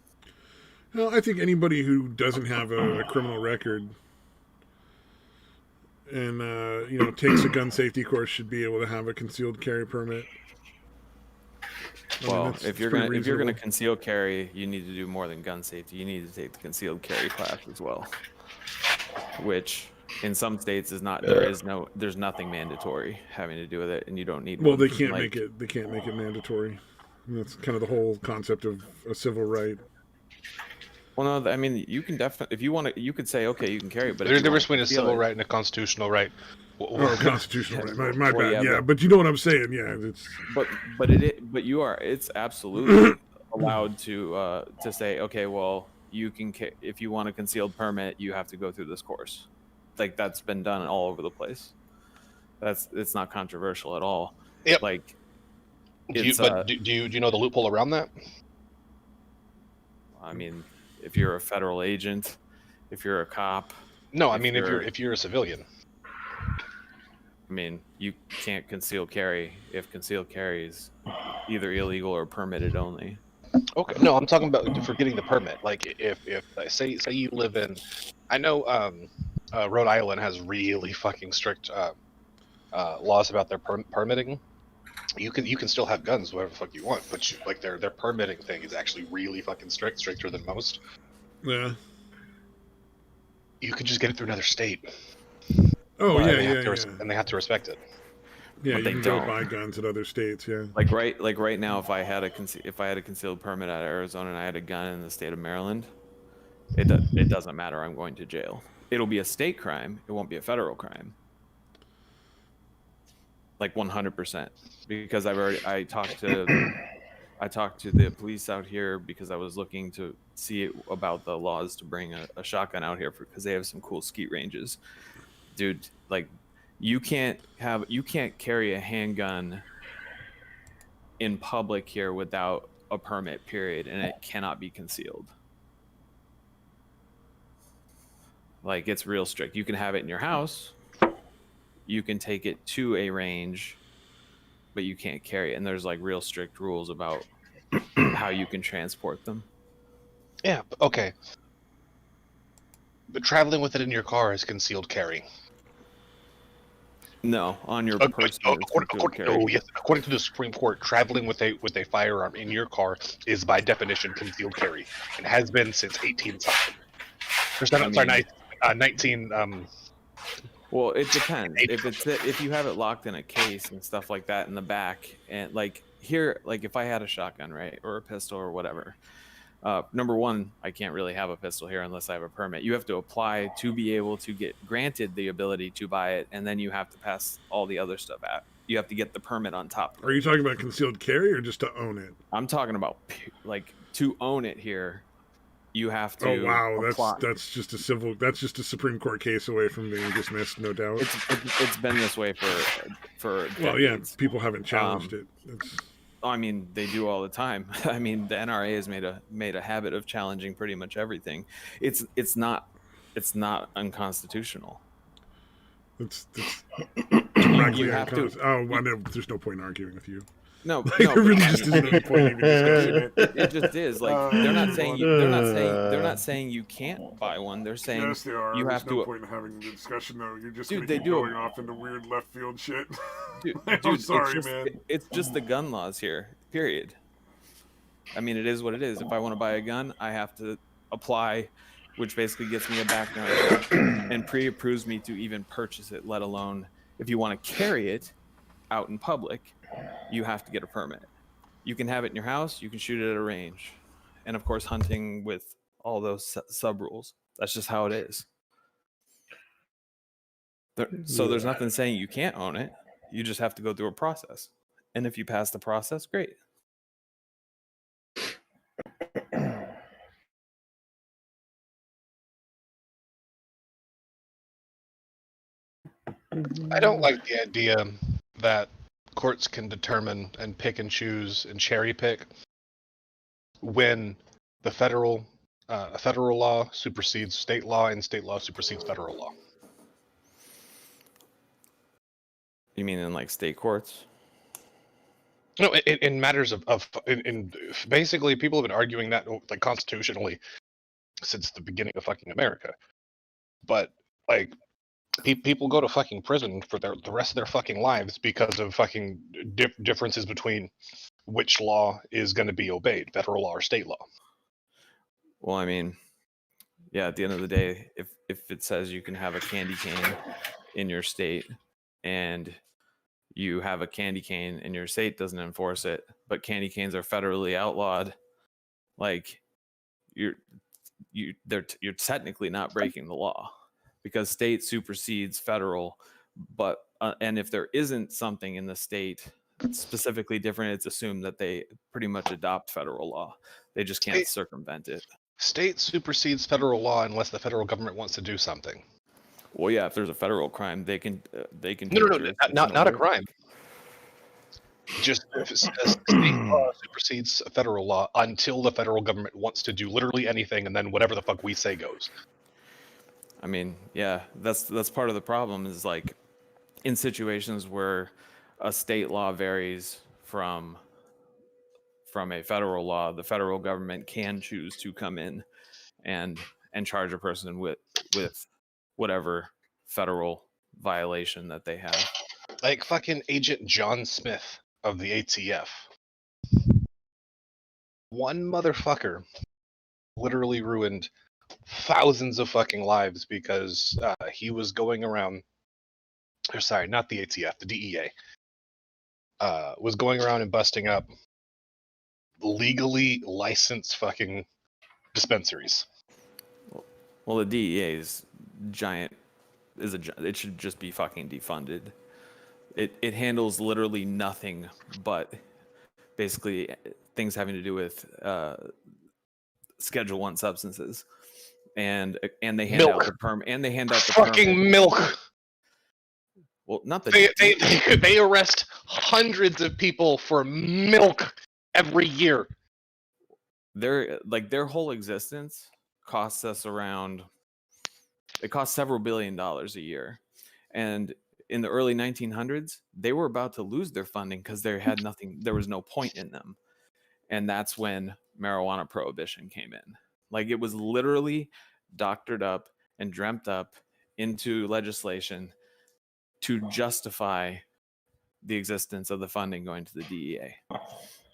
Well, I think anybody who doesn't have a criminal record and takes a gun safety course should be able to have a concealed carry permit. Well, if you're gonna conceal carry, you need to do more than gun safety. You need to take the concealed carry class as well, which in some states is not. There's nothing mandatory having to do with it, and you don't need. Well, they can't make it. They can't make it mandatory. And that's kind of the whole concept of a civil right. Well, no, I mean, you can definitely, if you want to, you could say, okay, you can carry it, but there's a difference between a civil right and a constitutional right. Or constitutional right. My bad. Yeah, but you know what I'm saying. Yeah, it's. But it's absolutely allowed to say, okay, well, you can, if you want a concealed permit, you have to go through this course. Like that's been done all over the place. It's not controversial at all. Yep. Like, do you know the loophole around that? I mean, if you're a federal agent, if you're a cop. No, I mean if you're a civilian. I mean, you can't conceal carry if concealed carry is either illegal or permitted only. Okay, no, I'm talking about for getting the permit. Like if say you live in, I know Rhode Island has really fucking strict laws about their permitting. You can still have guns whatever the fuck you want, but their permitting thing is actually really fucking stricter than most. Yeah. You could just get it through another state. Oh yeah. And they have to respect it. Yeah, but you can go buy guns in other states. Yeah. Like right now, if I had a concealed permit out of Arizona and I had a gun in the state of Maryland, it doesn't matter. I'm going to jail. It'll be a state crime. It won't be a federal crime. Like 100%, because I talked to the police out here because I was looking to see about the laws to bring a shotgun out here because they have some cool skeet ranges. Dude, like you can't carry a handgun in public here without a permit, period, and it cannot be concealed. Like it's real strict. You can have it in your house. You can take it to a range, but you can't carry it. And there's like real strict rules about how you can transport them. Yeah, okay. But traveling with it in your car is concealed carry. No, on your person. According to the Supreme Court, traveling with a firearm in your car is by definition concealed carry, and has been since 19. Well, it depends. If you have it locked in a case and stuff like that in the back, and like here, like if I had a shotgun, right, or a pistol or whatever. Number one, I can't really have a pistol here unless I have a permit. You have to apply to be able to get granted the ability to buy it, and then you have to pass all the other stuff out. You have to get the permit on top of it. Are you talking about concealed carry or just to own it? I'm talking about like to own it here. You have to. Oh wow, apply. That's just a Supreme Court case away from being dismissed, no doubt. It's been this way for decades. Well, yeah, people haven't challenged it. I mean, they do all the time. I mean, the NRA has made a habit of challenging pretty much everything. It's not unconstitutional. It's you have to. Oh, well, there's no point in arguing with you. No, there really just isn't any point in discussing it. It just is. Like they're not saying you can't buy one. They're saying yes, they are. You There's have no to. point in having the discussion though. You're just going off into weird left field shit. Dude, I'm sorry, man. It's just the gun laws here. Period. I mean, it is what it is. If I want to buy a gun, I have to apply, which basically gets me a background check and pre-approves me to even purchase it. Let alone if you want to carry it out in public, you have to get a permit. You can have it in your house. You can shoot it at a range, and of course, hunting with all those sub rules. That's just how it is. So there's nothing saying you can't own it. You just have to go through a process, and if you pass the process, great. I don't like the idea that courts can determine and pick and choose and cherry pick when the federal law supersedes state law and state law supersedes federal law. You mean in like state courts? No, in matters of basically, people have been arguing that like constitutionally since the beginning of fucking America. But like, people go to fucking prison for the rest of their fucking lives because of fucking differences between which law is going to be obeyed, federal law or state law. Well, I mean, yeah, at the end of the day, if it says you can have a candy cane in your state and you have a candy cane and your state doesn't enforce it, but candy canes are federally outlawed, like you're technically not breaking the law because state supersedes federal. But and if there isn't something in the state specifically different, it's assumed that they pretty much adopt federal law. They just can't circumvent it. State supersedes federal law unless the federal government wants to do something. Well, yeah, if there's a federal crime, they can. No, not a crime. Just state law supersedes federal law until the federal government wants to do literally anything, and then whatever the fuck we say goes. I mean, yeah, that's part of the problem is like in situations where a state law varies from a federal law, the federal government can choose to come in and charge a person with whatever federal violation that they have. Like fucking Agent John Smith of the ATF. One motherfucker literally ruined thousands of fucking lives because he was going around, or sorry, not the ATF, the DEA, was going around and busting up legally licensed fucking dispensaries. Well, the DEA is giant. It should just be fucking defunded. It handles literally nothing but basically things having to do with Schedule 1 substances, and they hand Milk. out the perm and they hand out the fucking permit. milk. Well, not the They arrest hundreds of people for milk every year. Their whole existence costs us it costs several $1 billion a year. And in the early 1900s, they were about to lose their funding because there was no point in them. And that's when marijuana prohibition came in. Like, it was literally doctored up and dreamt up into legislation to justify the existence of the funding going to the DEA.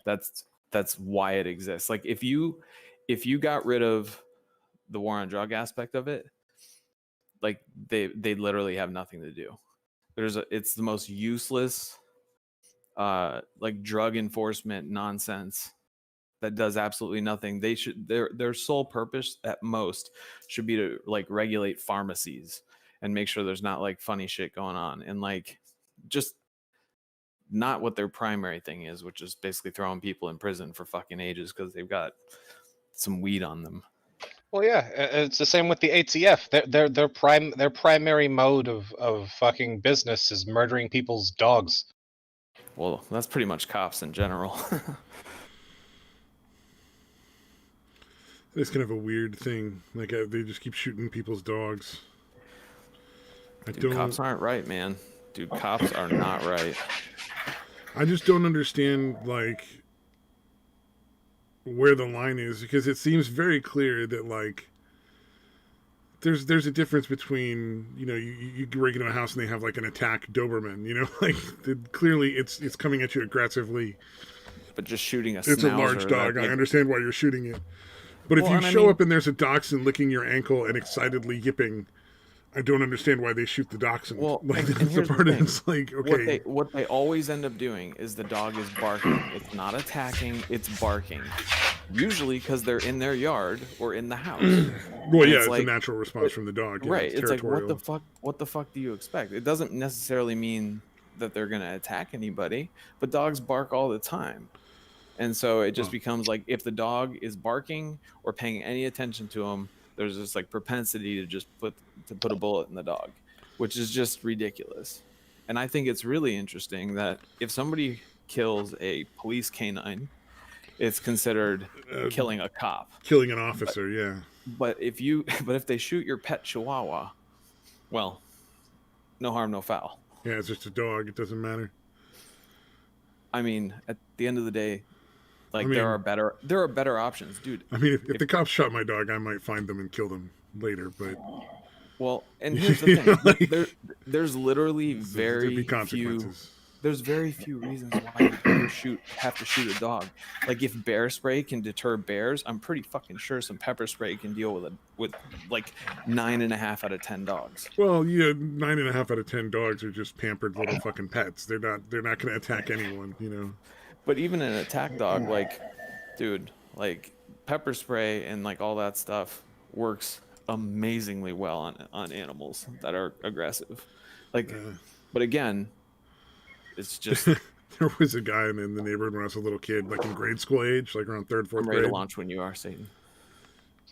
That's why it exists. Like, if you got rid of the war on drug aspect of it, like they literally have nothing to do. It's the most useless like drug enforcement nonsense that does absolutely nothing. Their sole purpose at most should be to like regulate pharmacies and make sure there's not like funny shit going on, and like just not what their primary thing is, which is basically throwing people in prison for fucking ages because they've got some weed on them. Well, yeah, it's the same with the ATF. Their primary mode of fucking business is murdering people's dogs. Well, that's pretty much cops in general. It's kind of a weird thing. Like they just keep shooting people's dogs. Cops aren't right, man. Dude, cops are not right. I just don't understand like where the line is, because it seems very clear that like there's a difference between, you know, you break into a house and they have like an attack Doberman, you know, like clearly it's coming at you aggressively. But just shooting it's a large dog. I understand why you're shooting it. But if you show up and there's a dachshund licking your ankle and excitedly yipping, I don't understand why they shoot the dachshund. Well, like, and here's the thing. It's like, okay. What they always end up doing is the dog is barking. It's not attacking, it's barking. Usually because they're in their yard or in the house. Well, yeah, it's like a natural response from the dog. Yeah, right. It's like, what the fuck do you expect? It doesn't necessarily mean that they're going to attack anybody, but dogs bark all the time. And so it just becomes like, if the dog is barking or paying any attention to them, there's this like propensity to just put a bullet in the dog, which is just ridiculous. And I think it's really interesting that if somebody kills a police canine, it's considered killing a cop. Killing an officer, yeah. But if they shoot your pet chihuahua, well, no harm, no foul. Yeah, it's just a dog. It doesn't matter. I mean, at the end of the day, like, I mean, there are better options, dude. I mean, if the cops shot my dog, I might find them and kill them later. But well, and here's the thing: like, there's literally there'd be very few. consequences. There's very few reasons why you ever have to shoot a dog. Like, if bear spray can deter bears, I'm pretty fucking sure some pepper spray can deal with like 9.5 out of 10 dogs. Well, yeah, 9.5 out of 10 dogs are just pampered little fucking pets. They're not going to attack anyone, you know. But even an attack dog, like, dude, like, pepper spray and like all that stuff works amazingly well on animals that are aggressive. Like, but again, it's just there was a guy in the neighborhood when I was a little kid, like in grade school age, like around 3rd, 4th I'm grade. ready to launch when you are, Satan.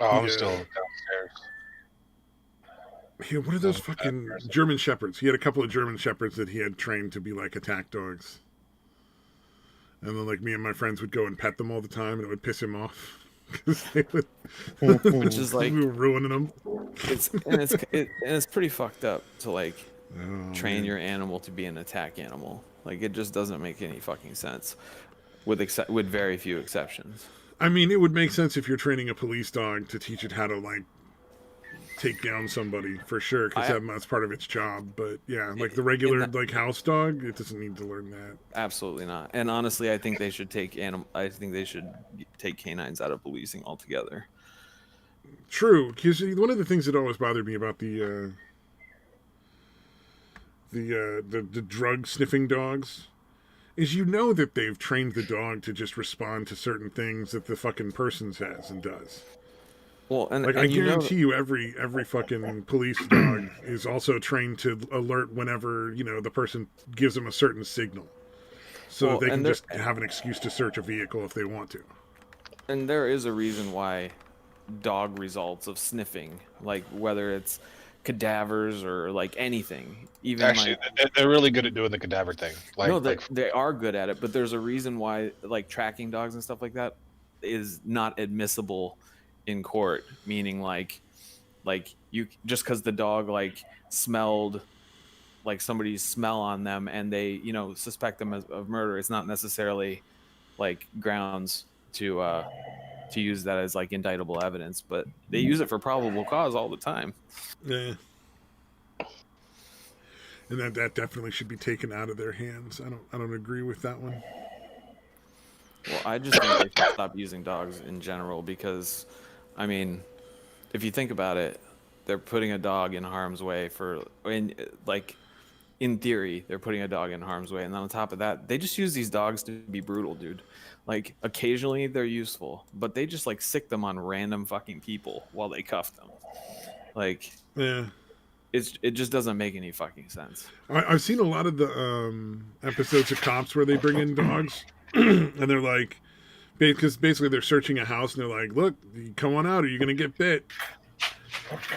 Oh, I'm still downstairs. Yeah, what are those fucking German Shepherds? He had a couple of German Shepherds that he had trained to be like attack dogs. And then, like, me and my friends would go and pet them all the time, and it would piss him off because they would, Which is like, we were ruining them. It's pretty fucked up to like train man. your animal to be an attack animal. Like, it just doesn't make any fucking sense, with very few exceptions. I mean, it would make sense if you're training a police dog to teach it how to, like, take down somebody, for sure, because that's part of its job. But yeah, like the regular like house dog, it doesn't need to learn that. Absolutely not. And honestly, I think they should take canines out of policing altogether. True, because one of the things that always bothered me about the drug sniffing dogs is, you know, that they've trained the dog to just respond to certain things that the fucking person says and does. Well, and like, I guarantee you, every fucking police dog is also trained to alert whenever, you know, the person gives them a certain signal, so that they can just have an excuse to search a vehicle if they want to. And there is a reason why dog results of sniffing, like whether it's cadavers or like anything, even actually, like, they're really good at doing the cadaver thing. Like, no, they are good at it, but there's a reason why, like, tracking dogs and stuff like that is not admissible in court, meaning like you just because the dog like smelled like somebody's smell on them and they, you know, suspect them of murder, it's not necessarily like grounds to use that as like indictable evidence, but they use it for probable cause all the time. Yeah, and that definitely should be taken out of their hands. I don't agree with that one. Well, I just think they should stop using dogs in general, because I mean, if you think about it, they're putting a dog in harm's way in theory, they're putting a dog in harm's way. And then on top of that, they just use these dogs to be brutal, dude. Like, occasionally they're useful, but they just like sick them on random fucking people while they cuff them. Like, yeah, it just doesn't make any fucking sense. I've seen a lot of the episodes of Cops where they bring in dogs and they're like, because basically they're searching a house and they're like, look, come on out or you're going to get bit.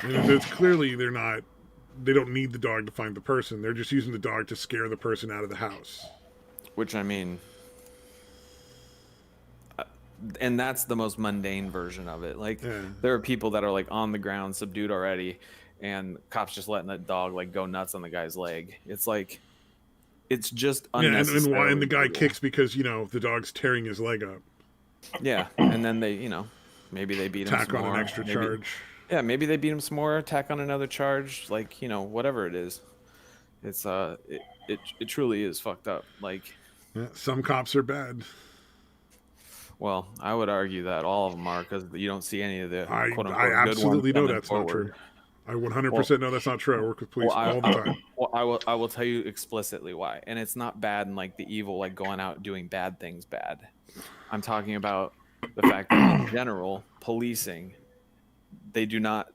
And it's clearly they don't need the dog to find the person. They're just using the dog to scare the person out of the house. Which, I mean, and that's the most mundane version of it. Like, there are people that are like on the ground, subdued already, and cops just letting the dog like go nuts on the guy's leg. It's like, it's just unnecessary. Yeah, and the guy kicks because, you know, the dog's tearing his leg up. Yeah, and then they, you know, maybe they beat him some more. Tack on an extra charge. Yeah, maybe they beat him some more, tack on another charge, like, you know, whatever it is. It's it truly is fucked up. Like, yeah, some cops are bad. Well, I would argue that all of them are, because you don't see any of the quote unquote I absolutely good ones know that's forward. not true. I 100% know that's not true. I work with police all the time. Well, I will tell you explicitly why. And it's not bad in like the evil, like going out doing bad things bad. I'm talking about the fact that in general, policing, they do not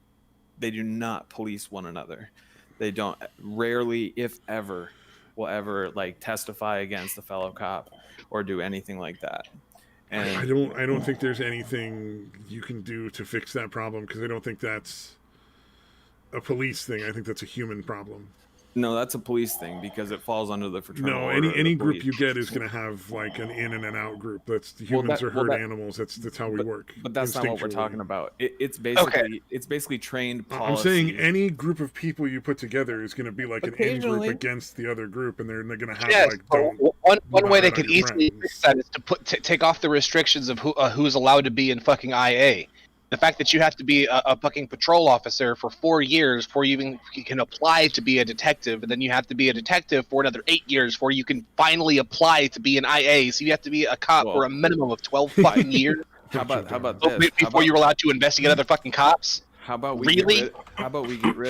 police one another. They don't, rarely, if ever, will ever like testify against a fellow cop or do anything like that. And I don't think there's anything you can do to fix that problem, because I don't think that's a police thing. I think that's a human problem. No, that's a police thing because it falls under the fraternal No, order. any of the group police. you get is going to have like an in and an out group. That's humans are herd animals. That's how we work. But that's not what we're instinctually. talking about. It's basically trained policy. I'm saying any group of people you put together is going to be like an in group against the other group, and they're going to have like one way they could easily fix that is to take off the restrictions of who's allowed to be in fucking IA. The fact that you have to be a fucking patrol officer for 4 years before you can apply to be a detective, and then you have to be a detective for another 8 years before you can finally apply to be an IA. So you have to be a cop for a minimum of 12 fucking years. How about this? Before you're allowed to investigate other fucking cops? How about we get rid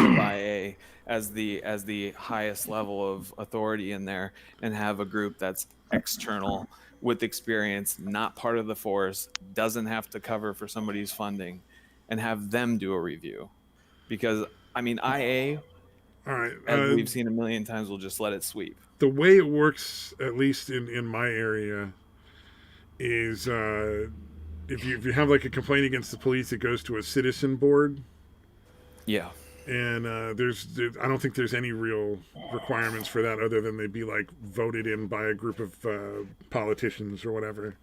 of IA as the highest level of authority in there, and have a group that's external with experience, not part of the force, doesn't have to cover for somebody's funding, and have them do a review? Because I mean, IA, all right, as we've seen a million times, will just let it sweep. The way it works, at least in my area, is if you have like a complaint against the police, it goes to a citizen board. Yeah. And I don't think there's any real requirements for that other than they'd be like voted in by a group of politicians or whatever.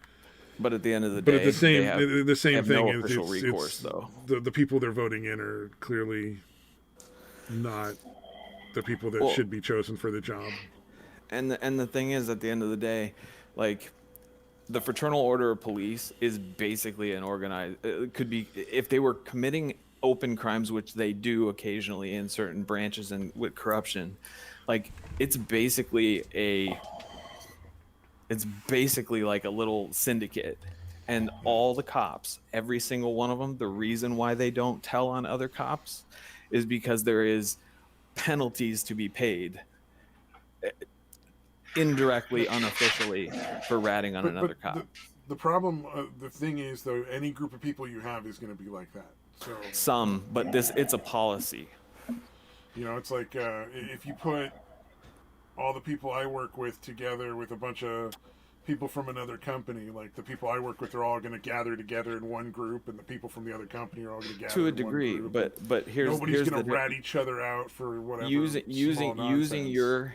But at the end of the day, the same thing no official is recourse, though. The people they're voting in are clearly not the people that should be chosen for the job. And the thing is, at the end of the day, like, the Fraternal Order of Police is basically an organized. It could be, if they were committing open crimes, which they do occasionally in certain branches and with corruption, like, it's basically like a little syndicate, and all the cops, every single one of them, the reason why they don't tell on other cops is because there is penalties to be paid indirectly, unofficially, for ratting on another cop. The problem, the thing is, though, any group of people you have is going to be like that. So but it's a policy. You know, it's like if you put all the people I work with together with a bunch of people from another company, like the people I work with are all going to gather together in one group, and the people from the other company are all going to gather to a in degree. one group. But nobody's going to rat each other out for whatever. Using your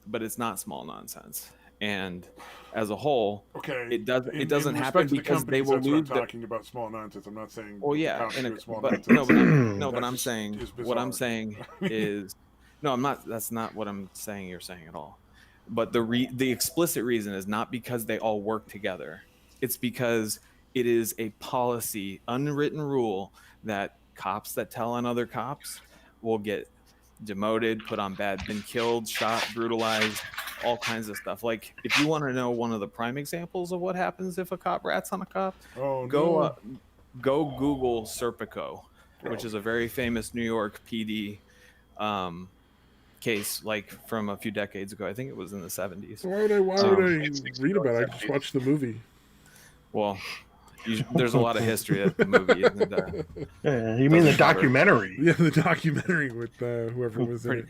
but it's not small nonsense. And as a whole, it doesn't happen because they will lose. I'm talking about small nonsense. I'm not saying. Well, yeah, but I'm saying what I'm saying is no, I'm not. That's not what I'm saying. You're saying at all. But the explicit reason is not because they all work together. It's because it is a policy, unwritten rule that cops that tell on other cops will get demoted, put on been killed, shot, brutalized, all kinds of stuff. Like, if you want to know one of the prime examples of what happens if a cop rats on a cop, go Google Serpico, which is a very famous New York PD case, like from a few decades ago. I think it was in the 70s. Why would I read about it? I just watched the movie. Well, there's a lot of history at the movie. You mean the documentary? Yeah, the documentary with whoever was in it.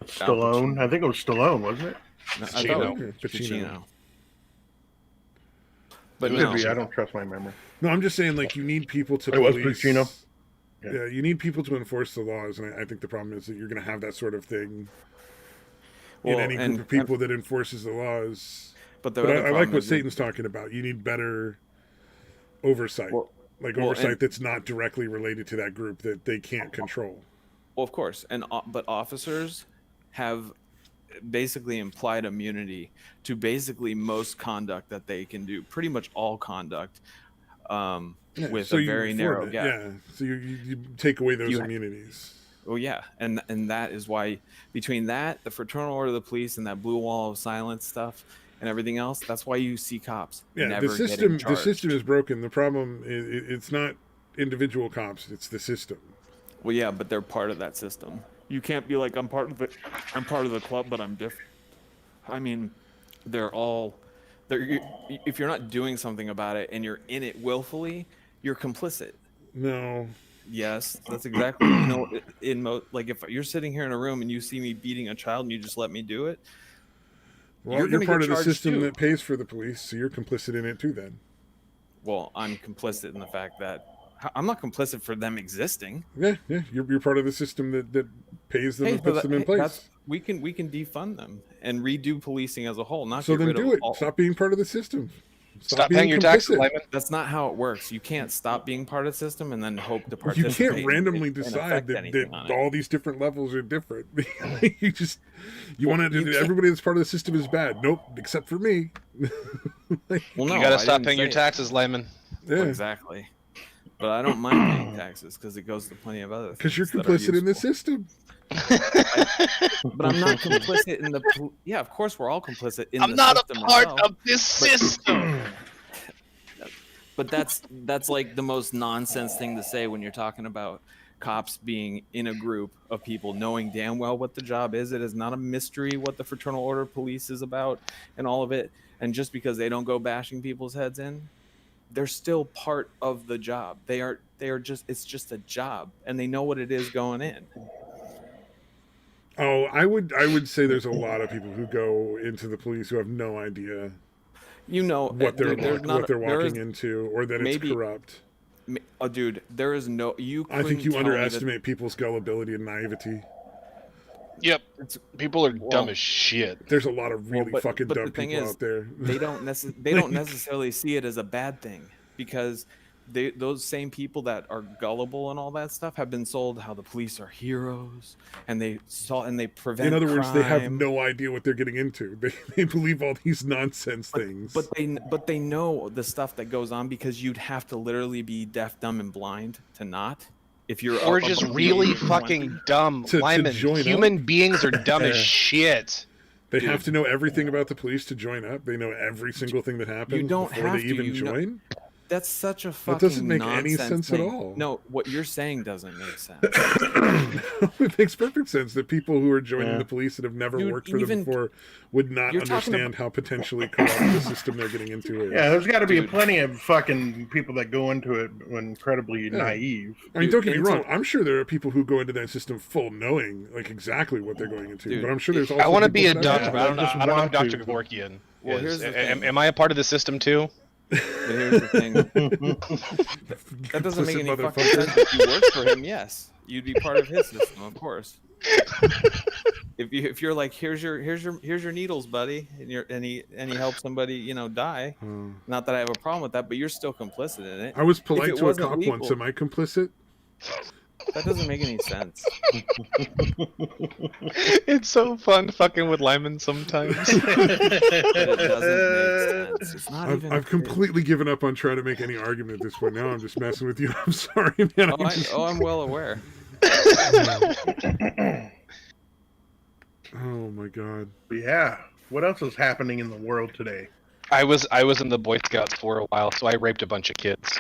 Stallone. I think it was Stallone, wasn't it? Pacino. But no, I don't trust my memory. No, I'm just saying, like, you need people to. It was Pacino. Yeah, you need people to enforce the laws, and I think the problem is that you're going to have that sort of thing in any group of people that enforces the laws. But I like what Satan's talking about. You need better oversight, oversight that's not directly related to that group that they can't control. Well, of course, but officers have basically implied immunity to basically most conduct that they can do, pretty much all conduct, with a very narrow gap. Yeah, so you take away those immunities. Well, yeah, and that is why, between that, the Fraternal Order of the Police, and that blue wall of silence stuff, and everything else, that's why you see cops. Yeah, the system is broken. The problem is it's not individual cops; it's the system. Well, yeah, but they're part of that system. You can't be like, I'm part of the club, but I'm different. I mean, if you're not doing something about it and you're in it willfully, you're complicit. No. Yes, that's exactly. Like, if you're sitting here in a room and you see me beating a child and you just let me do it, well, you're part of the system that pays for the police, so you're complicit in it too. Then. Well, I'm complicit in the fact that I'm not complicit for them existing. Yeah, you're part of the system that pays them and puts them in place. We can defund them and redo policing as a whole. Not So get then rid do of it. all. Stop being part of the system. Stop being paying your taxes, complicit. Lyman. That's not how it works. You can't stop being part of the system and then hope to You participate. can't randomly and decide affect that anything on it. all these different levels are different. you want to. Everybody that's part of the system is bad. Nope, except for me. Well, no, You gotta I stop didn't paying your say it. taxes, Lyman. Yeah, Exactly. But I don't mind paying taxes because it goes to plenty of other things. because you're that are complicit in the useful. system. But I'm not complicit in the. Yeah, of course we're all complicit in I'm the not a system part itself. of this system. But that's like the most nonsense thing to say when you're talking about cops being in a group of people knowing damn well what the job is. It is not a mystery what the Fraternal Order of Police is about and all of it. And just because they don't go bashing people's heads in, they're still part of the job. They are just, it's just a job, and they know what it is going in. Oh, I would say there's a lot of people who go into the police who have no idea You know what they're there's not, what they're there walking is- into, or that maybe- it's corrupt. Oh, dude, there is no. I think you couldn't tell me that- underestimate people's gullibility and naivety. Yep. It's- People are Well- dumb as shit. There's a lot of really but fucking the dumb thing people is, out there. they don't necessarily see it as a bad thing, because those same people that are gullible and all that stuff have been sold how the police are heroes and they prevent. In other words, they have crime. no idea what they're getting into. They believe all these nonsense things. But they know the stuff that goes on, because you'd have to literally be deaf, dumb, and blind to not. If you're Or up just above really the age of 20. fucking dumb. To Lyman, join human beings are dumb as shit. They have to know everything about the police to join up. They know every single thing that happens don't before have they to, even you know- join. That's such a fucking That doesn't make any nonsense sense at thing. all. No, what you're saying doesn't make sense. It makes perfect sense that people who are joining the police that have never Dude, worked for them even- before would not You're talking understand how potentially corrupt the system they're getting into is. Yeah, there's got to be Dude. plenty of fucking people that go into it incredibly naive. I mean, don't get me Dude, wrong. I'm sure there are people who go into that system full knowing like exactly what they're going into. Dude, but I'm sure there's also I want to be a people that doctor, don't. but I don't know. just I don't know want who Dr. to. Kevorkian Well, is. here's the thing. Am I a part of the system too? But here's the thing. That doesn't make any fucking Motherfucker. sense. If you work for him, yes, you'd be part of his system, of course. If you're like, here's your needles, buddy, and he helps somebody die. Not that I have a problem with that, but you're still complicit in it. I was If polite it to a wasn't cop once. legal- Am I complicit? That doesn't make any sense. It's so fun fucking with Lyman sometimes. But it doesn't make sense. It's not even. I've completely given up on trying to make any argument at this point. Now I'm just messing with you. I'm sorry, man. I'm well aware. Oh my god. Yeah. What else is happening in the world today? I was in the Boy Scouts for a while, so I raped a bunch of kids.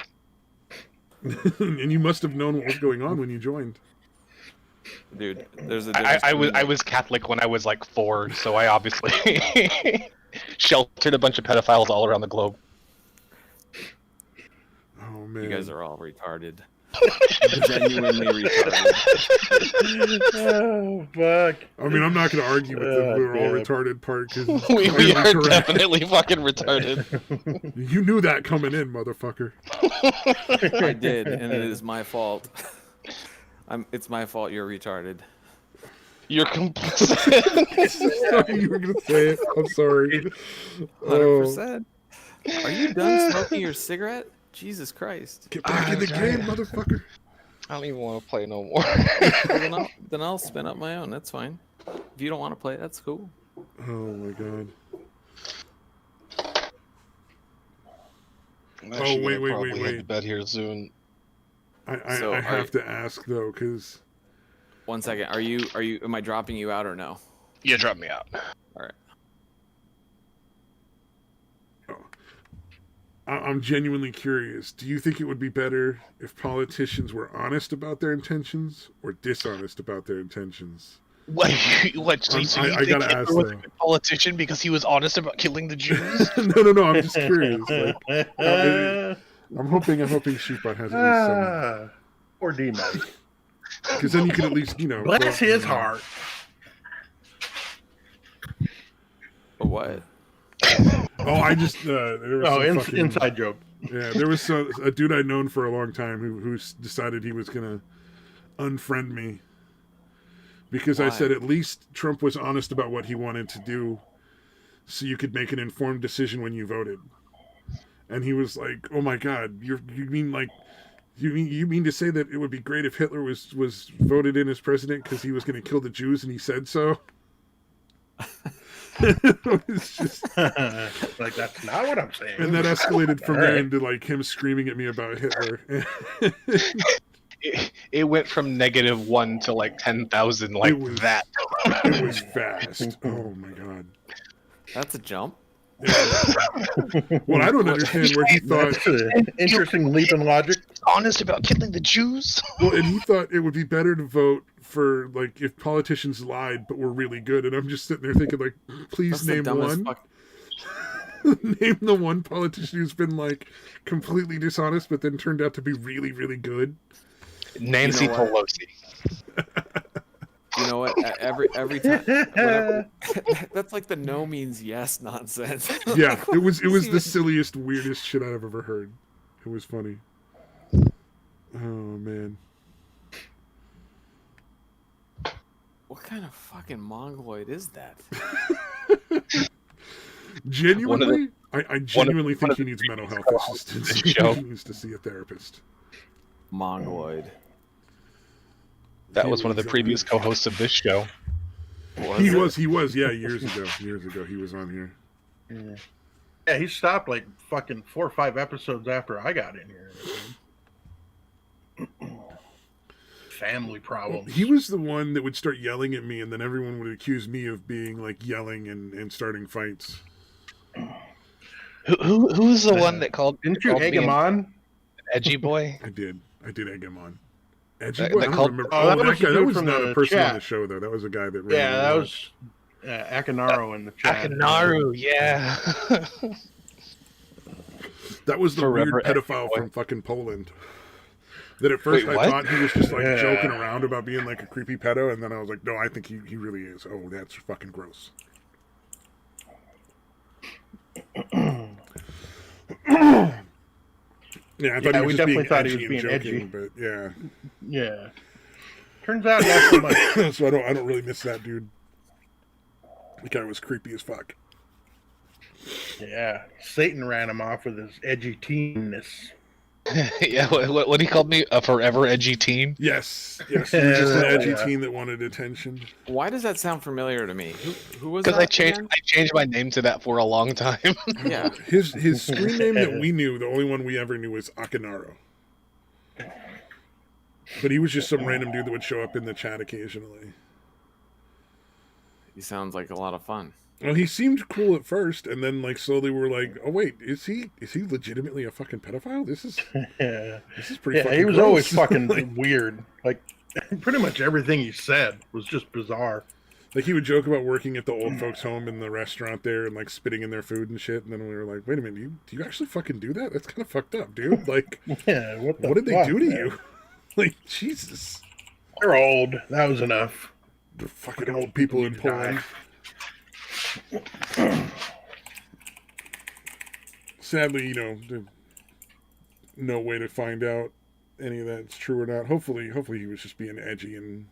And you must have known what was going on when you joined. Dude, there's a I difference. was Catholic when I was like 4, so I obviously sheltered a bunch of pedophiles all around the globe. Oh man. You guys are all retarded. Genuinely retarded. Oh, fuck. I mean, I'm not going to argue with the we're all damn. retarded part because We are definitely fucking retarded. You knew that coming in, motherfucker. I did, and it is my fault. It's my fault you're retarded. You're complicit. Sorry, you were going to say it. I'm sorry. 100%. Are you done smoking your cigarette? Jesus Christ. Get back in the game, motherfucker. I don't even want to play no more. Well, then I'll spin up my own. That's fine. If you don't want to play, that's cool. Oh my god. I'm actually wait, gonna wait, probably wait, head wait. to bed here soon. So, I are have you- to ask though, because 1 second. Are you? Am I dropping you out or no? Yeah, drop me out. All right. I'm genuinely curious. Do you think it would be better if politicians were honest about their intentions or dishonest about their intentions? What? So you I think gotta ask Hitler was a though. good politician because he was honest about killing the Jews? No. I'm just curious. Like, I'm hoping Sheepbot has at least some. Poor D-Mike. Because then you can at least, Bless his heart. But what? Oh, I just there was some fucking, inside joke. Yeah, there was a dude I'd known for a long time who decided he was gonna unfriend me because I Why? said at least Trump was honest about what he wanted to do, so you could make an informed decision when you voted. And he was like, "Oh my God, you mean like you mean to say that it would be great if Hitler was voted in as president because he was going to kill the Jews and he said so?" It's just, like, that's not what I'm saying. and that escalated from All there right. into like him screaming at me about Hitler. It went from -1 to like 10,000 like It was- that. It was fast. Oh my God. That's a jump. Well, I don't understand where he thought. That's an interesting leap in logic. Honest about killing the Jews. Well, and he thought it would be better to vote for like if politicians lied but were really good. And I'm just sitting there thinking like, please That's the name dumbest one. fuck. Name the one politician who's been like completely dishonest but then turned out to be really, really good. Nancy You know what? Pelosi. You know what? Every time. Whenever, that's like the no means yes nonsense. Yeah, it was the Even- silliest, weirdest shit I've ever heard. It was funny. Oh man. What kind of fucking mongoloid is that? Genuinely, I genuinely one think of he the needs mental health co-hosts of assistance. this show. He needs to see a therapist. Mongoloid. That was one of the previous co-hosts of this show. He was, yeah, years ago he was on here. Yeah, he stopped like fucking 4 or 5 episodes after I got in here. Family problems. He was the one that would start yelling at me, and then everyone would accuse me of being like yelling and starting fights. Who was the one that called? Didn't you called egg me him an on? edgy boy? I did egg him on. Edgy That- boy? that I called- don't remember. Oh, Oh, that that was the guy. That dude was from not the a person chat. on the show, though. That was a guy that. ran Yeah, the that show. was Akinaro in the chat. Akinaru, yeah. That was the Forever weird edgy pedophile boy. from fucking Poland. That at first Wait, I what? thought he was just like Yeah. joking around about being like a creepy pedo, and then I was like, no, I think he really is. Oh, that's fucking gross. Yeah, I thought Yeah, he we was just definitely being thought he edgy was and being joking, edgy. but yeah. Yeah. Turns out not so much. So I don't really miss that dude. The guy was creepy as fuck. Yeah. Satan ran him off with his edgy teenness. Yeah, what he called me, a forever edgy teen. Yes, he was just an edgy Yeah. teen that wanted attention. Why does that sound familiar to me? Who was that? Because I again? changed my name to that for a long time. Yeah. His screen name that we knew, the only one we ever knew, was Akinaro. But he was just some random dude that would show up in the chat occasionally. He sounds like a lot of fun. Well, he seemed cool at first, and then like slowly we're like, oh wait, is he legitimately a fucking pedophile? This is Yeah. pretty. Yeah, fucking he was gross. always fucking like, weird. Like, pretty much everything he said was just bizarre. like he would joke about working at the old folks' home in the restaurant there and like spitting in their food and shit. And then we were like, wait a minute, do you actually fucking do that? That's kind of fucked up, dude. Like, Yeah, what what did they fuck, do to man? you? Like, Jesus. They're old. That was enough. The fucking old people in Need to die. Poland. Sadly, there's no way to find out any of that's true or not. Hopefully he was just being edgy and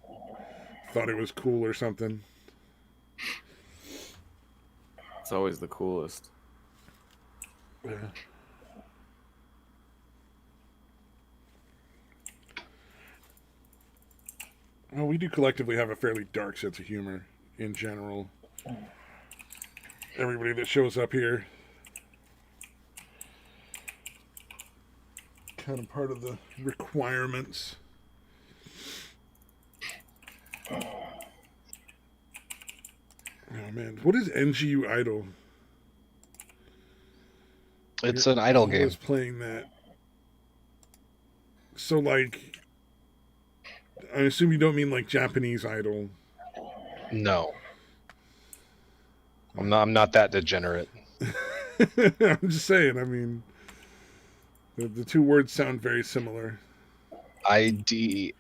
thought it was cool or something. It's always the coolest. Yeah. Well, we do collectively have a fairly dark sense of humor in general. Everybody that shows up here. Kind of part of the requirements. Oh man, what is NGU Idol? It's an idol I game. was playing that. So like, I assume you don't mean like Japanese Idol. No. I'm not that degenerate. I'm just saying. I mean, the two words sound very similar. IDLE.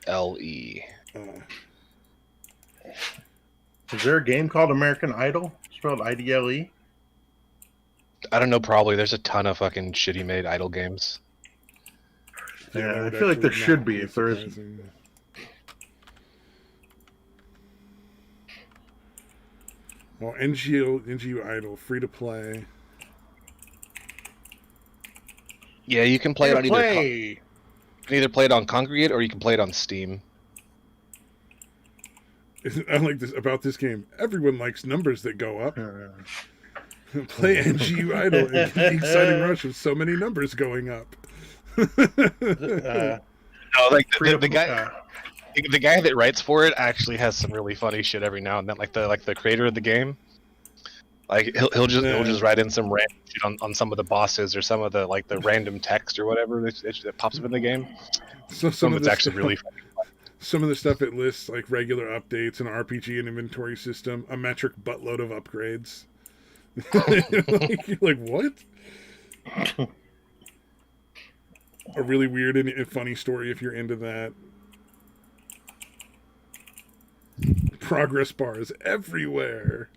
Is there a game called American Idol? Spelled IDLE? I don't know. Probably there's a ton of fucking shitty made idol games. Yeah, that I would feel like there actually should not be if there isn't. surprising. Well, NGU Idol, free to play. Yeah, you can play it on Play. you can either play it on Congregate or you can play it on Steam. I like this about this game. Everyone likes numbers that go up. Uh, Play NGU Idol and get the exciting rush of so many numbers going up. uh, No, like free to- the guy that writes for it actually has some really funny shit every now and then. Like the creator of the game, like he'll just write in some random shit on some of the bosses or some of the the random text or whatever that pops up in the game. So Some of it's actually really funny. Some of the stuff it lists, like regular updates, an RPG and inventory system, a metric buttload of upgrades. You're like, what? A really weird and funny story if you're into that. Progress bars everywhere.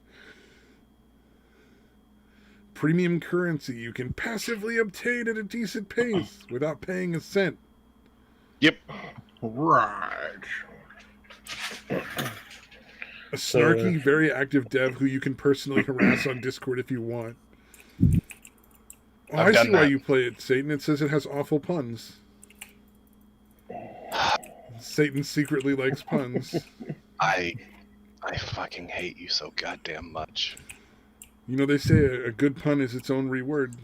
Premium currency you can passively obtain at a decent pace without paying a cent. Yep. right. A snarky, very active dev who you can personally harass on Discord if you want. Oh, I see why you play it, Satan. It says it has awful puns. Satan secretly likes puns. I fucking hate you so goddamn much. You know, they say a good pun is its own reward.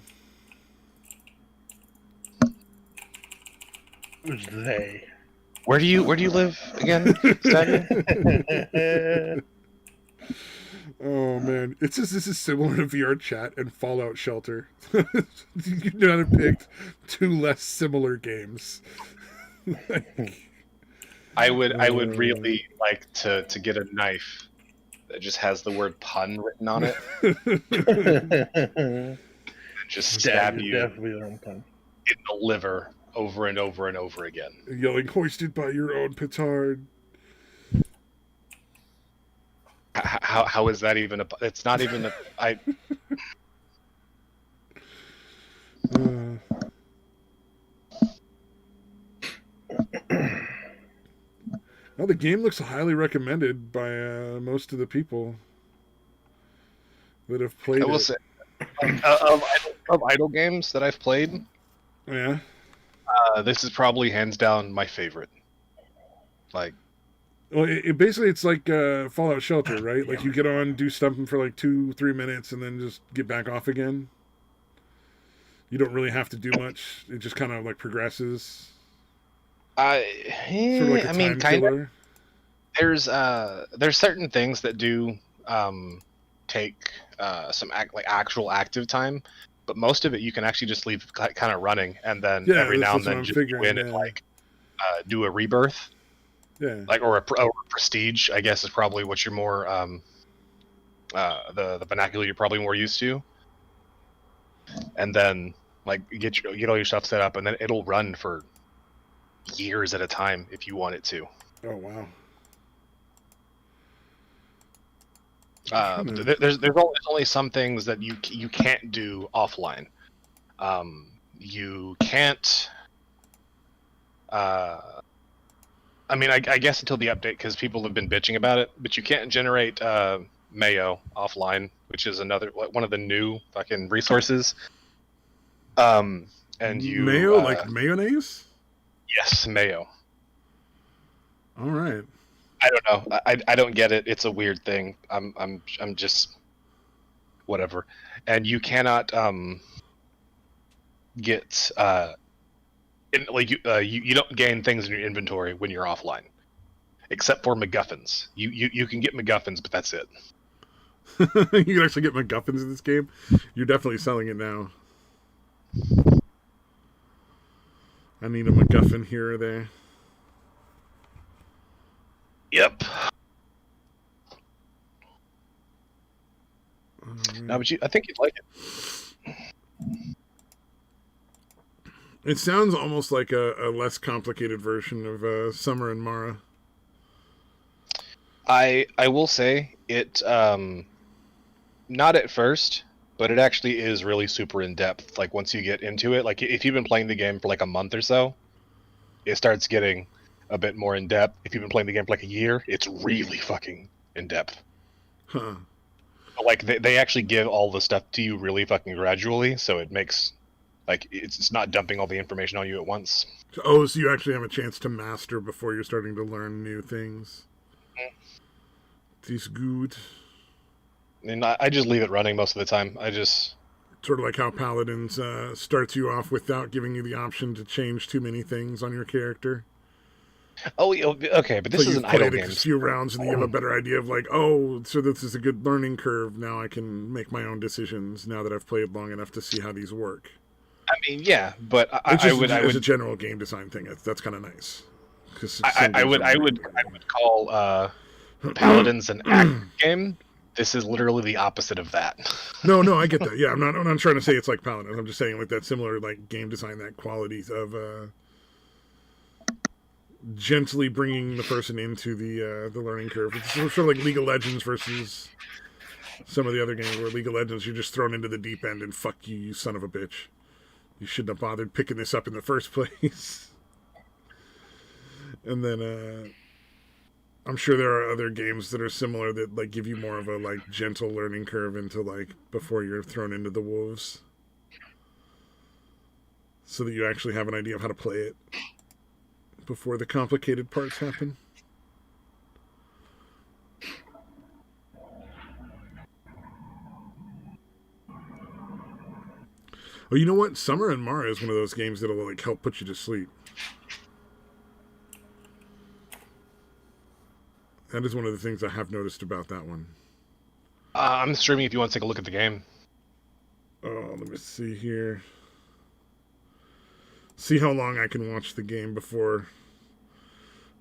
Who's they? Where do you live again, Stagger? Oh man, it says this is similar to VR Chat and Fallout Shelter. You know how to pick two less similar games. I would really like to get a knife that just has the word pun written on it and just stab you in the liver over and over and over again. Yelling, hoisted by your own petard. How is that even it's not even Well, the game looks highly recommended by most of the people that have played it. I will say, of idle games that I've played, Yeah. This is probably hands down my favorite. Like, Well, basically it's like Fallout Shelter, right? Like you get on, do something for like 2-3 minutes, and then just get back off again. You don't really have to do much. It just kind of like progresses. Sort of like a time killer. There's certain things that do take some actual active time, but most of it you can actually just leave kind of running, and then every now and then just win and do a rebirth. Yeah. Like or a prestige, I guess is probably what you're more the vernacular you're probably more used to. And then like get all your stuff set up, and then it'll run for years at a time if you want it to. Oh wow. There's only some things that you can't do offline. You can't. I mean, I guess until the update, because people have been bitching about it, but you can't generate mayo offline, which is one of the new fucking resources. And you mayo, like mayonnaise? Yes, mayo. All right. I don't know. I don't get it. It's a weird thing. I'm just whatever. And you cannot get you don't gain things in your inventory when you're offline, except for MacGuffins. You can get MacGuffins, but that's it. You can actually get MacGuffins in this game. You're definitely selling it now. I need a MacGuffin here or there. Yep. No, but I think you'd like it. It sounds almost like a less complicated version of Summer and Mara. I will say it, not at first, but it actually is really super in depth. Like once you get into it, like if you've been playing the game for like a month or so, it starts getting a bit more in depth. If you've been playing the game for like a year, it's really fucking in depth. Huh. Like they actually give all the stuff to you really fucking gradually, so it makes like it's not dumping all the information on you at once. Oh, so you actually have a chance to master before you're starting to learn new things. This good. And I just leave it running most of the time. I just Sort of like how Paladins starts you off without giving you the option to change too many things on your character. okay, but this So is you've an idle played game. a few rounds and you have a better idea of like, oh, so this is a good learning curve. Now I can make my own decisions now that I've played long enough to see how these work. I mean, yeah, but It's just as a general game design thing. That's kind of nice. I would call Paladins an action game. This is literally the opposite of that. No, I get that. Yeah, I'm not trying to say it's like Paladin. I'm just saying like that similar like game design, that qualities of gently bringing the person into the learning curve. It's sort of like League of Legends versus some of the other games where League of Legends you're just thrown into the deep end and fuck you, you son of a bitch. You shouldn't have bothered picking this up in the first place. And then I'm sure there are other games that are similar that like give you more of a like gentle learning curve into like before you're thrown into the wolves, so that you actually have an idea of how to play it before the complicated parts happen. Oh, you know what? Summer and Mara is one of those games that'll like help put you to sleep. That is one of the things I have noticed about that one. I'm streaming if you want to take a look at the game. Oh, let me see here. See how long I can watch the game before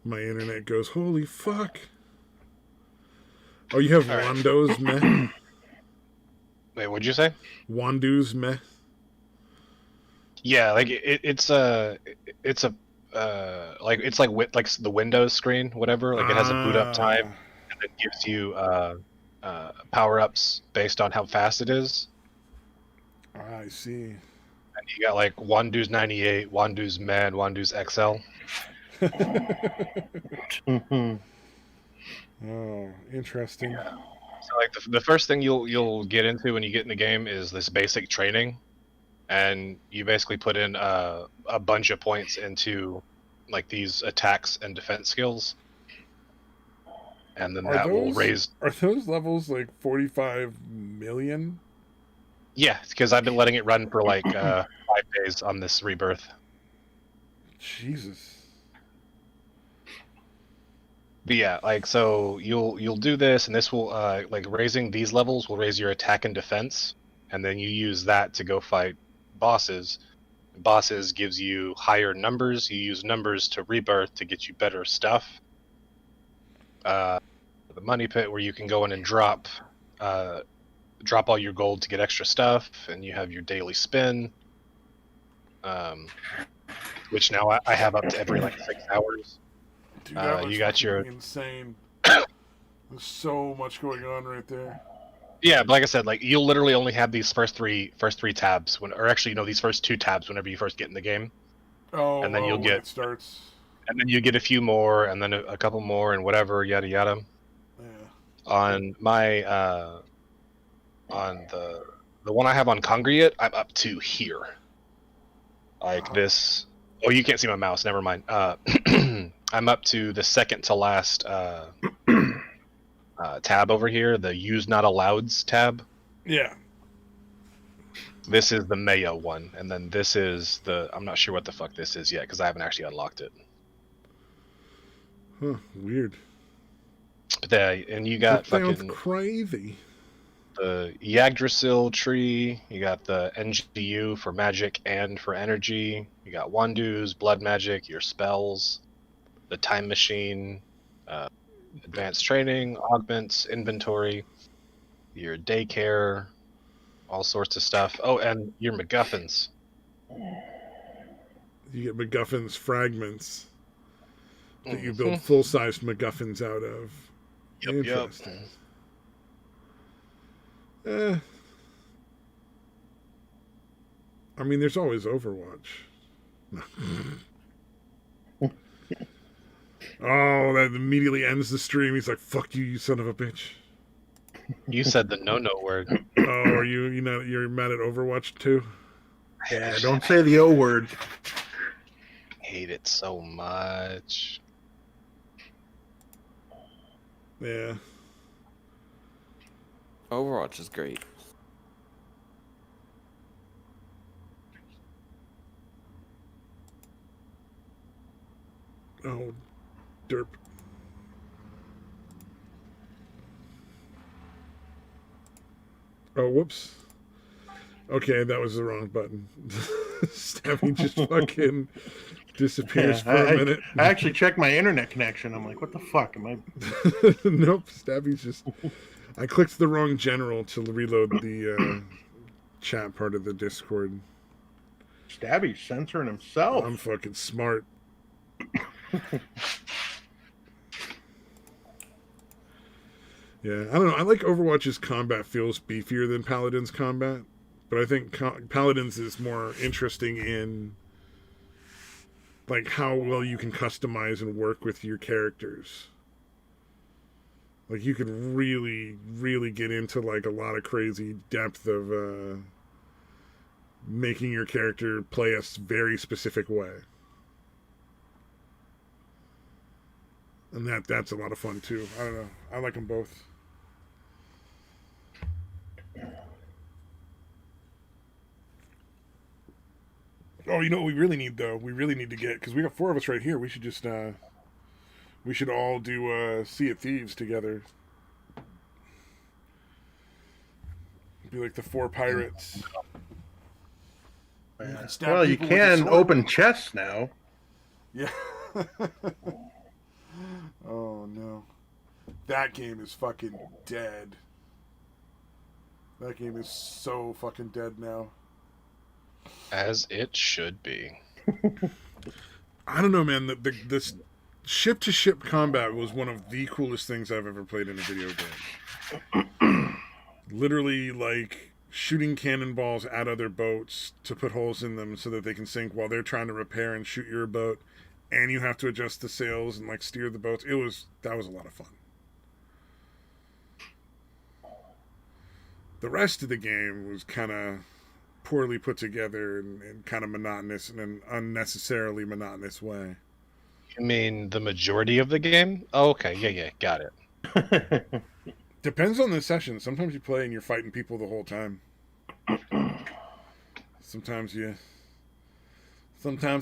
my internet goes, holy fuck. Oh, you have Wando's meh? Wait, what'd you say? Wandu's meh? Yeah, like it's like the Windows screen, whatever. Like it has a boot up time, and it gives you power ups based on how fast it is. I see. And you got like Wandu's 98, Wandu's Med, Wandu's XL. Oh, interesting. Yeah. So like the first thing you'll get into when you get in the game is this basic training, and you basically put in a bunch of points into like these attacks and defense skills, and then will raise. Are those levels like 45 million? Yeah, because I've been letting it run for like 5 days on this rebirth. Jesus. But yeah, like so you'll do this, and this will like raising these levels will raise your attack and defense, and then you use that to go fight bosses. Bosses gives you higher numbers. You use numbers to rebirth to get you better stuff. The money pit where you can go in and drop all your gold to get extra stuff, and you have your daily spin, which now I have up to every like 6 hours. Dude, you got your insane. There's so much going on right there. Yeah, but like I said, like you'll literally only have these first three tabs or actually these first 2 tabs whenever you first get in the game. Oh, and then you'll when get it starts. And then you get a few more, and then a couple more, and whatever, yada yada. Yeah. On my on the one I have on Congregate, I'm up to here. Like this. Oh, you can't see my mouse. Never mind. I'm up to the second to last tab over here, the Use Not Allows tab. Yeah. This is the Mayo one, and then this is I'm not sure what the fuck this is yet, because I haven't actually unlocked it. Huh, weird. But and you got fucking crazy. The Yggdrasil tree, you got the NGU for magic and for energy, you got Wandu's, blood magic, your spells, the time machine, advanced training, augments, inventory, your daycare, all sorts of stuff. Oh, and your MacGuffins. You get MacGuffins fragments that you build full-sized MacGuffins out of. Yep, interesting. Yep. I mean, there's always Overwatch. Oh, that immediately ends the stream. He's like, fuck you, you son of a bitch. You said the no word. Oh, are you're mad at Overwatch too? Yeah, don't say the O word. Hate it so much. Yeah. Overwatch is great. Oh, derp. Oh, whoops. Okay, that was the wrong button. Stabby just fucking disappears for a minute. I actually checked my internet connection. I'm like, what the fuck? Am I? Nope, Stabby's just. I clicked the wrong general to reload the chat part of the Discord. Stabby's censoring himself. I'm fucking smart. Yeah, I don't know. I like Overwatch's combat feels beefier than Paladin's combat, but I think Paladin's is more interesting in like how well you can customize and work with your characters. Like you can really, really get into like a lot of crazy depth of making your character play a very specific way. And that's a lot of fun too. I don't know. I like them both. Oh, you know what we really need though? We really need to get, because we got 4 of us right here. We should just we should all do Sea of Thieves together. Be like the 4 pirates. Well, you can open chests now. Yeah. Oh no. That game is fucking dead. That game is so fucking dead now. As it should be. I don't know, man. This ship-to-ship combat was one of the coolest things I've ever played in a video game. Literally, like, shooting cannonballs at other boats to put holes in them so that they can sink while they're trying to repair and shoot your boat. And you have to adjust the sails and, like, steer the boats. That was a lot of fun. The rest of the game was kind of poorly put together and kind of monotonous in an unnecessarily monotonous way. You mean the majority of the game? Oh, okay, yeah, got it. Depends on the session. Sometimes you play and you're fighting people the whole time. Sometimes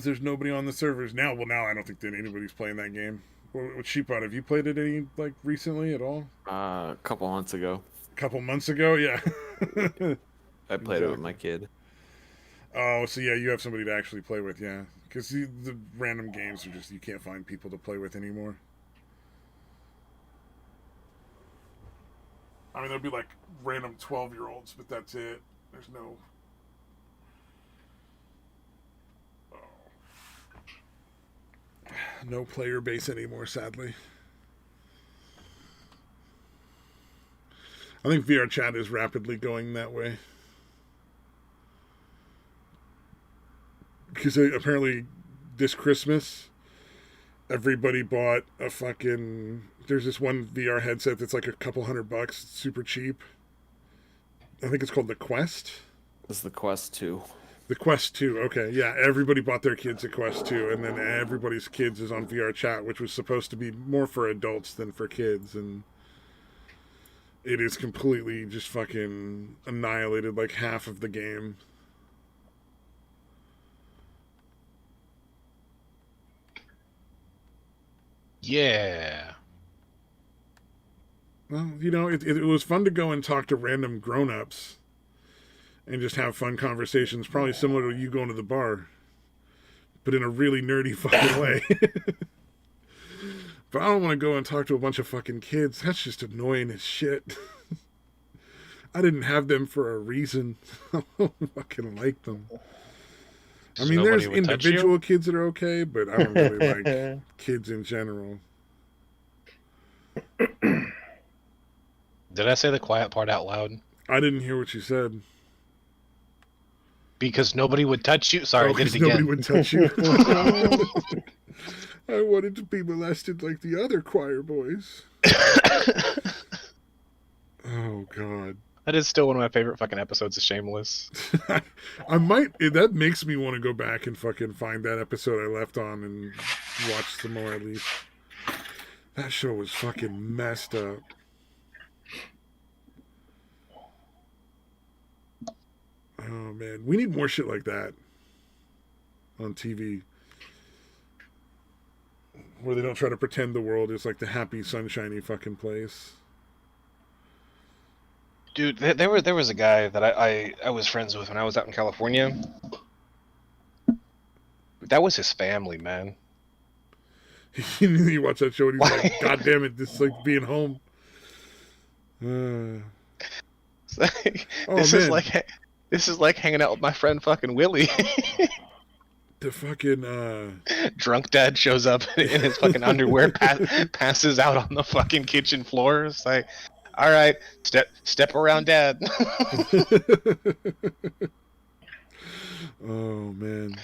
there's nobody on the servers. Now I don't think that anybody's playing that game. What Sheepod, have you played it any like recently at all? A couple months ago. A couple months ago, yeah. I played it with my kid. Oh, so yeah, you have somebody to actually play with, yeah. Because the random games are just, you can't find people to play with anymore. I mean, there'll be like random 12-year-olds, but that's it. There's no... No player base anymore, sadly. I think VR chat is rapidly going that way. Because apparently this Christmas, everybody bought a fucking... There's this one VR headset that's like a couple $100, super cheap. I think it's called the Quest. It's the Quest 2. The Quest 2, okay. Yeah, everybody bought their kids a Quest 2, and then everybody's kids is on VR chat, which was supposed to be more for adults than for kids, and it is completely just fucking annihilated like half of the game. Yeah. Well, you know, it was fun to go and talk to random grown-ups and just have fun conversations, probably similar to you going to the bar, but in a really nerdy fucking way. But I don't want to go and talk to a bunch of fucking kids. That's just annoying as shit. I didn't have them for a reason. I don't fucking like them. I mean, there's individual kids that are okay, but I don't really like kids in general. Did I say the quiet part out loud? I didn't hear what you said. Because nobody would touch you? Sorry, I did it again. Nobody would touch you. I wanted to be molested like the other choir boys. Oh God. That is still one of my favorite fucking episodes of Shameless. I might. That makes me want to go back and fucking find that episode I left on and watch some more at least. That show was fucking messed up. Oh man, we need more shit like that on TV, where they don't try to pretend the world is like the happy, sunshiny fucking place. Dude, there was a guy that I was friends with when I was out in California. That was his family, man. You watch that show and he's like, God damn it, this is like being home. This is like hanging out with my friend fucking Willie. The fucking drunk dad shows up in his fucking underwear, passes out on the fucking kitchen floor. It's like, all right, step around, dad. Oh man.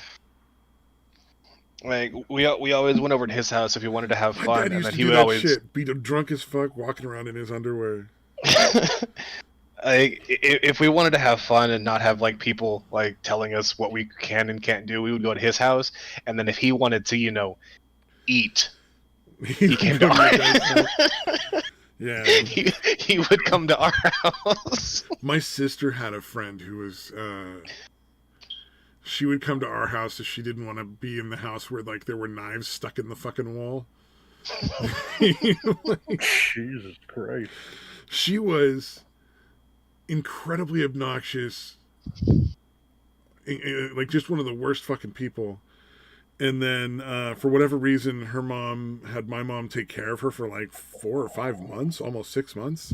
Like we always went over to his house if he wanted to have My fun, dad and used then to he do would that always shit, be drunk as fuck, walking around in his underwear. like if we wanted to have fun and not have like people like telling us what we can and can't do, we would go to his house, and then if he wanted to, eat, he came to our Yeah. he would come to our house. My sister had a friend who was she would come to our house if she didn't want to be in the house where like there were knives stuck in the fucking wall. Jesus Christ. She was incredibly obnoxious, like just one of the worst fucking people. And then for whatever reason, her mom had my mom take care of her for like 4 or 5 months, almost 6 months.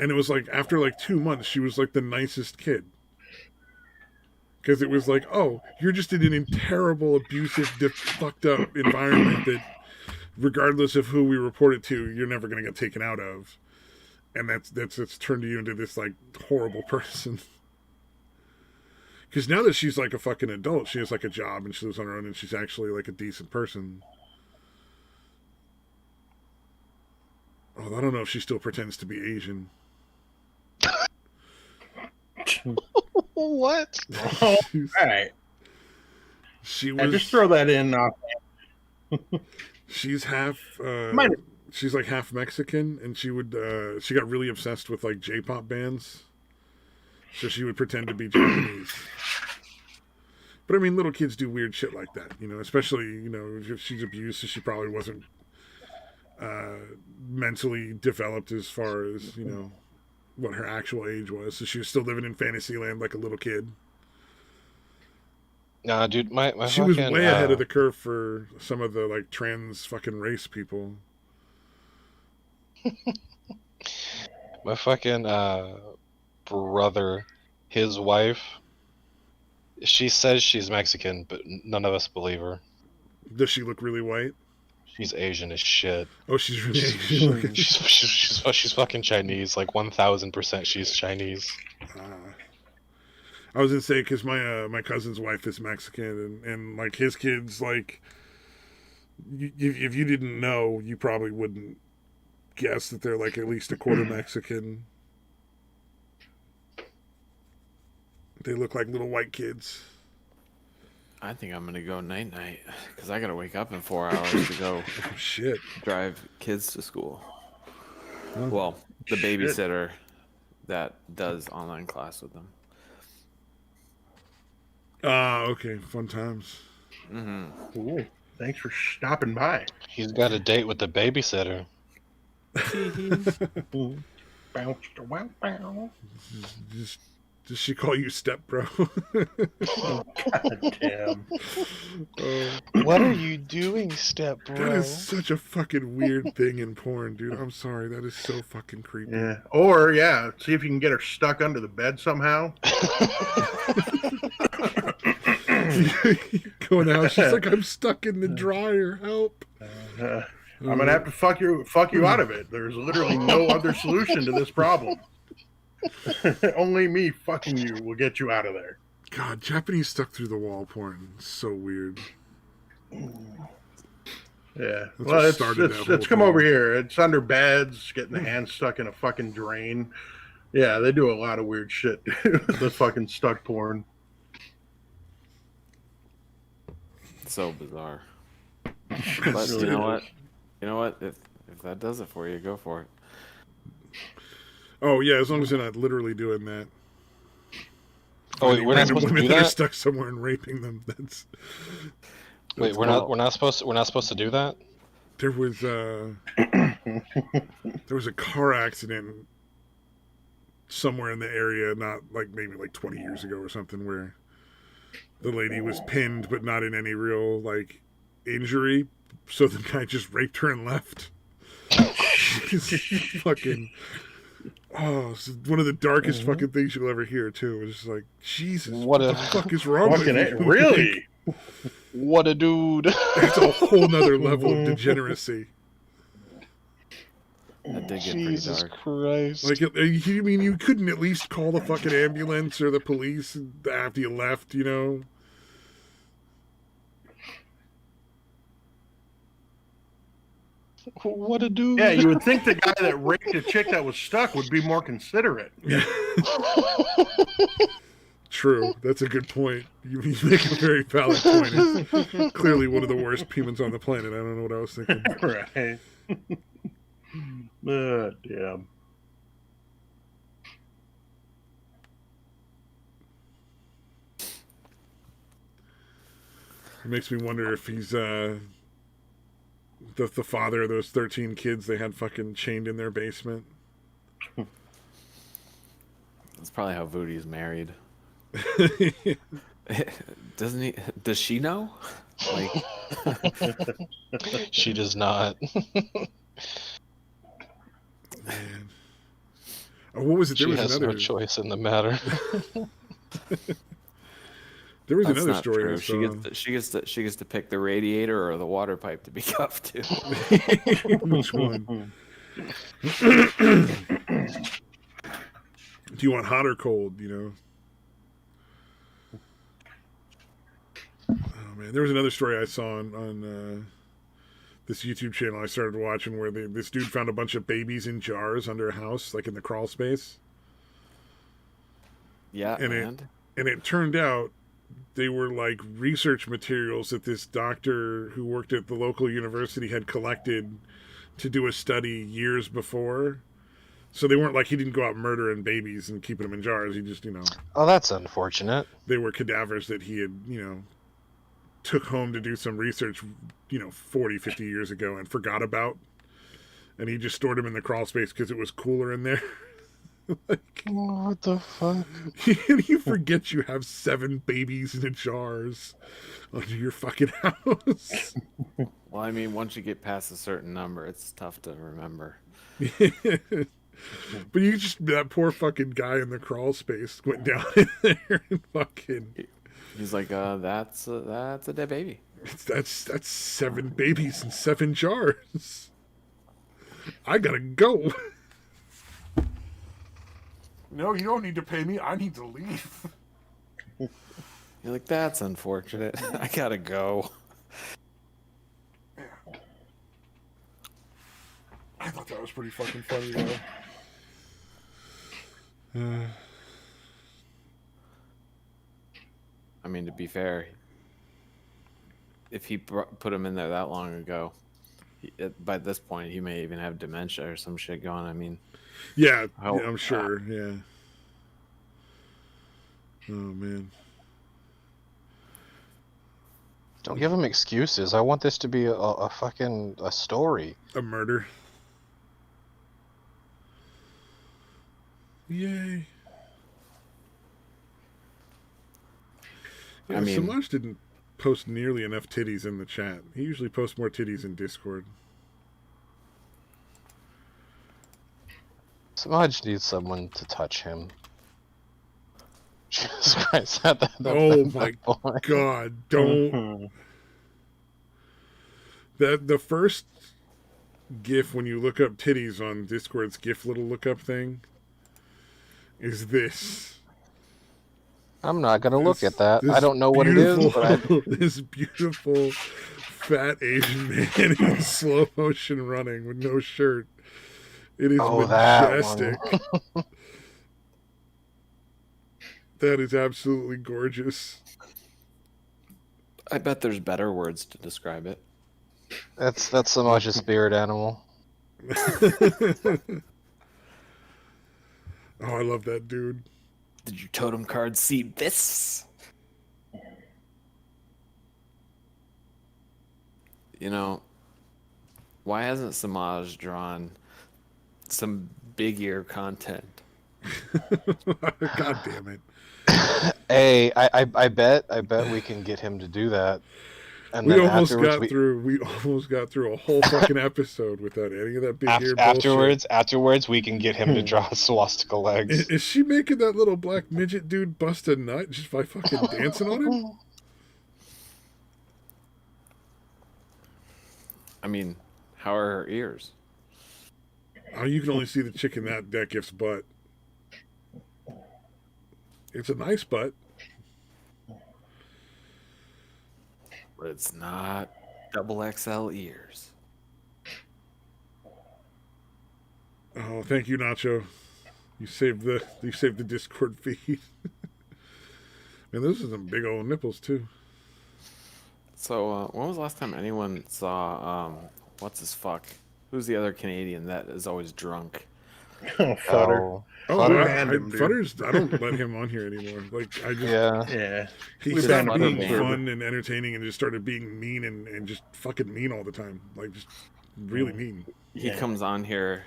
And it was like after like 2 months, she was like the nicest kid. Because it was like, oh, you're just in a terrible, abusive, fucked up environment that, regardless of who we report it to, you're never going to get taken out of. And that's turned you into this like horrible person. Because now that she's like a fucking adult, she has like a job and she lives on her own and she's actually like a decent person. Oh, I don't know if she still pretends to be Asian. What? All right. She Yeah, was. just throw that in. She's half. Minor. She's like half Mexican, and she would. She got really obsessed with like J-pop bands, so she would pretend to be Japanese. But I mean, little kids do weird shit like that, especially if she's abused, so she probably wasn't mentally developed as far as what her actual age was. So she was still living in Fantasyland like a little kid. Nah, dude, my She was way ahead of the curve for some of the like trans fucking race people. My fucking brother, his wife, she says she's Mexican, but none of us believe her. Does she look really white? She's Asian as shit. Oh, she's really Asian looking. She's fucking Chinese, like 1000% she's Chinese. I was gonna say because my cousin's wife is Mexican and like his kids, like if you didn't know, you probably wouldn't guess that they're like at least a quarter Mexican. They look like little white kids. I think I'm gonna go night because I gotta wake up in 4 hours to go Shit. drive kids to school. Oh, Well, the shit. babysitter that does online class with them. Okay, fun times. Mm-hmm. Ooh, thanks for stopping by. He's got a date with the babysitter. Bounce, wow, wow. Does she call you step bro? God damn. What are you doing, step bro? That is such a fucking weird thing in porn, dude. I'm sorry. That is so fucking creepy. Yeah. Or, see if you can get her stuck under the bed somehow. Going out, she's like, I'm stuck in the dryer. Help. I'm gonna have to fuck you out of it. There's literally no other solution to this problem. Only me fucking you will get you out of there. God, Japanese stuck through the wall porn. So weird. Yeah. That's Well, what started that whole it's come thing. over here. It's under beds, getting the hand stuck in a fucking drain. Yeah, they do a lot of weird shit. The fucking stuck porn. So bizarre. It But really you know is. what? You know what? If that does it for you, go for it. Oh yeah, as long as they're not literally doing that. Oh wait, Finding we're not random supposed to women do that are that. stuck somewhere and raping them. Wait, we're not supposed to do that. There was there was a car accident somewhere in the area, not like maybe like 20 years ago or something, where the lady was pinned but not in any real like injury, so the guy just raped her and left. She's fucking it's one of the darkest fucking things you'll ever hear too. It's just like, Jesus, what the fuck is wrong with you? Really? What a dude! It's a whole nother level of degeneracy. That did get pretty Jesus dark. Christ! Like, you mean you couldn't at least call the fucking ambulance or the police after you left, you know? What a dude! Yeah, you would think the guy that raped a chick that was stuck would be more considerate. Yeah. True. That's a good point. You make a very valid point. It's clearly one of the worst humans on the planet. I don't know what I was thinking. Right. Damn. It makes me wonder if he's the father of those 13 kids they had fucking chained in their basement. That's probably how Voodie's married. Doesn't he? Does she know? Like, She does not. Man. Oh, what was it? There She was has another no choice in the matter. There was that's another not story I true. saw. She gets to pick the radiator or the water pipe to be cuffed to. Which one? Do you want hot or cold, you know? Oh man, there was another story I saw on this YouTube channel I started watching where this dude found a bunch of babies in jars under a house, like in the crawl space. Yeah, and it turned out they were like research materials that this doctor who worked at the local university had collected to do a study years before. So they weren't like, he didn't go out murdering babies and keeping them in jars. He just, Oh, that's unfortunate. they were cadavers that he had, took home to do some research, 40, 50 years ago and forgot about. And he just stored them in the crawl space because it was cooler in there. Like, What the fuck? you forget you have 7 babies in jars under your fucking house. Well, I mean, once you get past a certain number, it's tough to remember. But that poor fucking guy in the crawl space went down in there and fucking. He's like, that's a dead baby. That's 7 babies in 7 jars. I gotta go. No, you don't need to pay me. I need to leave. You're like, that's unfortunate. I gotta go. Yeah. I thought that was pretty fucking funny, though. I mean, to be fair, if he put him in there that long ago, by this point, he may even have dementia or some shit going. I mean, yeah, I'm sure. Yeah. Oh man. Don't give him excuses. I want this to be a fucking story. A murder. Yay. Yeah, I mean, Samaj didn't post nearly enough titties in the chat. He usually posts more titties in Discord. Samaj needs someone to touch him. Jesus Christ. Oh my god, don't. The first GIF when you look up titties on Discord's GIF little lookup thing is this. I'm not gonna look at that. I don't know what it is, but this beautiful fat Asian man in slow motion running with no shirt. It is majestic. That is absolutely gorgeous. I bet there's better words to describe it. That's so much a spirit animal. Oh, I love that dude. Did your totem card see this? You know, why hasn't Samaj drawn some big ear content? God damn it. Hey, I bet we can get him to do that. And We then almost afterwards got through a whole fucking episode without any of that big ear afterwards, bullshit. afterwards, we can get him to draw swastika legs. Is she making that little black midget dude bust a nut just by fucking dancing on him? I mean, how are her ears? Oh, you can only see the chick in that gift's butt. It's a nice butt. But it's not double XL ears. Oh, thank you, Nacho. You saved the Discord feed. Man, those are some big old nipples too. So, when was the last time anyone saw, what's his fuck? Who's the other Canadian that is always drunk? Oh, Futter. Oh, Oh, Futter I banned him, dude. Futters. I don't let him on here anymore. Like I just Yeah. he We stopped banned being Futter. fun and entertaining and just started being mean and just fucking mean all the time. Like just really mean. He comes on here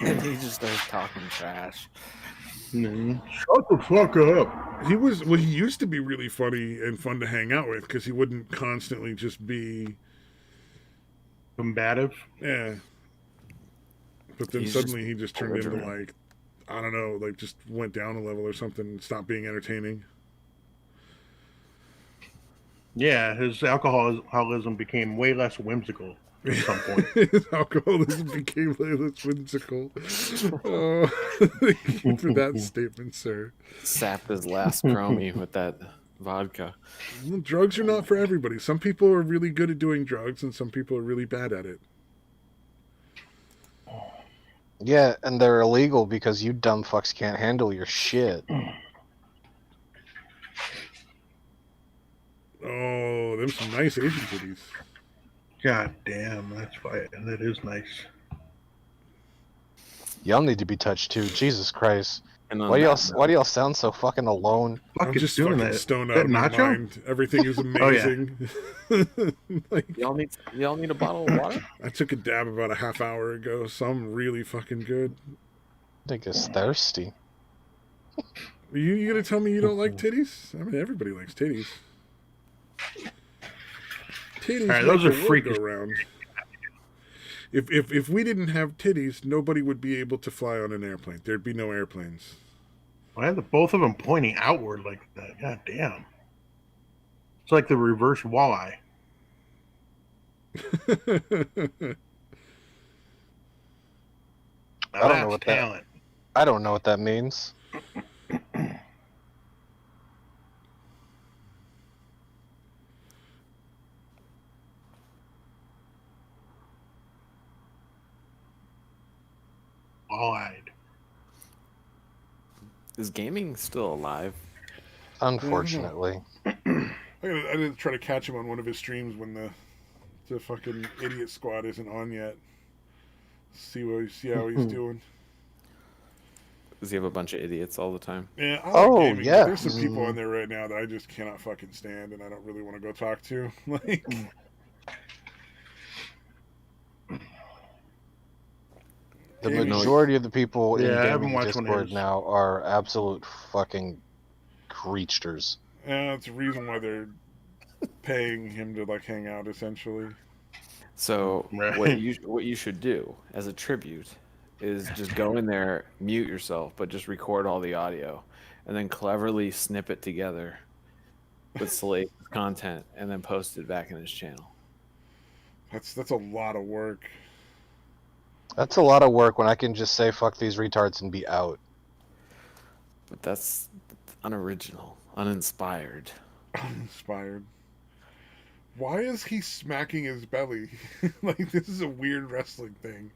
and he just starts talking trash. Shut the fuck up. He used to be really funny and fun to hang out with because he wouldn't constantly just be Combative. yeah. But then He's suddenly he just turned into belligerent. like I don't know, like just went down a level or something, stopped being entertaining. Yeah, his alcoholism became way less whimsical at some point. His alcoholism became less whimsical. Oh, thank you for that statement, sir. Sapped his last chromie with that vodka. Well, drugs are not for everybody. Some people are really good at doing drugs, and some people are really bad at it. yeah, and they're illegal because you dumb fucks can't handle your shit. Oh, them some nice Asian titties. God damn, that's fine. That is nice. Y'all need to be touched too. Jesus Christ. And on Why do that y'all y'all sound so fucking alone? I'm Fucking just doing fucking that. stoned That out of my nacho? mind. Everything is amazing. Like, y'all need a bottle of water? I took a dab about a half hour ago, so I'm really fucking good. Nigga's thirsty. You gonna tell me you don't like titties? I mean, everybody likes titties. Titties Alright, make those are the world freaky. go round. If we didn't have titties, nobody would be able to fly on an airplane. There'd be no airplanes. Why are the both of them pointing outward like that? God damn. It's like the reverse walleye. Now I don't know that's what that- talent. I don't know what that means. Wall-eyed. Is gaming still alive? Unfortunately. I didn't try to catch him on one of his streams when the fucking idiot squad isn't on yet. See how he's doing. Does he have a bunch of idiots all the time? Yeah, I like Oh, gaming, but yeah. there's some people on there right now that I just cannot fucking stand, and I don't really want to go talk to. Like, The Gaming- majority of the people in Yeah, I haven't gaming watched one of Discord his. now are absolute fucking creatures. it's a reason why they're paying him to like hang out, essentially. So Right. what you should do as a tribute is just go in there, mute yourself, but just record all the audio, and then cleverly snip it together with salacious content, and then post it back in his channel. That's a lot of work. That's a lot of work when I can just say fuck these retards and be out. But that's unoriginal, uninspired. Inspired. Why is he smacking his belly? Like, this is a weird wrestling thing.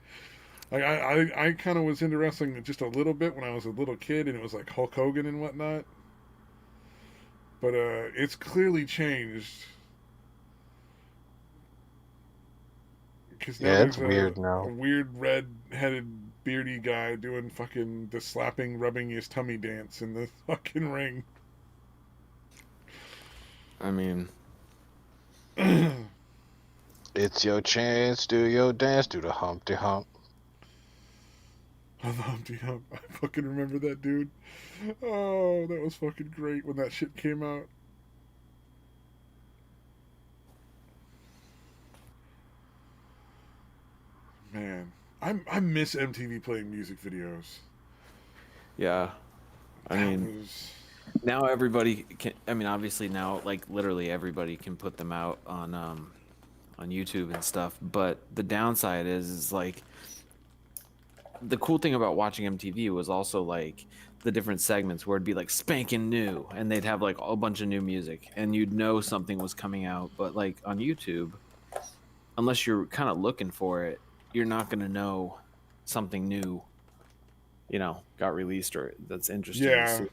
Like, I kind of was into wrestling just a little bit when I was a little kid, and it was like Hulk Hogan and whatnot. But it's clearly changed. Because now Yeah, it's there's weird a now. weird red-headed beardy guy doing fucking the slapping, rubbing his tummy dance in the fucking ring. I mean, It's your chance, do your dance, do the Humpty Hump. The Humpty Hump. I fucking remember that, dude. Oh, that was fucking great when that shit came out. Man, I miss MTV playing music videos. yeah. I That mean, was... now everybody can. I mean, obviously now, like literally everybody can put them out on YouTube and stuff. But the downside is like the cool thing about watching MTV was also like the different segments where it'd be like spanking new, and they'd have like a bunch of new music, and you'd know something was coming out. But like on YouTube, unless you're kind of looking for it, you're not gonna know something new, got released or that's interesting to Yeah. see.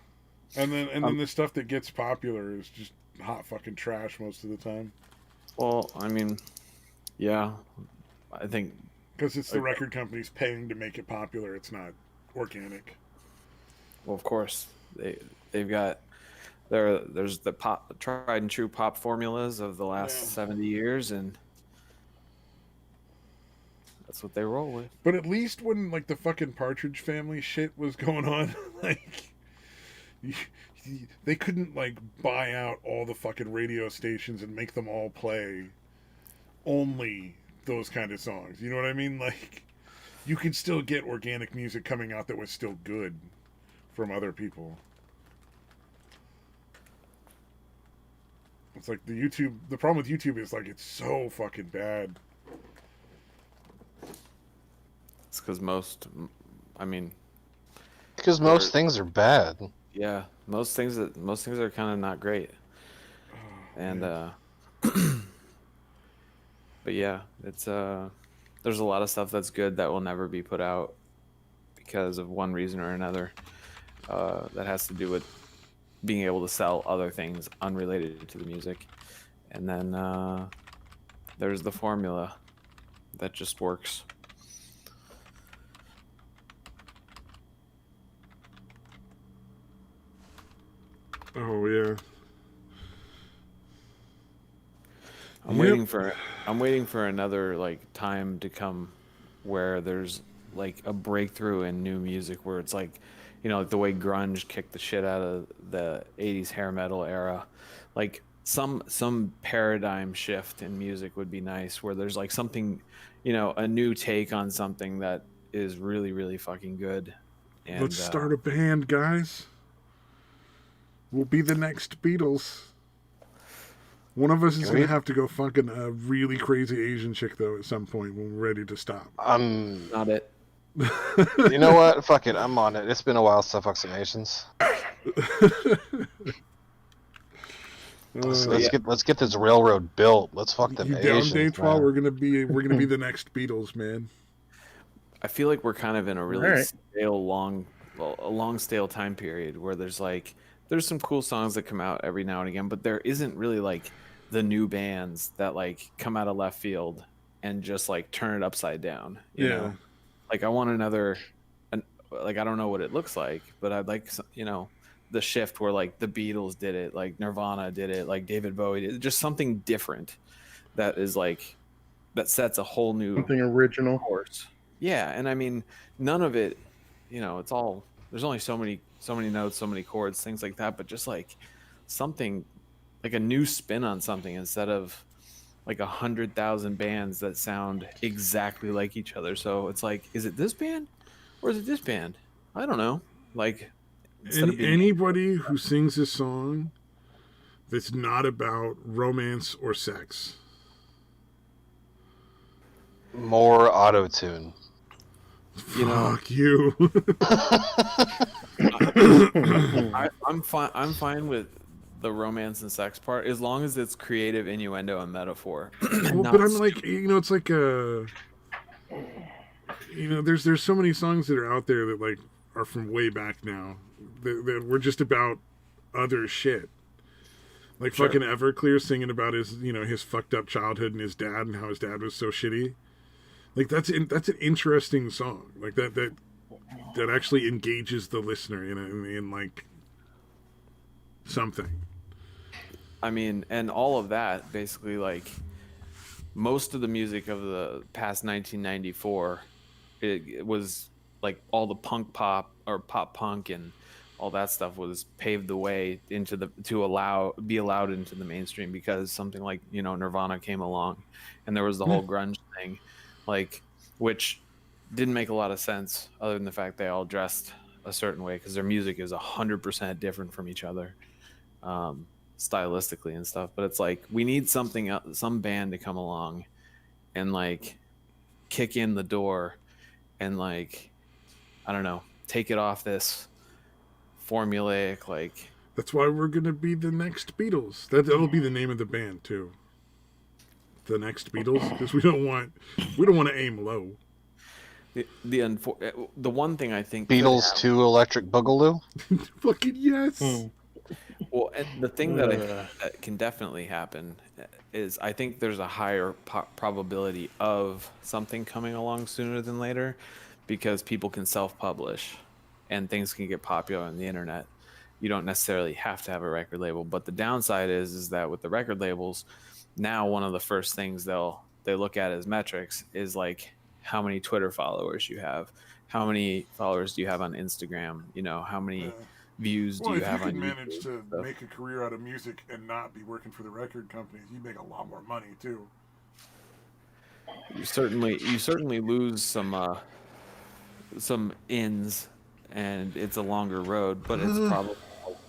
And then the stuff that gets popular is just hot fucking trash most of the time. Well, I mean, yeah, I think Because it's the record companies paying to make it popular. It's not organic. well, of course, they've got there's the pop tried and true pop formulas of the last Yeah. 70 years, and that's what they roll with. But at least when like the fucking Partridge Family shit was going on, like they couldn't like buy out all the fucking radio stations and make them all play only those kind of songs. You know what I mean? Like you could still get organic music coming out that was still good from other people. It's like the problem with YouTube is like it's so fucking bad. It's because Because most things are bad. yeah, most things are kind of not great, and but yeah, it's there's a lot of stuff that's good that will never be put out because of one reason or another. That has to do with being able to sell other things unrelated to the music, and then there's the formula that just works. Oh yeah. I'm waiting for another like time to come where there's like a breakthrough in new music where it's like, like the way grunge kicked the shit out of the 80s hair metal era. Like some paradigm shift in music would be nice where there's like something, a new take on something that is really, really fucking good. And Let's start a band, guys. We'll be the next Beatles. One of us is going to have to go fucking a really crazy Asian chick, though, at some point when we're ready to stop. Not it. You know what? Fuck it. I'm on it. It's been a while since I fucked some Asians. Let's get this railroad built. Let's fuck them Asians. Down Daytwall, we're gonna be the next Beatles, man. I feel like we're kind of in a really a long stale time period where there's some cool songs that come out every now and again, but there isn't really like the new bands that like come out of left field and just like turn it upside down. You know? Like I want like I don't know what it looks like, but I'd like the shift where like the Beatles did it, like Nirvana did it, like David Bowie did it, just something different that is like that sets a whole new something original course. Yeah, and I mean none of it, it's all there's only so many notes, so many chords, things like that, but just like something like a new spin on something instead of like 100,000 bands that sound exactly like each other. So it's like, is it this band or is it this band? I don't know. Like anybody who sings a song that's not about romance or sex. More auto-tune. Fuck you. I'm fine with the romance and sex part, as long as it's creative innuendo and metaphor. Well, but I'm like, it's like there's so many songs that are out there that like are from way back now that were just about other shit. Like Sure. fucking Everclear singing about his fucked up childhood and his dad and how his dad was so shitty. Like that's an interesting song. Like that actually engages the listener in like something. I mean, and all of that basically, like most of the music of the past 1994, it was like all the punk pop or pop punk and all that stuff was paved the way into be allowed into the mainstream because something like Nirvana came along, and there was the whole grunge thing, like which didn't make a lot of sense other than the fact they all dressed a certain way because their music is 100% different from each other. Stylistically and stuff, but it's like we need something some band to come along and like kick in the door and like I don't know, take it off this formulaic like. That's why we're gonna be the next Beatles. That'll be the name of the band too. The next Beatles, because we don't want to aim low. The one thing I think Beatles 2 Electric Boogaloo. Fucking yes. Well, and the thing that I think that can definitely happen is I think there's a higher probability of something coming along sooner than later because people can self-publish and things can get popular on the internet. You don't necessarily have to have a record label, but the downside is that with the record labels, now one of the first things they look at as metrics is like how many Twitter followers you have, how many followers do you have on Instagram, how many views do you have on YouTube? Well, if you could manage to make a career out of music and not be working for the record companies, you'd make a lot more money too. You certainly lose some ins, and it's a longer road, but it's probably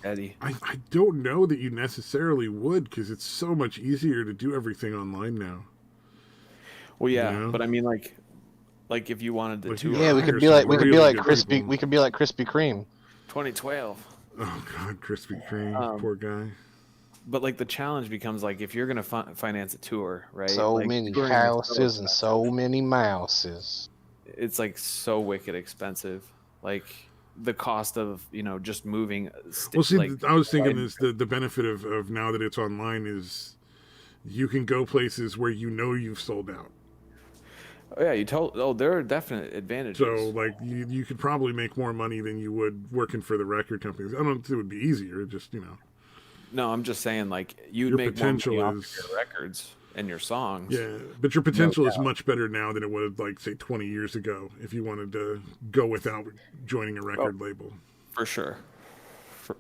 steady. I don't know that you necessarily would, because it's so much easier to do everything online now. Well, yeah, but I mean, like if you wanted to tour, yeah, we could be like Krispy Kreme. 2012. Oh God, Krispy Kreme, poor guy. But like the challenge becomes like if you're gonna finance a tour, right? So like, many houses and so many mouses. It's like so wicked expensive. Like the cost of just moving. Well, see, I was thinking is the benefit of now that it's online is you can go places where you've sold out. Oh yeah, there are definite advantages. So like you could probably make more money than you would working for the record companies. I don't think it would be easier. Just No, I'm just saying like you'd make more money off your records and your songs. Yeah, but your potential is much better now than it would have, like, say, 20 years ago if you wanted to go without joining a record label. For sure.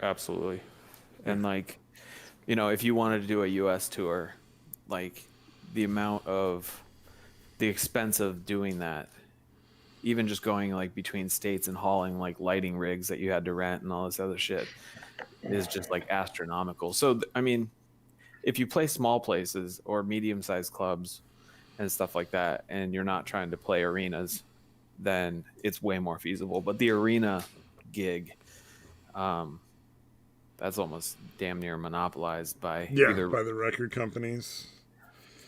Absolutely. And, like, if you wanted to do a U.S. tour, like, the expense of doing that, even just going, like, between states and hauling, like, lighting rigs that you had to rent and all this other shit is just, like, astronomical. So, I mean, if you play small places or medium-sized clubs and stuff like that, and you're not trying to play arenas, then it's way more feasible. But the arena gig, that's almost damn near monopolized by by the record companies.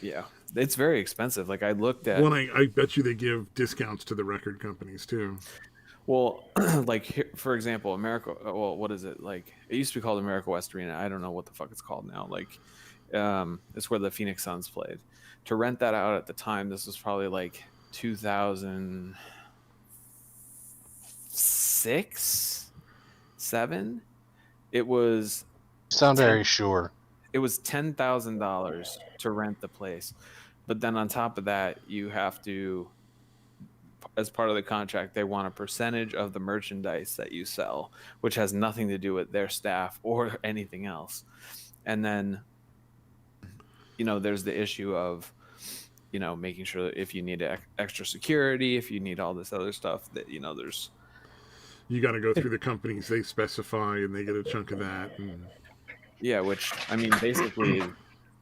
Yeah, it's very expensive. Like I looked at. Well, I bet you they give discounts to the record companies too. Well, like for example, America. Well, what is it like? It used to be called America West Arena. I don't know what the fuck it's called now. Like, it's where the Phoenix Suns played. To rent that out at the time, this was probably like 2006, 7. It was. Sound very sure. It was $10,000 to rent the place, but then on top of that, you have to. As part of the contract, they want a percentage of the merchandise that you sell, which has nothing to do with their staff or anything else. And then, there's the issue of, making sure that if you need extra security, if you need all this other stuff, that, there's. You got to go through the companies they specify, and they get a chunk of that. And... Yeah, which, I mean, basically,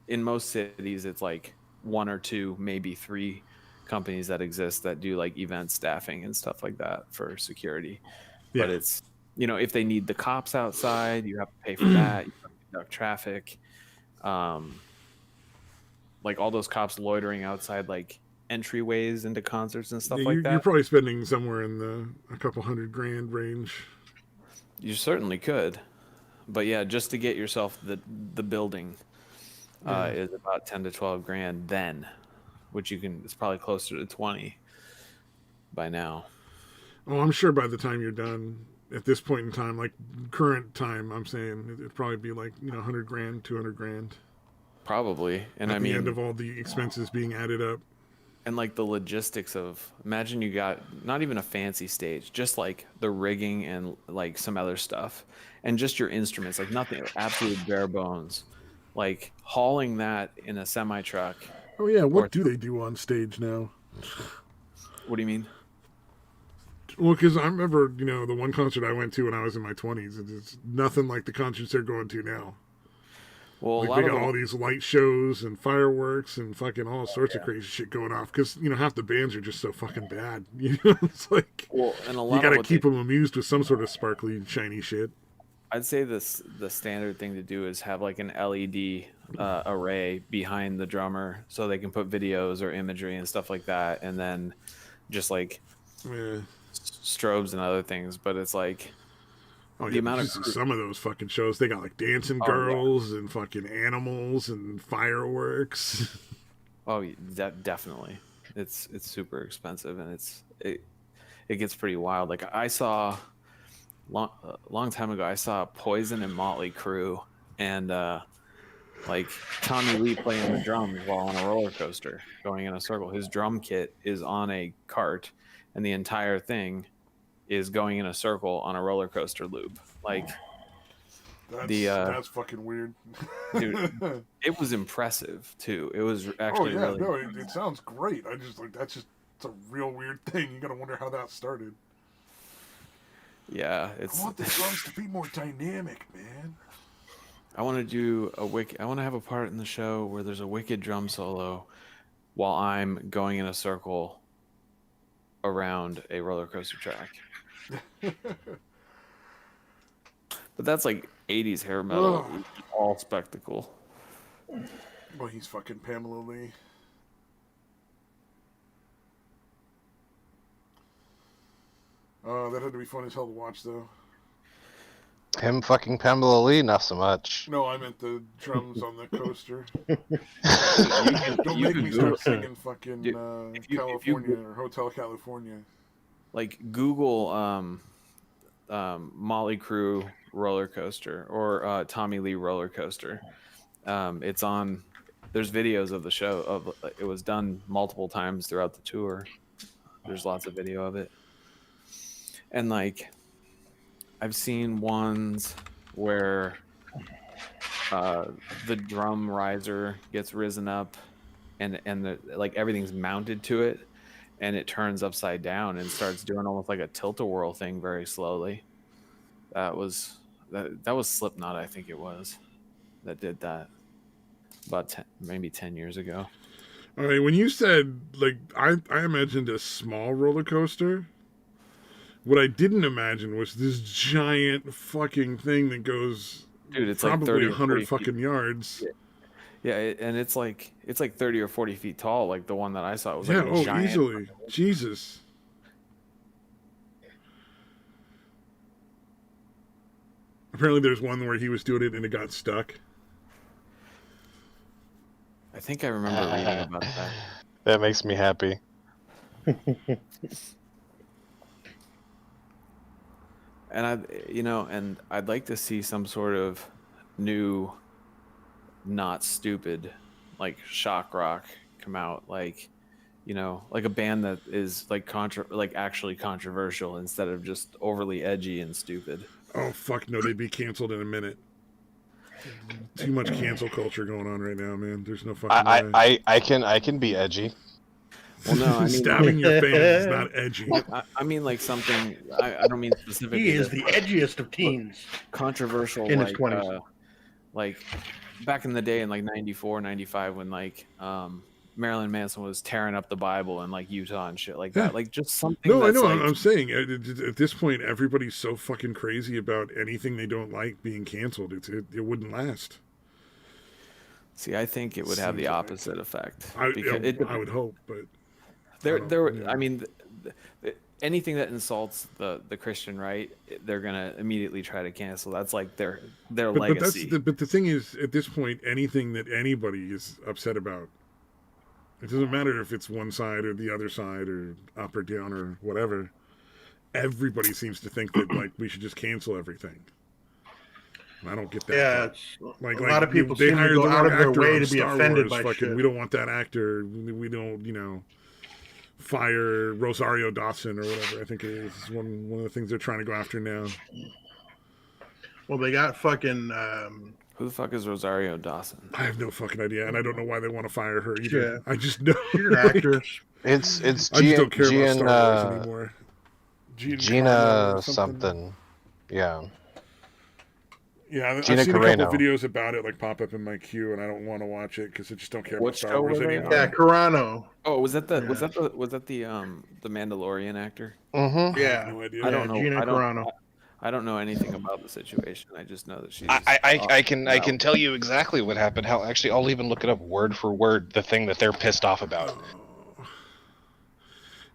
in most cities, it's like 1 or 2, maybe 3 companies that exist that do like event staffing and stuff like that for security. But it's if they need the cops outside, you have to pay for that. You have to conduct traffic. Like all those cops loitering outside like entryways into concerts and stuff like You're that. probably spending somewhere in the a couple $100,000 range. You certainly could, but yeah, just to get yourself the building is about 10 to 12 grand then, which it's probably closer to 20 by now. Oh, I'm sure by the time you're done, at this point in time, like current time, I'm saying it'd probably be like $100,000, $200,000. Probably, and at I the mean, end of all the expenses being added up. and like the logistics of, imagine you got not even a fancy stage, just like the rigging and like some other stuff, and just your instruments, like nothing, absolute bare bones, like hauling that in a semi truck. Oh yeah, what do they do on stage now? What do you mean? Well, because I remember, the one concert I went to when I was in my 20s. It's nothing like the concerts they're going to now. Well, like they got all these light shows and fireworks and fucking all sorts of crazy shit going off. Because half the bands are just so fucking bad. It's like and you got to keep them amused with some sort of sparkly, shiny shit. I'd say the standard thing to do is have like an LED array behind the drummer so they can put videos or imagery and stuff like that, and then just like strobes and other things. But it's like the amount of some of those fucking shows, they got like dancing girls and fucking animals and fireworks. Oh, definitely. It's super expensive, and it gets pretty wild. Like I saw long time ago, I saw Poison and Motley Crue, and like Tommy Lee playing the drums while on a roller coaster going in a circle. His drum kit is on a cart, and the entire thing is going in a circle on a roller coaster loop. Like that's fucking weird. Dude, it was impressive too. It was actually really. No, it sounds great. I just it's a real weird thing. You gotta wonder how that started. Yeah, I want the drums to be more dynamic, man. I want to do I want to have a part in the show where there's a wicked drum solo while I'm going in a circle around a roller coaster track. But that's like 80s hair metal, all spectacle. Well, he's fucking Pamela Lee. That had to be fun as hell to watch, though. Him fucking Pamela Lee, not so much. No, I meant the drums on the coaster. Don't you make can me Google, start singing fucking California or Hotel California. Like Google Motley Crue roller coaster or Tommy Lee roller coaster. It's on. There's videos of the show. It was done multiple times throughout the tour. There's lots of video of it. And like, I've seen ones where the drum riser gets risen up, and like everything's mounted to it, and it turns upside down and starts doing almost like a tilt-a-whirl thing very slowly. That was Slipknot, I think it was, that did that about maybe 10 years ago. All right, when you said like I imagined a small roller coaster. What I didn't imagine was this giant fucking thing that goes, dude, it's probably like 30 100 fucking yards. Yeah, and it's like 30 or 40 feet tall. Like the one that I saw was like a giant. Easily. Jesus. Apparently, there's one where he was doing it and it got stuck. I think I remember reading about that. That makes me happy. And I'd like to see some sort of new, not stupid, like shock rock come out, like a band that is like actually controversial instead of just overly edgy and stupid. Oh fuck no, they'd be canceled in a minute. Too much cancel culture going on right now, man. There's no fucking way. I can be edgy. Well, no, I mean, stabbing your fans is not edgy. I mean, like something. I don't mean specifically. He is the edgiest of teens. Controversial, in like, his 20s. Like back in the day in like 94, 95, when like Marilyn Manson was tearing up the Bible in like Utah and shit like that. Like just something. No, I that's know. like, I'm saying at this point, everybody's so fucking crazy about anything they don't like being canceled. It wouldn't last. See, I think it would have the opposite effect. I would hope, but I mean, anything that insults the Christian right, they're gonna immediately try to cancel. That's like their legacy. But the thing is, at this point, anything that anybody is upset about, it doesn't matter if it's one side or the other side or up or down or whatever. Everybody seems to think that like we should just cancel everything. And I don't get that. Yeah, like a lot of people they seem to hired go the out wrong of their actor way on to be Star offended Wars. by shit. We don't want that actor. We don't, fire Rosario Dawson or whatever. I think it is one of the things they're trying to go after now. Well, they got fucking. Who the fuck is Rosario Dawson? I have no fucking idea, and I don't know why they want to fire her either. Yeah. I just know She's an actress. It's I just don't care about Star Wars anymore. Gina something. Yeah. Yeah, I've Gina seen a Carano. couple videos about it like pop up in my queue, and I don't want to watch it because I just don't care about What Star show Wars were they anymore. Yeah, Carano. Oh, was that the Yeah. the Mandalorian actor? Mm-hmm. Yeah, I have no idea. I don't know. Gina Carano. I don't know anything about the situation. I just know that she's. I can tell you exactly what happened. How actually, I'll even look it up word for word. The thing that they're pissed off about.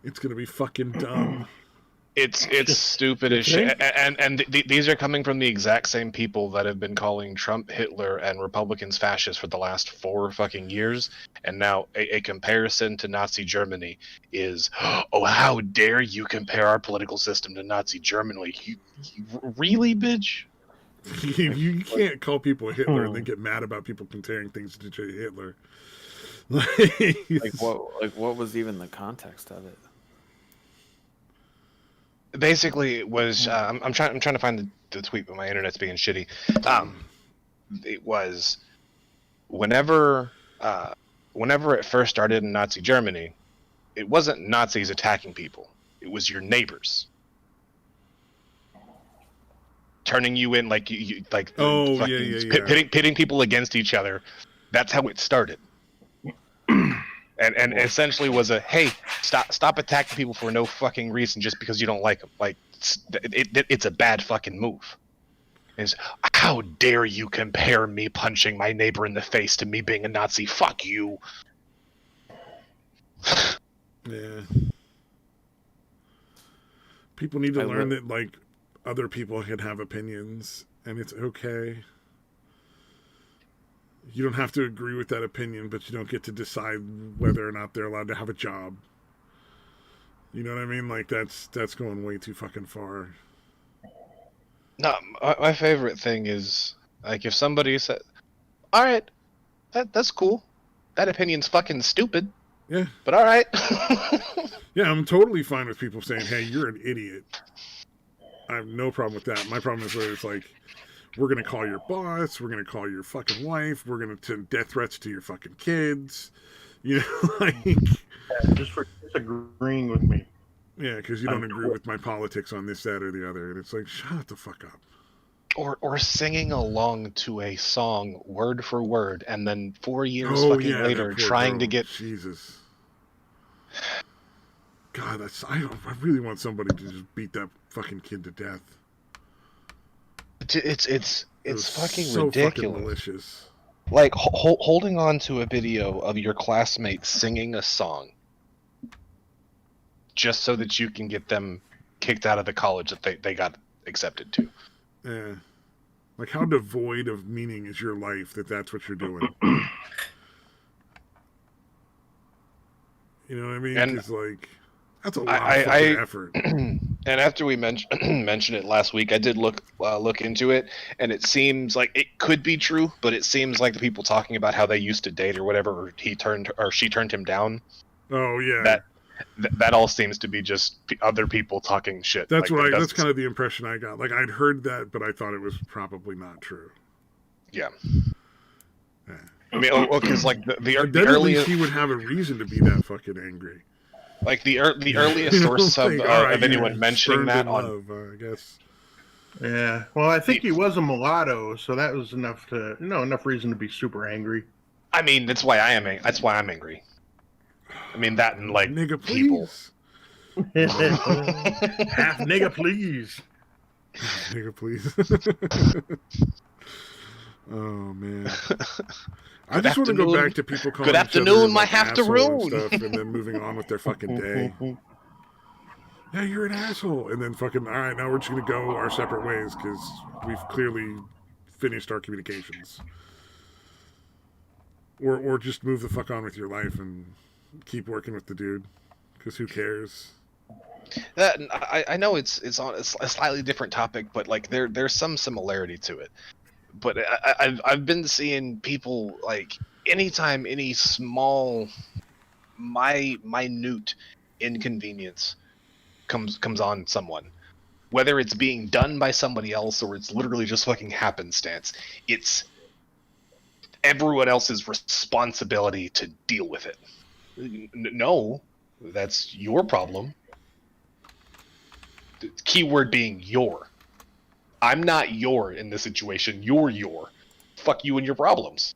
It's gonna be fucking dumb. It's stupid as shit, and these are coming from the exact same people that have been calling Trump Hitler and Republicans fascists for the last 4 fucking years, and now a comparison to Nazi Germany is, oh, how dare you compare our political system to Nazi Germany? You really, bitch? You can't call people Hitler and then get mad about people comparing things to Hitler. Like what was even the context of it? Basically, it was I'm trying to find the tweet, but my internet's being shitty. It was whenever it first started in Nazi Germany, it wasn't Nazis attacking people; it was your neighbors turning you in, like you like pitting people against each other. That's how it started. And essentially was a, hey, stop attacking people for no fucking reason just because you don't like them. Like, it's a bad fucking move. Is, how dare you compare me punching my neighbor in the face to me being a Nazi? Fuck you. Yeah. People need to learn that, like, other people can have opinions, and it's okay. You don't have to agree with that opinion, but you don't get to decide whether or not they're allowed to have a job. You know what I mean? Like, that's going way too fucking far. No, my favorite thing is, like, if somebody said, all right, that's cool. That opinion's fucking stupid. Yeah. But all right. Yeah, I'm totally fine with people saying, hey, you're an idiot. I have no problem with that. My problem is where it's like, we're going to call your boss. We're going to call your fucking wife. We're going to send death threats to your fucking kids. You know, like... Yeah, just for disagreeing with me. Yeah, because you don't agree with my politics on this, that, or the other. And it's like, shut the fuck up. Or singing along to a song word for word, and then 4 years later trying to get... Jesus. God, I really want somebody to just beat that fucking kid to death. It's fucking so ridiculous. Fucking malicious. Like holding on to a video of your classmates singing a song just so that you can get them kicked out of the college that they got accepted to. Yeah. Like, how devoid of meaning is your life that's what you're doing? You know what I mean? It's like, that's a lot of fucking effort. And after we mentioned it last week, I did look into it, and it seems like it could be true, but it seems like the people talking about how they used to date or whatever, or she turned him down. Oh yeah. That all seems to be just other people talking shit. That's like, right. That's kind of the impression I got. Like, I'd heard that, but I thought it was probably not true. Yeah. I mean, because like the earliest he would have a reason to be that fucking angry. Like the earliest source of anyone mentioning that on love, I guess. Yeah. Well, I think he was a mulatto, so that was enough reason to be super angry. I mean, that's why I'm angry. I mean that and like Nigga, people. please. Half nigga, please. Nigga, please. Oh man. I Good just want to go afternoon. back to people calling Good each other afternoon, my like asshole and afternoon. stuff, and then moving on with their fucking day. Yeah, you're an asshole, and then fucking all right. Now we're just gonna go our separate ways because we've clearly finished our communications. Or just move the fuck on with your life and keep working with the dude, because who cares? I know it's on a slightly different topic, but like there's some similarity to it. But I've been seeing people like anytime any small minute inconvenience comes on someone, whether it's being done by somebody else or it's literally just fucking happenstance, it's everyone else's responsibility to deal with it. No, that's your problem. The keyword being your. I'm not your in this situation. You're your. Fuck you and your problems.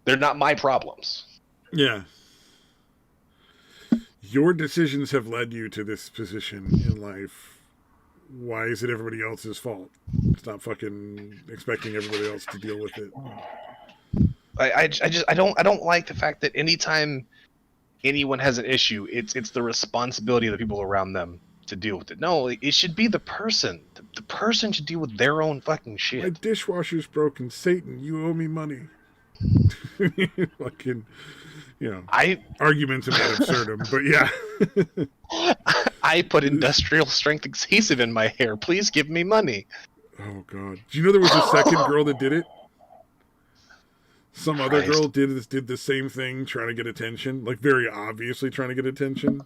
They're not my problems. Yeah. Your decisions have led you to this position in life. Why is it everybody else's fault? Stop fucking expecting everybody else to deal with it. I don't like the fact that anytime anyone has an issue, it's the responsibility of the people around them to deal with it. No, it should be the person. The person should deal with their own fucking My shit. dishwasher's broken. Satan, you owe me money. Fucking, arguments in ad absurdum, but yeah. I put industrial strength adhesive in my hair. Please give me money. Oh god. Do you know there was a second girl that did it? Some other girl did the same thing, trying to get attention, like very obviously trying to get attention.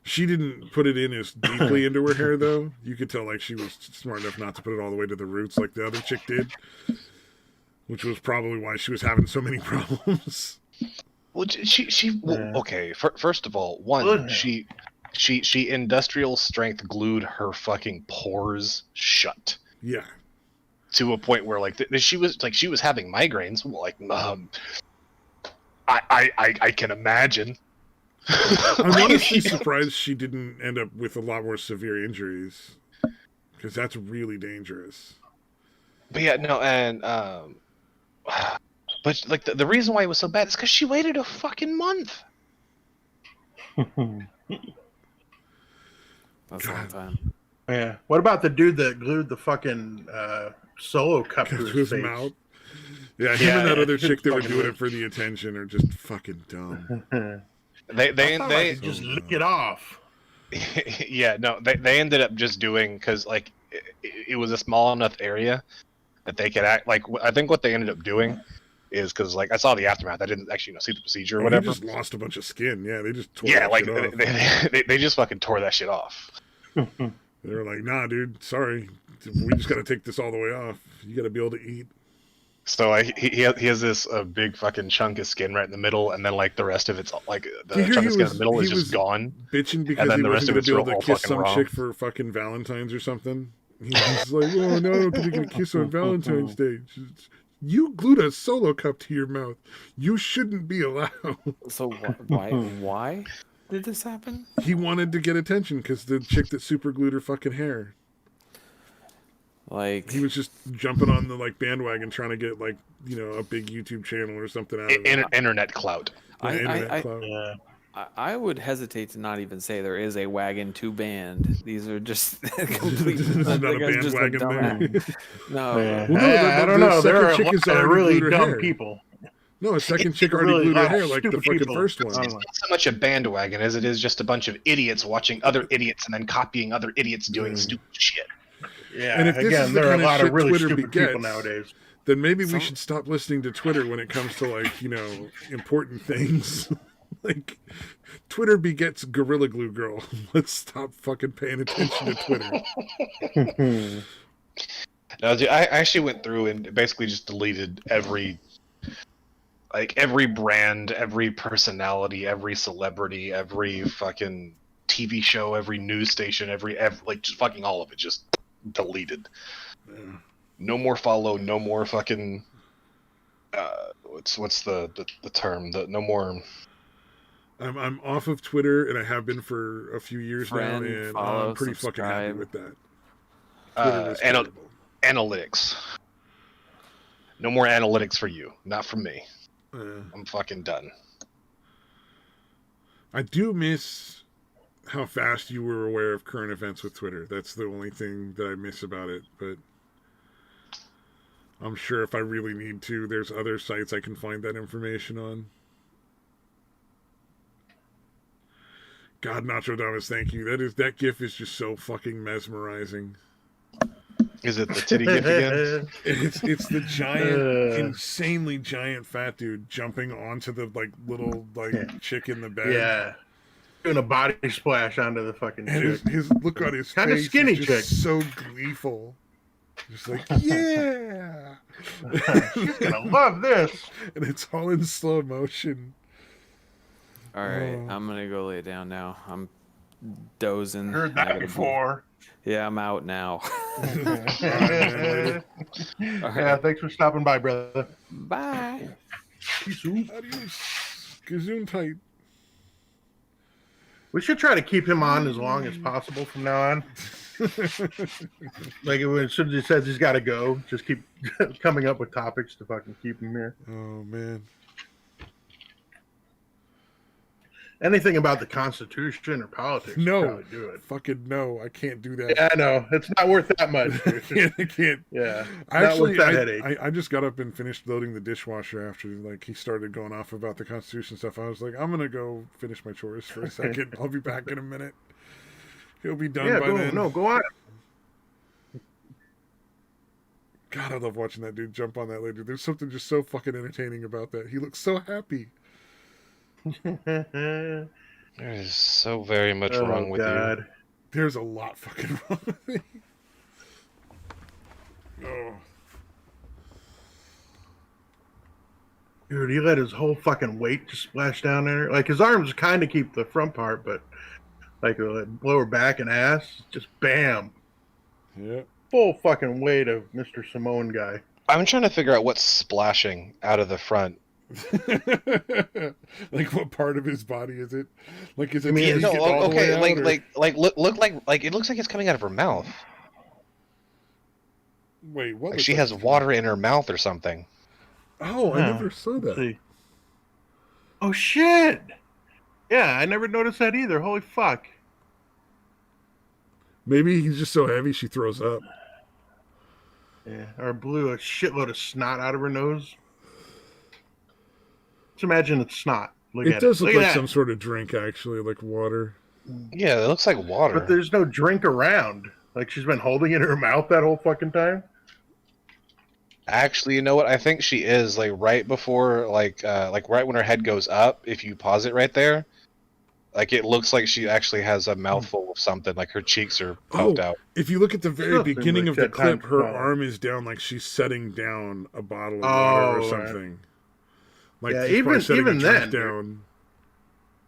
She didn't put it in as deeply into her hair, though. You could tell like she was smart enough not to put it all the way to the roots like the other chick did, which was probably why she was having so many problems. Well, okay. First of all, she industrial strength glued her fucking pores shut. Yeah. To a point where like she was having migraines. Like, I can imagine. I'm honestly surprised she didn't end up with a lot more severe injuries, because that's really dangerous. But yeah, no, and but like the reason why it was so bad is because she waited a fucking month. That's a long time. Yeah. What about the dude that glued the fucking solo cup to his face? mouth? Yeah, him and that other chick that were doing it for the attention are just fucking dumb. They just lick it off. Yeah, no, they ended up just doing, because like it was a small enough area that they could act like. I think what they ended up doing is, because like I saw the aftermath, I didn't actually see the procedure or whatever. They just lost a bunch of skin. Yeah, they just tore yeah, that like shit off. they just fucking tore that shit off. They were like, nah, dude, sorry, we just got to take this all the way off. You got to be able to eat. So like he has this big fucking chunk of skin right in the middle, and then like the rest of it's like the chunk of skin in the middle is just gone. Bitching because he wasn't going to be able to kiss some chick for fucking Valentine's or something. He's like, oh no, because you're going to kiss on Valentine's Day. You glued a solo cup to your mouth. You shouldn't be allowed. So why did this happen? He wanted to get attention because the chick that super glued her fucking hair. Like, he was just jumping on the like bandwagon, trying to get like a big YouTube channel or something out of it. Internet clout. I would hesitate to not even say there is a wagon to band. These are just complete. This is not a bandwagon there. No, well, no, I don't know. There are a lot of really dumb people. No, a second chick already really glued her hair like the fucking people. first one. It's not so much a bandwagon as it is just a bunch of idiots watching other idiots and then copying other idiots doing stupid shit. Yeah, and if this is the there are kind a lot of really Twitter stupid begets, people nowadays. Then maybe we should stop listening to Twitter when it comes to like important things. Like Twitter begets Gorilla Glue Girl. Let's stop fucking paying attention to Twitter. No, dude, I actually went through and basically just deleted every brand, every personality, every celebrity, every fucking TV show, every news station, every like just fucking all of it, just deleted. Yeah. No more follow, no more fucking what's the term? No more I'm off of Twitter, and I have been for a few years Friend, now, and follow, I'm pretty fucking happy subscribe. with that. Twitter was terrible. Analytics. No more analytics for you. Not from me. Uh, I'm fucking done. I do miss how fast you were aware of current events with Twitter. That's the only thing that I miss about it. But I'm sure if I really need to, there's other sites I can find that information on. God, Nachodamus, thank you. That GIF is just so fucking mesmerizing. Is it the titty gif again? It's the giant, insanely giant fat dude jumping onto the little chick in the bed. Yeah. Doing a body splash onto the fucking And chick. his look on his Kinda face skinny is just chick. so gleeful. Just like, yeah. She's gonna love this. And it's all in slow motion. All right, Oh. I'm gonna go lay down now. I'm dozing. Heard I that gotta before. Yeah, I'm out now. Yeah, thanks for stopping by, brother. Bye. Adios. Gesundheit. We should try to keep him on as long as possible from now on. Like as soon as he says he's got to go, just keep coming up with topics to fucking keep him here. Oh man. Anything about the Constitution or politics? No. Probably do it. Fucking no. I can't do that. Yeah, I know. It's not worth that much. I can't. Yeah. Actually, not worth that headache. I just got up and finished loading the dishwasher after he started going off about the Constitution stuff. I was like, I'm gonna go finish my chores for a second. I'll be back in a minute. He'll be done by then. Go on. God, I love watching that dude jump on that lady. There's something just so fucking entertaining about that. He looks so happy. There is so very much wrong with you. There's a lot fucking wrong with me. Oh. Dude, he let his whole fucking weight just splash down there. Like his arms kind of keep the front part, but like the lower back and ass, just bam. Yeah. Full fucking weight of Mr. Simone guy. I'm trying to figure out what's splashing out of the front. Like what part of his body is it? Like is it? I mean, No, all the way okay, out, look like it looks like it's coming out of her mouth. Wait, what? Like she has water in her mouth or something. Oh, I never saw Let's that. see. Oh shit! Yeah, I never noticed that either. Holy fuck! Maybe he's just so heavy she throws up. Yeah, or blew a shitload of snot out of her nose. Let's imagine it's snot. It does look like some sort of drink, actually, like water. Yeah, it looks like water. But there's no drink around. Like she's been holding it in her mouth that whole fucking time. Actually, you know what? I think she is like right before, like right when her head goes up. If you pause it right there, like it looks like she actually has a mouthful of something. Like her cheeks are puffed out. If you look at the very Nothing beginning like of the that clip, time her call. arm is down like she's setting down a bottle of water or Oh, something. Like Yeah, she's probably even- setting even a drink then, dude. down.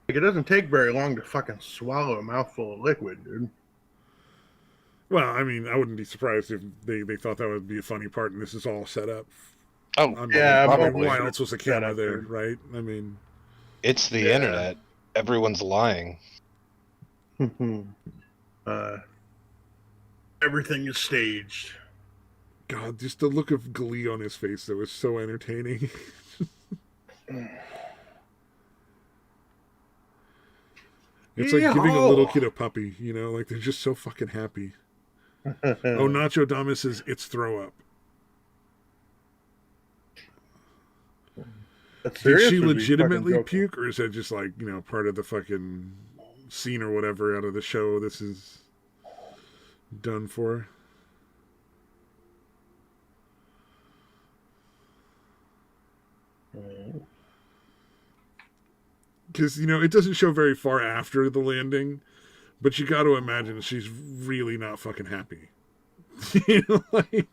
Like it doesn't take very long to fucking swallow a mouthful of liquid, dude. Well, I mean, I wouldn't be surprised if they thought that would be a funny part, and this is all set up. Oh, I mean, yeah, probably. why else was a Set camera up, there, dude. right? I mean, it's the Yeah. internet. Everyone's lying. Everything is staged. God, just the look of glee on his face that was so entertaining. It's like giving a little kid a puppy, you know, like they're just so fucking happy. Oh, Nacho Damas says it's throw up. Did she legitimately puke, or is that just like, you know, part of the fucking scene or whatever out of the show this is done for? Because, you know, it doesn't show very far after the landing, but you got to imagine she's really not fucking happy. You know, like,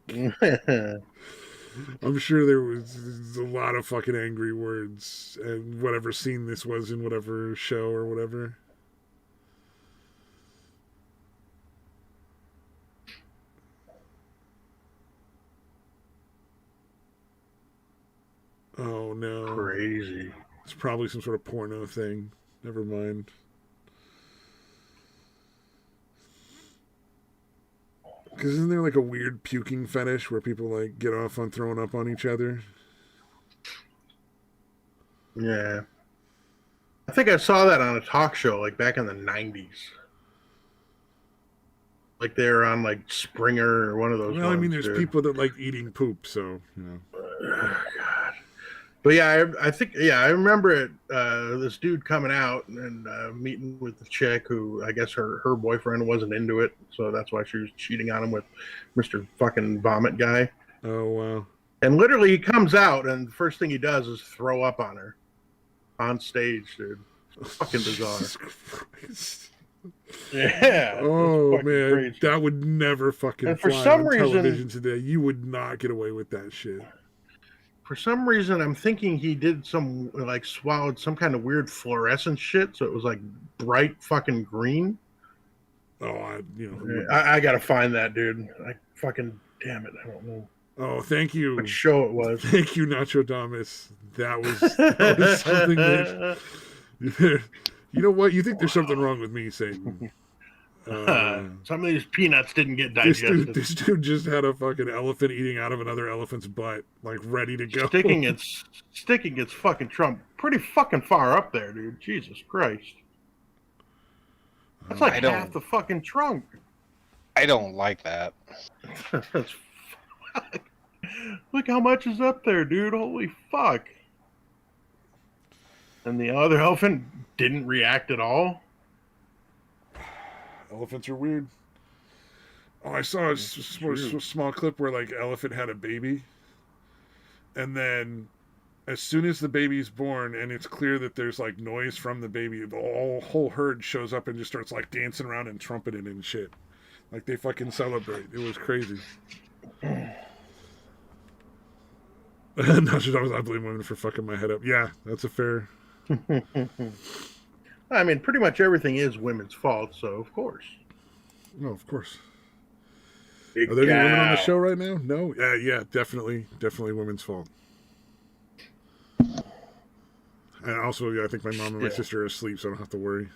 I'm sure there was a lot of fucking angry words and whatever scene this was in whatever show or whatever. Oh no. Crazy. It's probably some sort of porno thing. Never mind. Because isn't there like a weird puking fetish where people like get off on throwing up on each other? Yeah. I think I saw that on a talk show like back in the 90s. Like they were on like Springer or one of those Well, ones. I mean, there's dude. people that like eating poop, so, you know. God. But yeah, I think, yeah, I remember it, this dude coming out and meeting with the chick who I guess her boyfriend wasn't into it. So that's why she was cheating on him with Mr. fucking Vomit guy. Oh, wow. And literally he comes out and the first thing he does is throw up on her on stage, dude. It's fucking bizarre. Jesus Christ. Yeah. Oh, man. Crazy. That would never fucking And for fly some on reason- television today. You would not get away with that shit. For some reason, I'm thinking he did some, like, swallowed some kind of weird fluorescent shit, so it was, like, bright fucking green. Oh, I gotta find that, dude. I fucking, damn it, I don't know Oh, thank you. what show it was. Thank you, Nacho Damas. That was something that... You know what? You think there's something wrong with me, Satan. Some of these peanuts didn't get digested. This dude just had a fucking elephant eating out of another elephant's butt, like ready to go. Sticking its fucking trunk pretty fucking far up there, dude. Jesus Christ. That's like half the fucking trunk. I don't like that. That's Look how much is up there, dude. Holy fuck. And the other elephant didn't react at all. Elephants are weird. Oh, I saw a small clip where like elephant had a baby, and then as soon as the baby's born and it's clear that there's like noise from the baby, the whole herd shows up and just starts like dancing around and trumpeting and shit. Like they fucking celebrate. It was crazy. Nostradamus, I blame women for fucking my head up. Yeah, that's a fair. I mean, pretty much everything is women's fault, so of course. No, of course. Are there any women on the show right now? No? Yeah, definitely women's fault. And also, yeah, I think my mom and my sister are asleep, so I don't have to worry.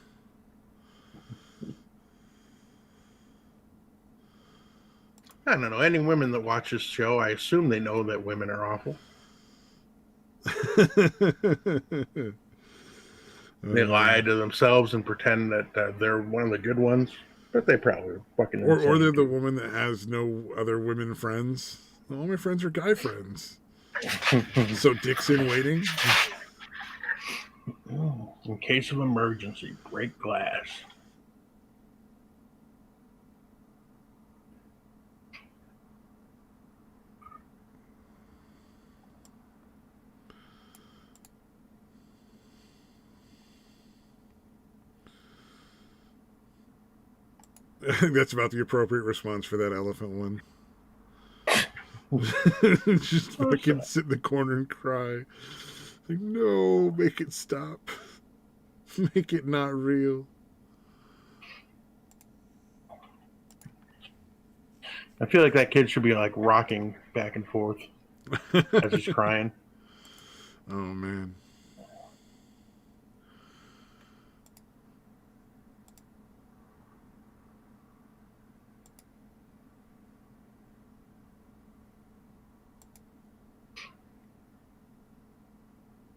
I don't know. Any women that watch this show, I assume they know that women are awful. They lie to themselves and pretend that they're one of the good ones, but they probably are fucking. Or they're the woman that has no other women friends. All my friends are guy friends. So dick's in waiting. In case of emergency, break glass. I think that's about the appropriate response for that elephant one. Just fucking sit in the corner and cry. Like, no, make it stop. Make it not real. I feel like that kid should be like rocking back and forth as he's crying. Oh, man.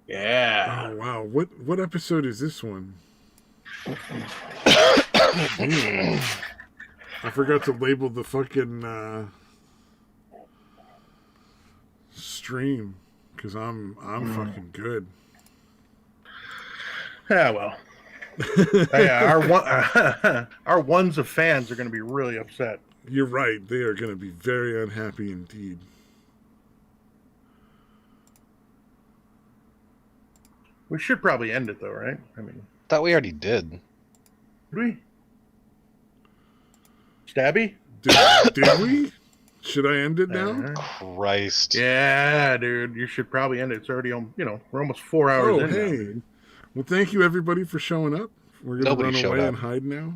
Yeah. Oh, wow. What episode is this one? I forgot to label the fucking stream because I'm fucking good. Yeah, well. Yeah, our ones of fans are going to be really upset. You're right. They are going to be very unhappy indeed. We should probably end it, though, right? I mean, Thought we already did. did we? Stabby? Did we? Should I end it now? Christ. Yeah, dude. You should probably end it. It's already on, we're almost 4 hours in now, Hey. dude. Well, thank you, everybody, for showing up. We're going to Nobody run showed away up. and hide now.